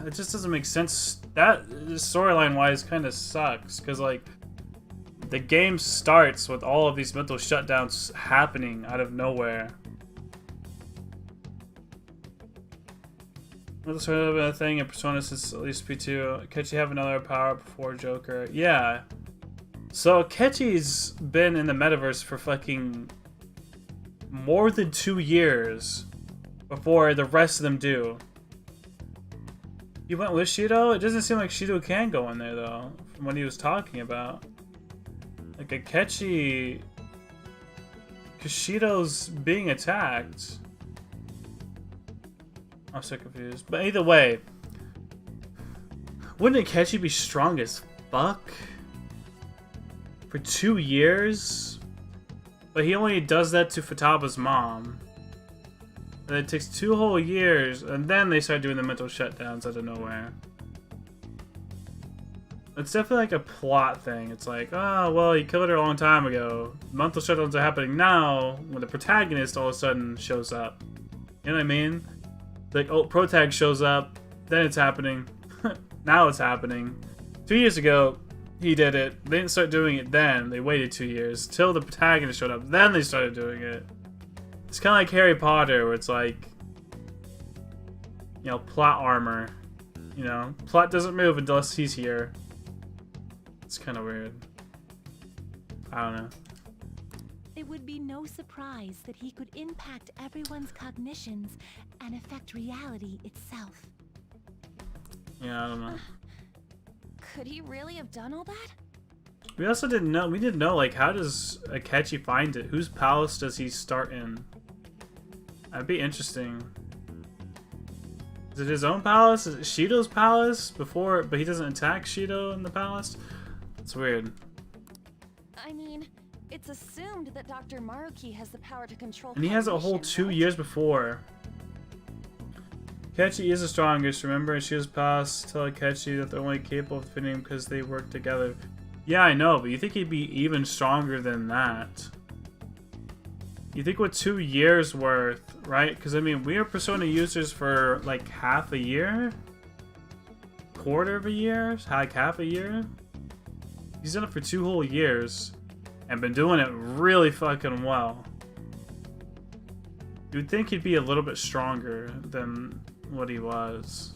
It just doesn't make sense. That storyline wise kind of sucks, because like the game starts with all of these mental shutdowns happening out of nowhere. Well, sort of a thing in Persona since at least P2. Akechi have another power before Joker? Yeah. So Akechi's been in the metaverse for fucking more than 2 years before the rest of them do. You went with Shido? It doesn't seem like Shido can go in there though, from what he was talking about. Like Akechi... Cause Shido's being attacked. I'm so confused. But either way, wouldn't Akechi be strong as fuck? For 2 years? But he only does that to Futaba's mom. And it takes 2 whole years, and then they start doing the mental shutdowns out of nowhere. It's definitely like a plot thing. It's like, oh, well, he killed her a long time ago. Mental shutdowns are happening now when the protagonist all of a sudden shows up. You know what I mean? Like, oh, protag shows up, then it's happening. Now it's happening. 2 years ago, he did it. They didn't start doing it then. They waited 2 years till the protagonist showed up. Then they started doing it. It's kind of like Harry Potter, where it's like, you know, plot armor. You know, plot doesn't move unless he's here. It's kind of weird. I don't know. It would be no surprise that he could impact everyone's cognitions and affect reality itself. Yeah, I don't know. Could he really have done all that? We also didn't know. We didn't know, like, how does Akechi find it? Whose palace does he start in? That'd be interesting. Is it his own palace? Is it Shido's palace before? But he doesn't attack Shido in the palace. It's weird. I mean, it's assumed that Dr. Maruki has the power to control. And he has a whole 2 years before. Akechi is the strongest, remember? And she has passed tell Akechi that they're only capable of defeating him because they work together. Yeah, I know, but you think he'd be even stronger than that. You think with 2 years worth, right? Because, I mean, we are Persona users for, like, half a year? Quarter of a year? Like, half a year? He's done it for 2 whole years. And been doing it really fucking well. You'd think he'd be a little bit stronger than what he was.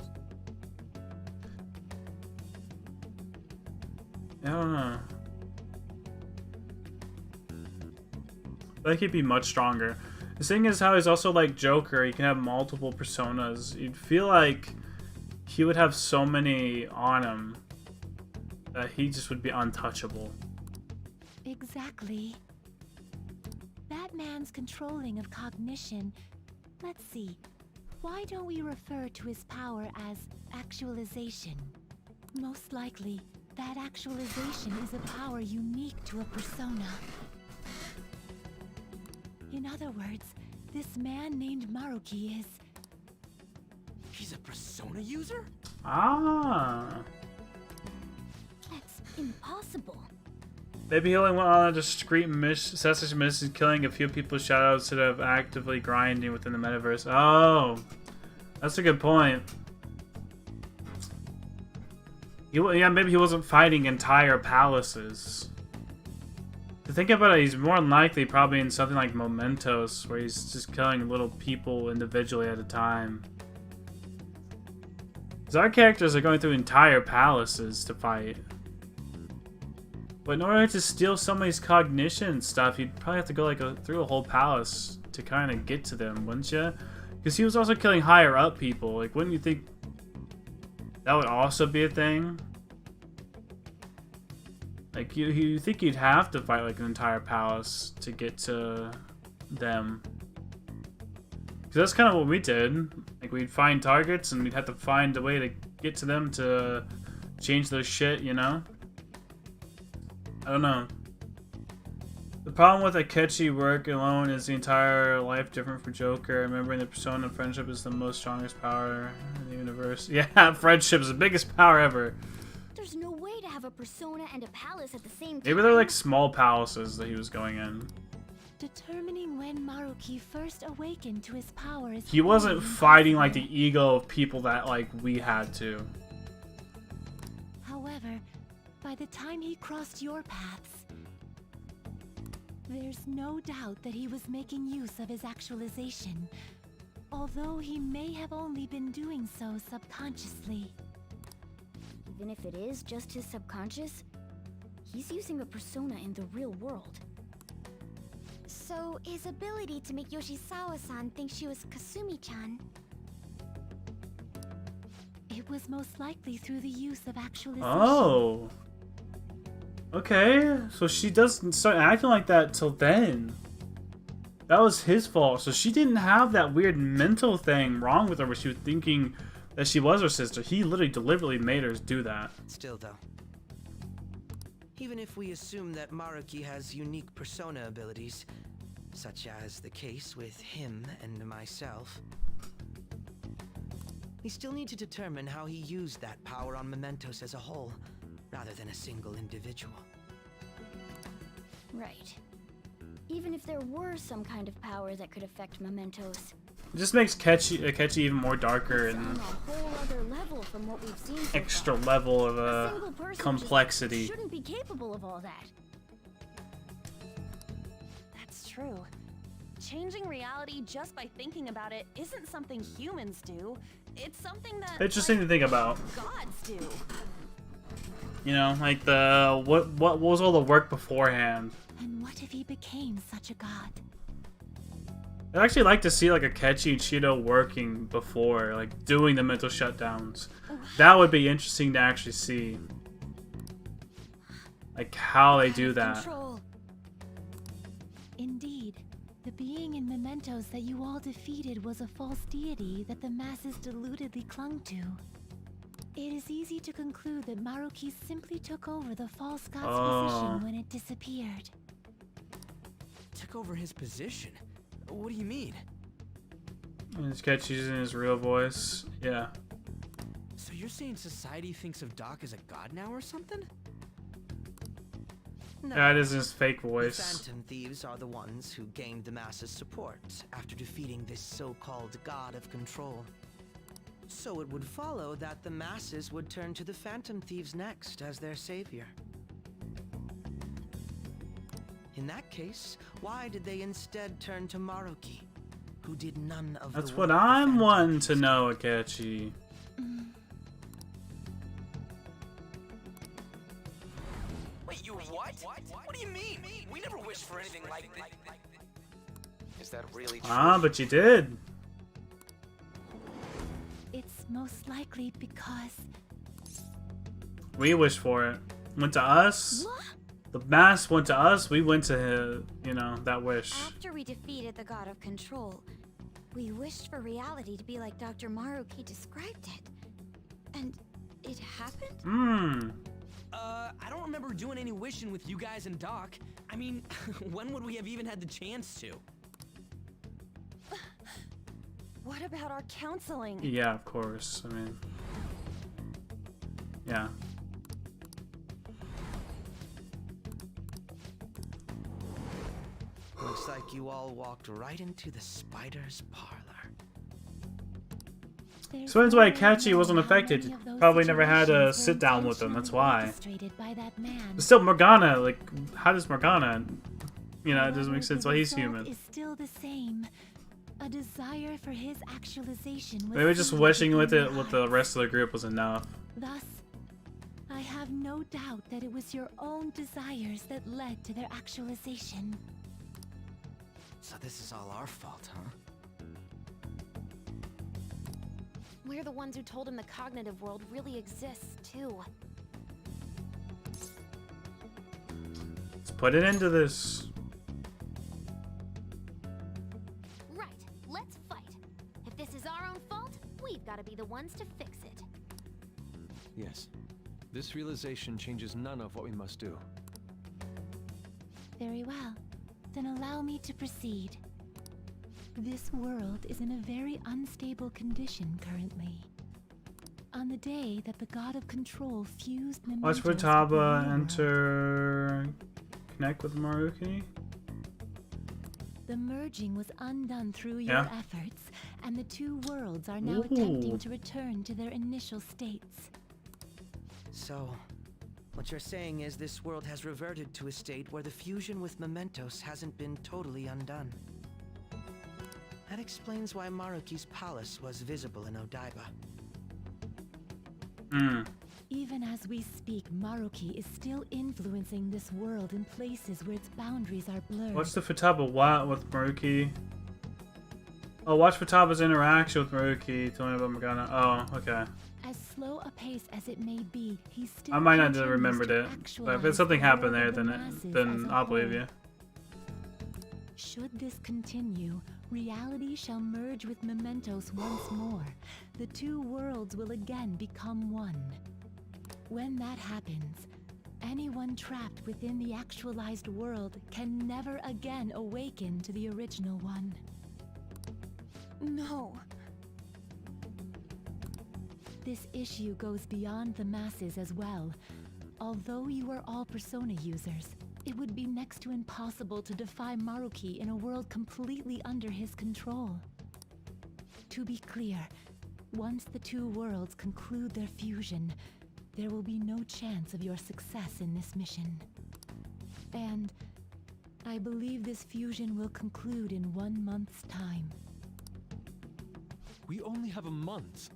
I don't know. I think he'd be much stronger. The thing is how he's also like Joker. He can have multiple personas. You'd feel like he would have so many on him that he just would be untouchable. Exactly. That man's controlling of cognition. Let's see. Why don't we refer to his power as actualization? Most likely, that actualization is a power unique to a persona. In other words, this man named Maruki is... He's a persona user? Ah. That's impossible. Maybe he only went on a discreet successive mission, killing a few people's shadows instead of actively grinding within the metaverse. Oh, that's a good point. Yeah, maybe he wasn't fighting entire palaces. To think about it, he's more than likely probably in something like Mementos, where he's just killing little people individually at a time. Because our characters are going through entire palaces to fight. But in order to steal somebody's cognition stuff, you'd probably have to go like through a whole palace to kind of get to them, wouldn't you? Because he was also killing higher up people. Like, wouldn't you think that would also be a thing? Like, you think you'd have to fight like an entire palace to get to them. Because that's kind of what we did. Like, we'd find targets and we'd have to find a way to get to them to change their shit, you know? I don't know. The problem with Akechi work alone is the entire life different for Joker. Remembering the persona friendship is the most strongest power in the universe. Yeah, friendship is the biggest power ever. There's no way to have a persona and a palace at the same time. Maybe they're like small palaces that he was going in. Determining when Maruki first awakened to his powers. He wasn't fighting like the ego of people that like we had to. However, by the time he crossed your paths, there's no doubt that he was making use of his actualization, although he may have only been doing so subconsciously. Even if it is just his subconscious, he's using a persona in the real world. So, his ability to make Yoshizawa-san think she was Kasumi-chan. It was most likely through the use of actualization. Oh. Okay, so she doesn't start acting like that till then. That was his fault. So she didn't have that weird mental thing wrong with her where she was thinking that she was her sister. He literally deliberately made her do that. Still though, even if we assume that Maruki has unique persona abilities, such as the case with him and myself, we still need to determine how he used that power on Mementos as a whole, rather than a single individual. Right. Even if there were some kind of power that could affect Mementos, It just makes Akechi even more darker and on a whole other level from what we've seen so extra far. level of A single person complexity. just shouldn't be capable of all that. That's true. Changing reality just by thinking about it isn't something humans do. It's something that Interesting to think about. gods do. You know, like the what was all the work beforehand? And what if he became such a god? I'd actually like to see like Akechi and Shido working before, like doing the mental shutdowns. That would be interesting to actually see. Like how they do that. Control. Indeed, the being in Mementos that you all defeated was a false deity that the masses deludedly clung to. It is easy to conclude that Maruki simply took over the false god's Oh. position when it disappeared. Took over his position? What do you mean? And it's catch using his real voice. Yeah. So you're saying society thinks of Doc as a god now or something? No. That is his fake The voice. Phantom Thieves are the ones who gained the masses' support after defeating this so-called god of control. So it would follow that the masses would turn to the Phantom Thieves next as their savior. In that case, why did they instead turn to Maruki, who did none of That's the what work the I'm Phantom wanting Thieves to know, Akechi. Wait, you what? What do you mean? We never wished for anything like this. Is that really true? Ah, but you did. It's most likely because... We wished for it. Went to us. The mask went to us. We went to his, you know, that wish. After we defeated the god of control, we wished for reality to be like Dr. Maruki described it. And it happened? Hmm. I don't remember doing any wishing with you guys and Doc. I mean, when would we have even had the chance to? What about our counseling? Yeah, of course. I mean, yeah. Looks like you all walked right into the spider's parlor. So that's why Akechi wasn't affected. He probably never had a sit down with him. That's why. By that man. But still, Morgana. Like, how does Morgana? You know, it doesn't make sense why he's human. Is still the same. A desire for his actualization. Maybe just wishing with it with the rest of the group was enough. Thus, I have no doubt that it was your own desires that led to their actualization. So this is all our fault, huh? We're the ones who told him the cognitive world really exists, too. Let's put it into this. Right, let's fight. If this is our own fault, we've got to be the ones to fix it. Yes. This realization changes none of what we must do. Very well. Then allow me to proceed. This world is in a very unstable condition currently. On the day that the god of control fused Watch mementos Futaba enter. Connect with Maruki. the merging was undone through your Yeah. efforts, and the two worlds are now Ooh. attempting to return to their initial states. So, what you're saying is this world has reverted to a state where the fusion with mementos hasn't been totally undone. That explains why Maruki's palace was visible in Odaiba. Even as we speak, Maruki is still influencing this world in places where its boundaries are blurred. Watch the Futaba what with Maruki. Oh, watch Futaba's interaction with Maruki. Tell me about Morgana. Oh, okay. As slow a pace as it may be, he still I might not have continues remembered to it, but if actualize something the happened will there, of the then masses as a I'll believe whole. you. Should this continue, reality shall merge with mementos once more. The two worlds will again become one. When that happens, anyone trapped within the actualized world can never again awaken to the original one. No. This issue goes beyond the masses as well. Although you are all Persona users, it would be next to impossible to defy Maruki in a world completely under his control. To be clear, once the two worlds conclude their fusion, there will be no chance of your success in this mission. And I believe this fusion will conclude in 1 month's time. We only have a month.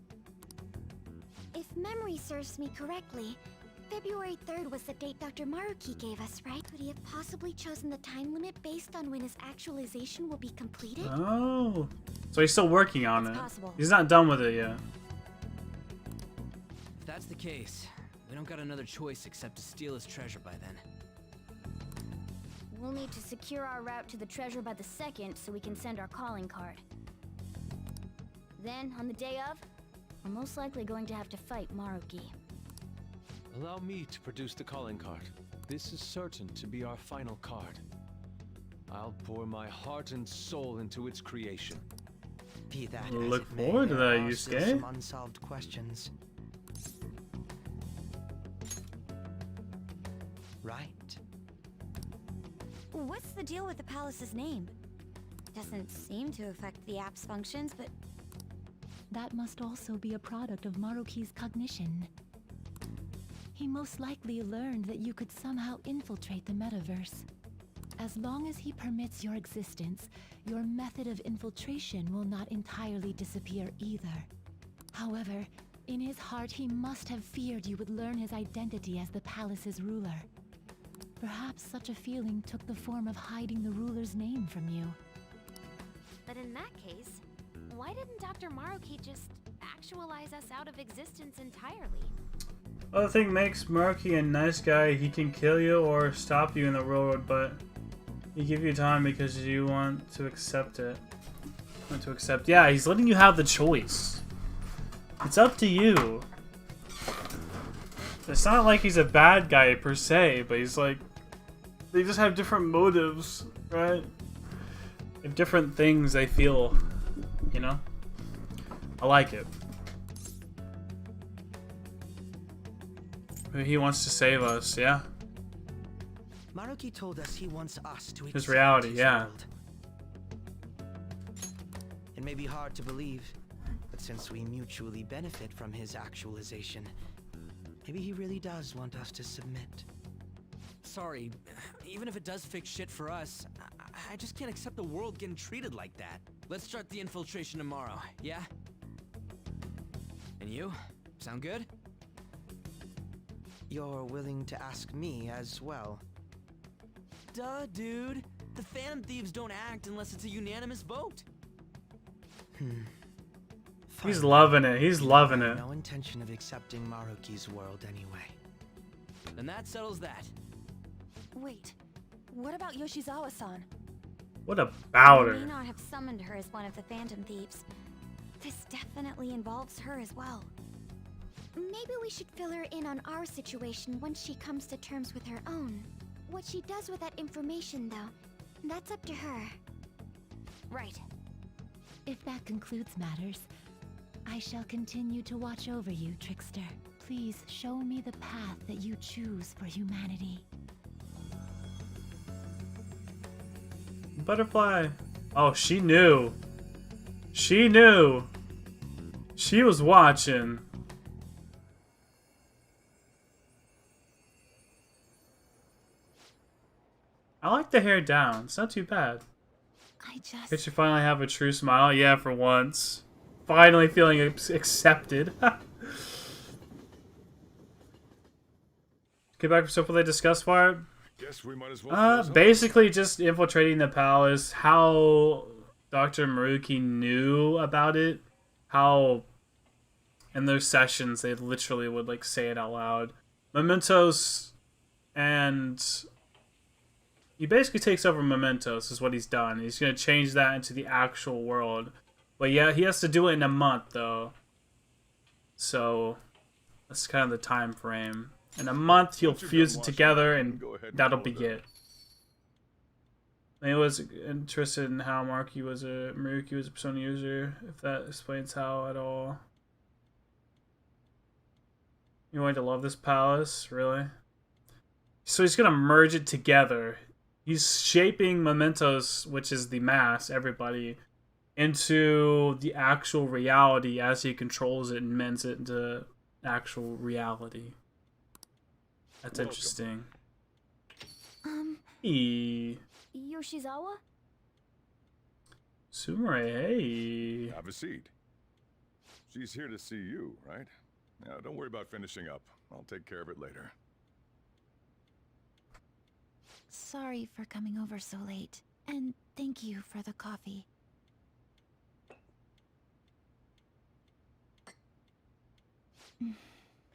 If memory serves me correctly, February 3rd was the date Dr. Maruki gave us, right? Could he have possibly chosen the time limit based on when his actualization will be completed? Oh. So he's still working on it. possible. He's not done with it yet. If that's the case, we don't got another choice except to steal his treasure by then. We'll need to secure our route to the treasure by the 2nd so we can send our calling card. Then, on the day of, we're most likely going to have to fight Maruki. Allow me to produce the calling card. This is certain to be our final card. I'll pour my heart and soul into its creation. Be that Look as it may, forward to there that, are still Yusuke. some unsolved questions. Right. What's the deal with the palace's name? Doesn't seem to affect the app's functions, but That must also be a product of Maruki's cognition. He most likely learned that you could somehow infiltrate the metaverse. As long as he permits your existence, your method of infiltration will not entirely disappear either. However, in his heart he must have feared you would learn his identity as the palace's ruler. Perhaps such a feeling took the form of hiding the ruler's name from you. But in that case, why didn't Dr. Maruki just actualize us out of existence entirely? Other thing makes Maruki a nice guy. He can kill you or stop you in the railroad, but he give you time because you want to accept it. Yeah, he's letting you have the choice. It's up to you. It's not like he's a bad guy per se, but he's like, they just have different motives, right? They have different things they feel, you know? I like it. He wants to save us, yeah. Maruki told us he wants us to His accept reality, his yeah. world. It may be hard to believe, but since we mutually benefit from his actualization, maybe he really does want us to submit. Sorry, even if it does fix shit for us, I just can't accept the world getting treated like that. Let's start the infiltration tomorrow, yeah? And you? Sound good? You're willing to ask me as well. Duh, dude. The Phantom Thieves don't act unless it's a unanimous vote. He's loving it. He's loving it. No intention of accepting Maruki's world anyway. Then that settles that. wait. What about Yoshizawa-san? What about I may her? not have summoned her as one of the Phantom Thieves. This definitely involves her as well. Maybe we should fill her in on our situation once she comes to terms with her own. What she does with that information, though, that's up to her. Right. If that concludes matters, I shall continue to watch over you, Trickster. Please show me the path that you choose for humanity. Butterfly. Oh, she knew. She knew. She was watching. I like the hair down. It's not too bad. Did you finally have a true smile? Yeah, for once. Finally feeling accepted. Get back to what they discussed for it. Guess we might as well. close up. Basically just infiltrating the palace. How Dr. Maruki knew about it. How in those sessions they literally would like say it out loud. Mementos, and he basically takes over Mementos is what he's done. He's going to change that into the actual world. But yeah, he has to do it in a month though. So that's kind of the time frame. In a month he'll fuse it together and that'll be it. I was interested in how Maruki was a Persona user, if that explains how at all. You're going to love this palace, really? So he's gonna merge it together. He's shaping Mementos, which is the mass, everybody, into the actual reality as he controls it and mends it into actual reality. That's interesting. Yoshizawa? Sumire, hey. Have a seat. She's here to see you, right? Now, don't worry about finishing up. I'll take care of it later. Sorry for coming over so late, and thank you for the coffee.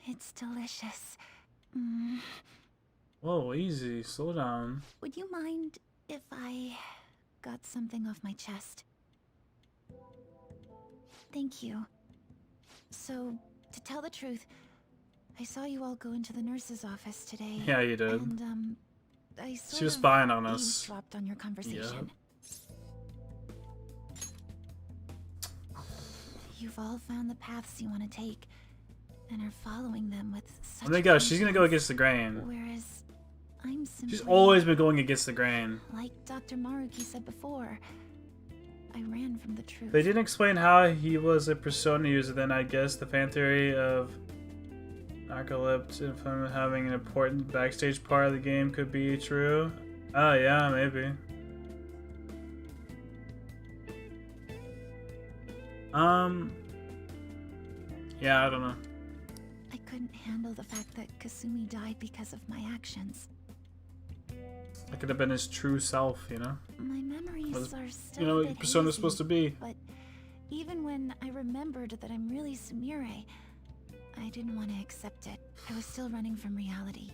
It's delicious. Whoa, easy. Slow down. Would you mind if I got something off my chest? Thank you. So, to tell the truth, I saw you all go into the nurse's office today. Yeah, you did. And, I sort She was of spying on us. eavesdropped on your conversation. You've all found the paths you want to take, and are following them with such There you go. She's gonna go against the grain. Whereas, I'm simply... She's always been going against the grain. Like Dr. Maruki said before, I ran from the truth. They didn't explain how he was a persona user, then I guess the fan theory of Apocalypse and him having an important backstage part of the game could be true. Oh yeah, maybe. Yeah, I don't know. I couldn't handle the fact that Kasumi died because of my actions. That could have been his true self, you know? My memories Was- are still you know a what bit Persona's hazy, supposed to be. But even when I remembered that I'm really Sumire, I didn't want to accept it. I was still running from reality.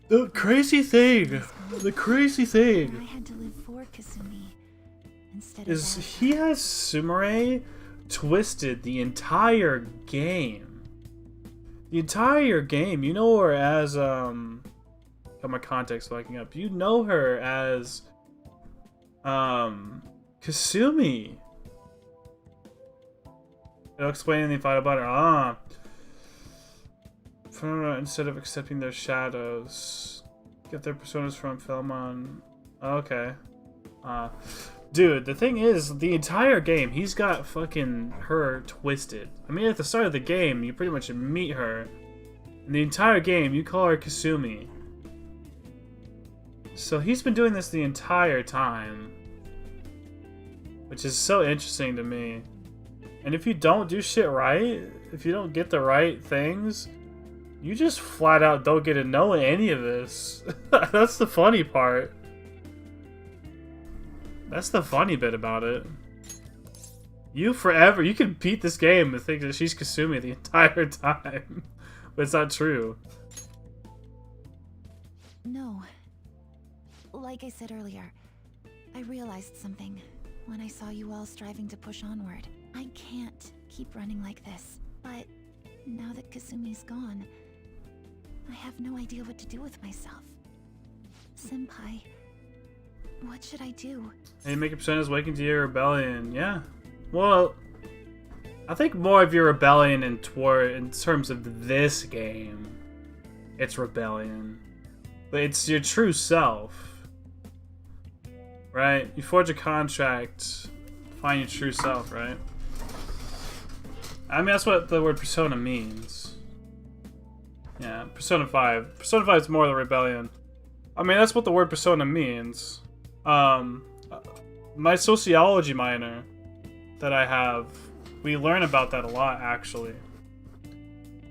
The crazy thing! The crazy I thing had to live for Kasumi instead is of he has Sumire twisted the entire game. The entire game. You know her as, got my context locking up. You know her as, Kasumi. It'll explain anything fight about her. Instead of accepting their shadows, get their personas from Felmon. Okay. Dude, the thing is, the entire game, he's got fucking her twisted. I mean, at the start of the game, you pretty much meet her. In the entire game, you call her Kasumi. So he's been doing this the entire time. Which is so interesting to me. And if you don't do shit right, if you don't get the right things, you just flat out don't get to know any of this. That's the funny part. That's the funny bit about it. You can beat this game and think that she's Kasumi the entire time. But it's not true. No. Like I said earlier, I realized something when I saw you all striving to push onward. I can't keep running like this, but now that Kasumi's gone, I have no idea what to do with myself. Senpai, what should I do? And you make your personas awaken to your rebellion. Yeah. Well, I think more of your rebellion in terms of this game, it's rebellion. But it's your true self. Right? You forge a contract, find your true self, right? I mean, that's what the word persona means. Yeah, Persona 5. Persona 5 is more the rebellion. I mean, that's what the word persona means. My sociology minor that I have, we learn about that a lot, actually.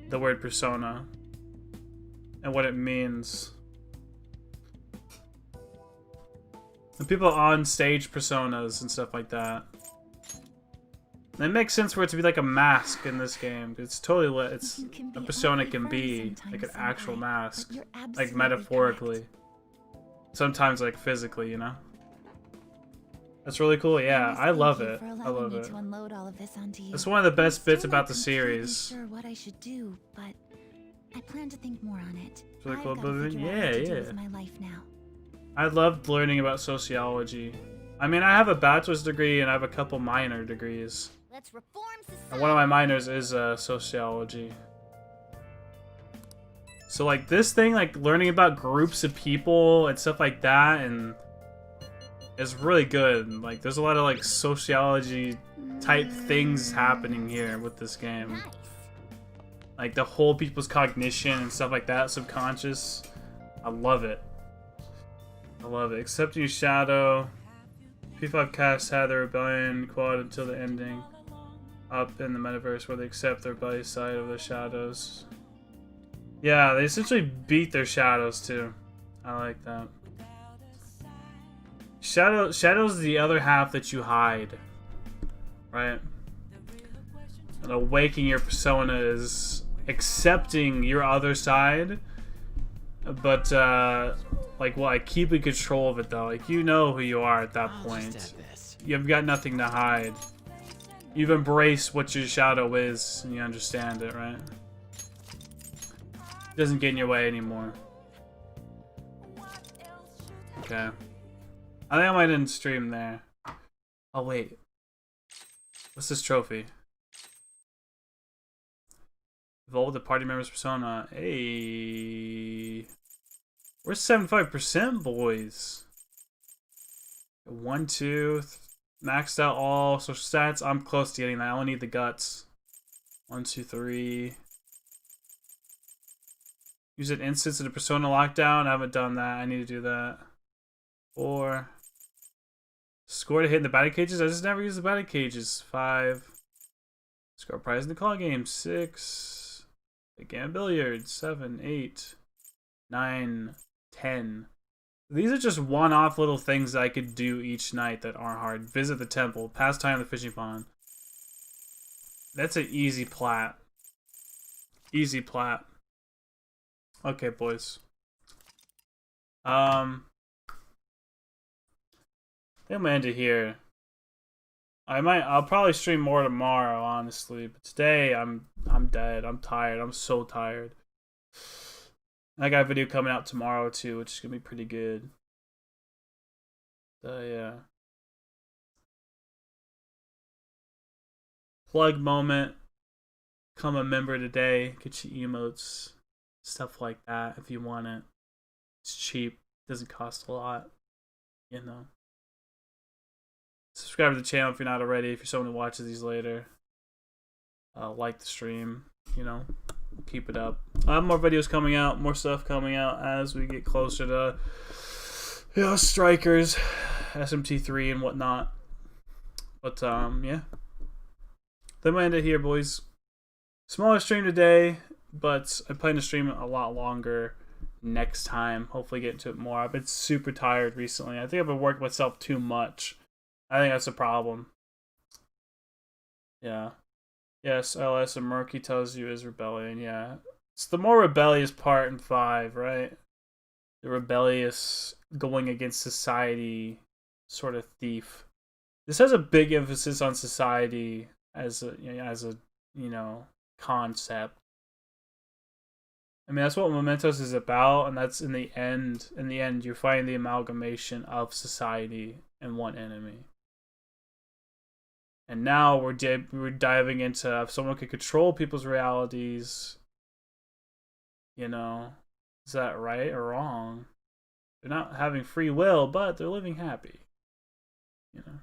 The word persona. And what it means. And people on stage personas and stuff like that. And it makes sense for it to be like a mask in this game. It's totally what it's a persona can be, like an actual mask, like metaphorically. Sometimes like physically, you know. That's really cool. Yeah, I love it. I love it. It's one of the best bits about the series. I'm not sure what I should do, but I plan to think more on it. It's really cool. I've gotta figure out what to do with my life now. I loved learning about sociology. I mean, I have a bachelor's degree and I have a couple minor degrees. Let's reform society. And one of my minors is sociology. So like this thing, like learning about groups of people and stuff like that, and is really good. Like there's a lot of like sociology type things happening here with this game. Nice. Like the whole people's cognition and stuff like that, subconscious. I love it. I love it. Accepting your shadow. P5 cast had their rebellion quad until the ending. Up in the metaverse where they accept their buddy side of the shadows. Yeah, they essentially beat their shadows too. I like that. Shadow's the other half that you hide. Right? And awakening your persona is accepting your other side. But like keeping control of it though. Like you know who you are at that point. You've got nothing to hide. You've embraced what your shadow is, and you understand it, right? It doesn't get in your way anymore. Okay. I think I might end stream there. Oh, wait. What's this trophy? Evolve the party member's persona. Hey. We're 75%, boys. 1, 2, maxed out all social stats. I'm close to getting that. I only need the guts. 1, 2, 3. Use an instance of the persona lockdown. I haven't done that. I need to do that. 4. Score to hit in the batting cages. I just never use the batting cages. 5. Score prize in the call game. 6. Again, billiards. 7, 8, 9, 10. These are just one-off little things that I could do each night that aren't hard. Visit the temple. Pass time in the fishing pond. That's an easy plat. Easy plat. Okay, boys. I think I'm gonna end it here. I'll probably stream more tomorrow, honestly. But today I'm dead. I'm tired. I'm so tired. I got a video coming out tomorrow too, which is gonna be pretty good. So yeah. Plug moment. Become a member today. Get your emotes. Stuff like that if you want it. It's cheap. Doesn't cost a lot. You know. Subscribe to the channel if you're not already. If you're someone who watches these later. Like the stream. You know. Keep it up. I have more videos coming out, more stuff coming out as we get closer to, you know, Strikers, SMT3 and whatnot. But yeah, then we end it here, boys. Smaller stream today, but I plan to stream a lot longer next time. Hopefully get into it more. I've been super tired recently. I think I've been working myself too much. I think that's a problem. Yeah. Yes, LS and Murky tells you is rebellion, yeah. It's the more rebellious part in 5, right? The rebellious, going against society sort of thief. This has a big emphasis on society as a you know, concept. I mean, that's what Mementos is about, and that's in the end. In the end, you find the amalgamation of society and one enemy. And now we're diving into if someone could control people's realities, you know, is that right or wrong? They're not having free will, but they're living happy, you know.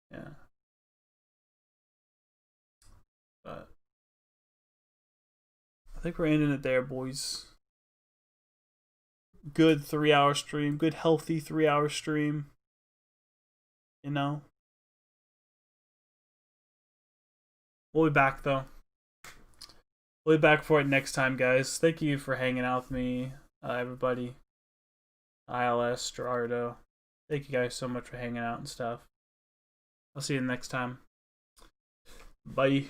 Yeah. But I think we're ending it there, boys. Good 3-hour stream, good healthy 3-hour stream, you know. We'll be back, though. We'll be back for it next time, guys. Thank you for hanging out with me, everybody. ILS, Gerardo. Thank you guys so much for hanging out and stuff. I'll see you next time. Bye.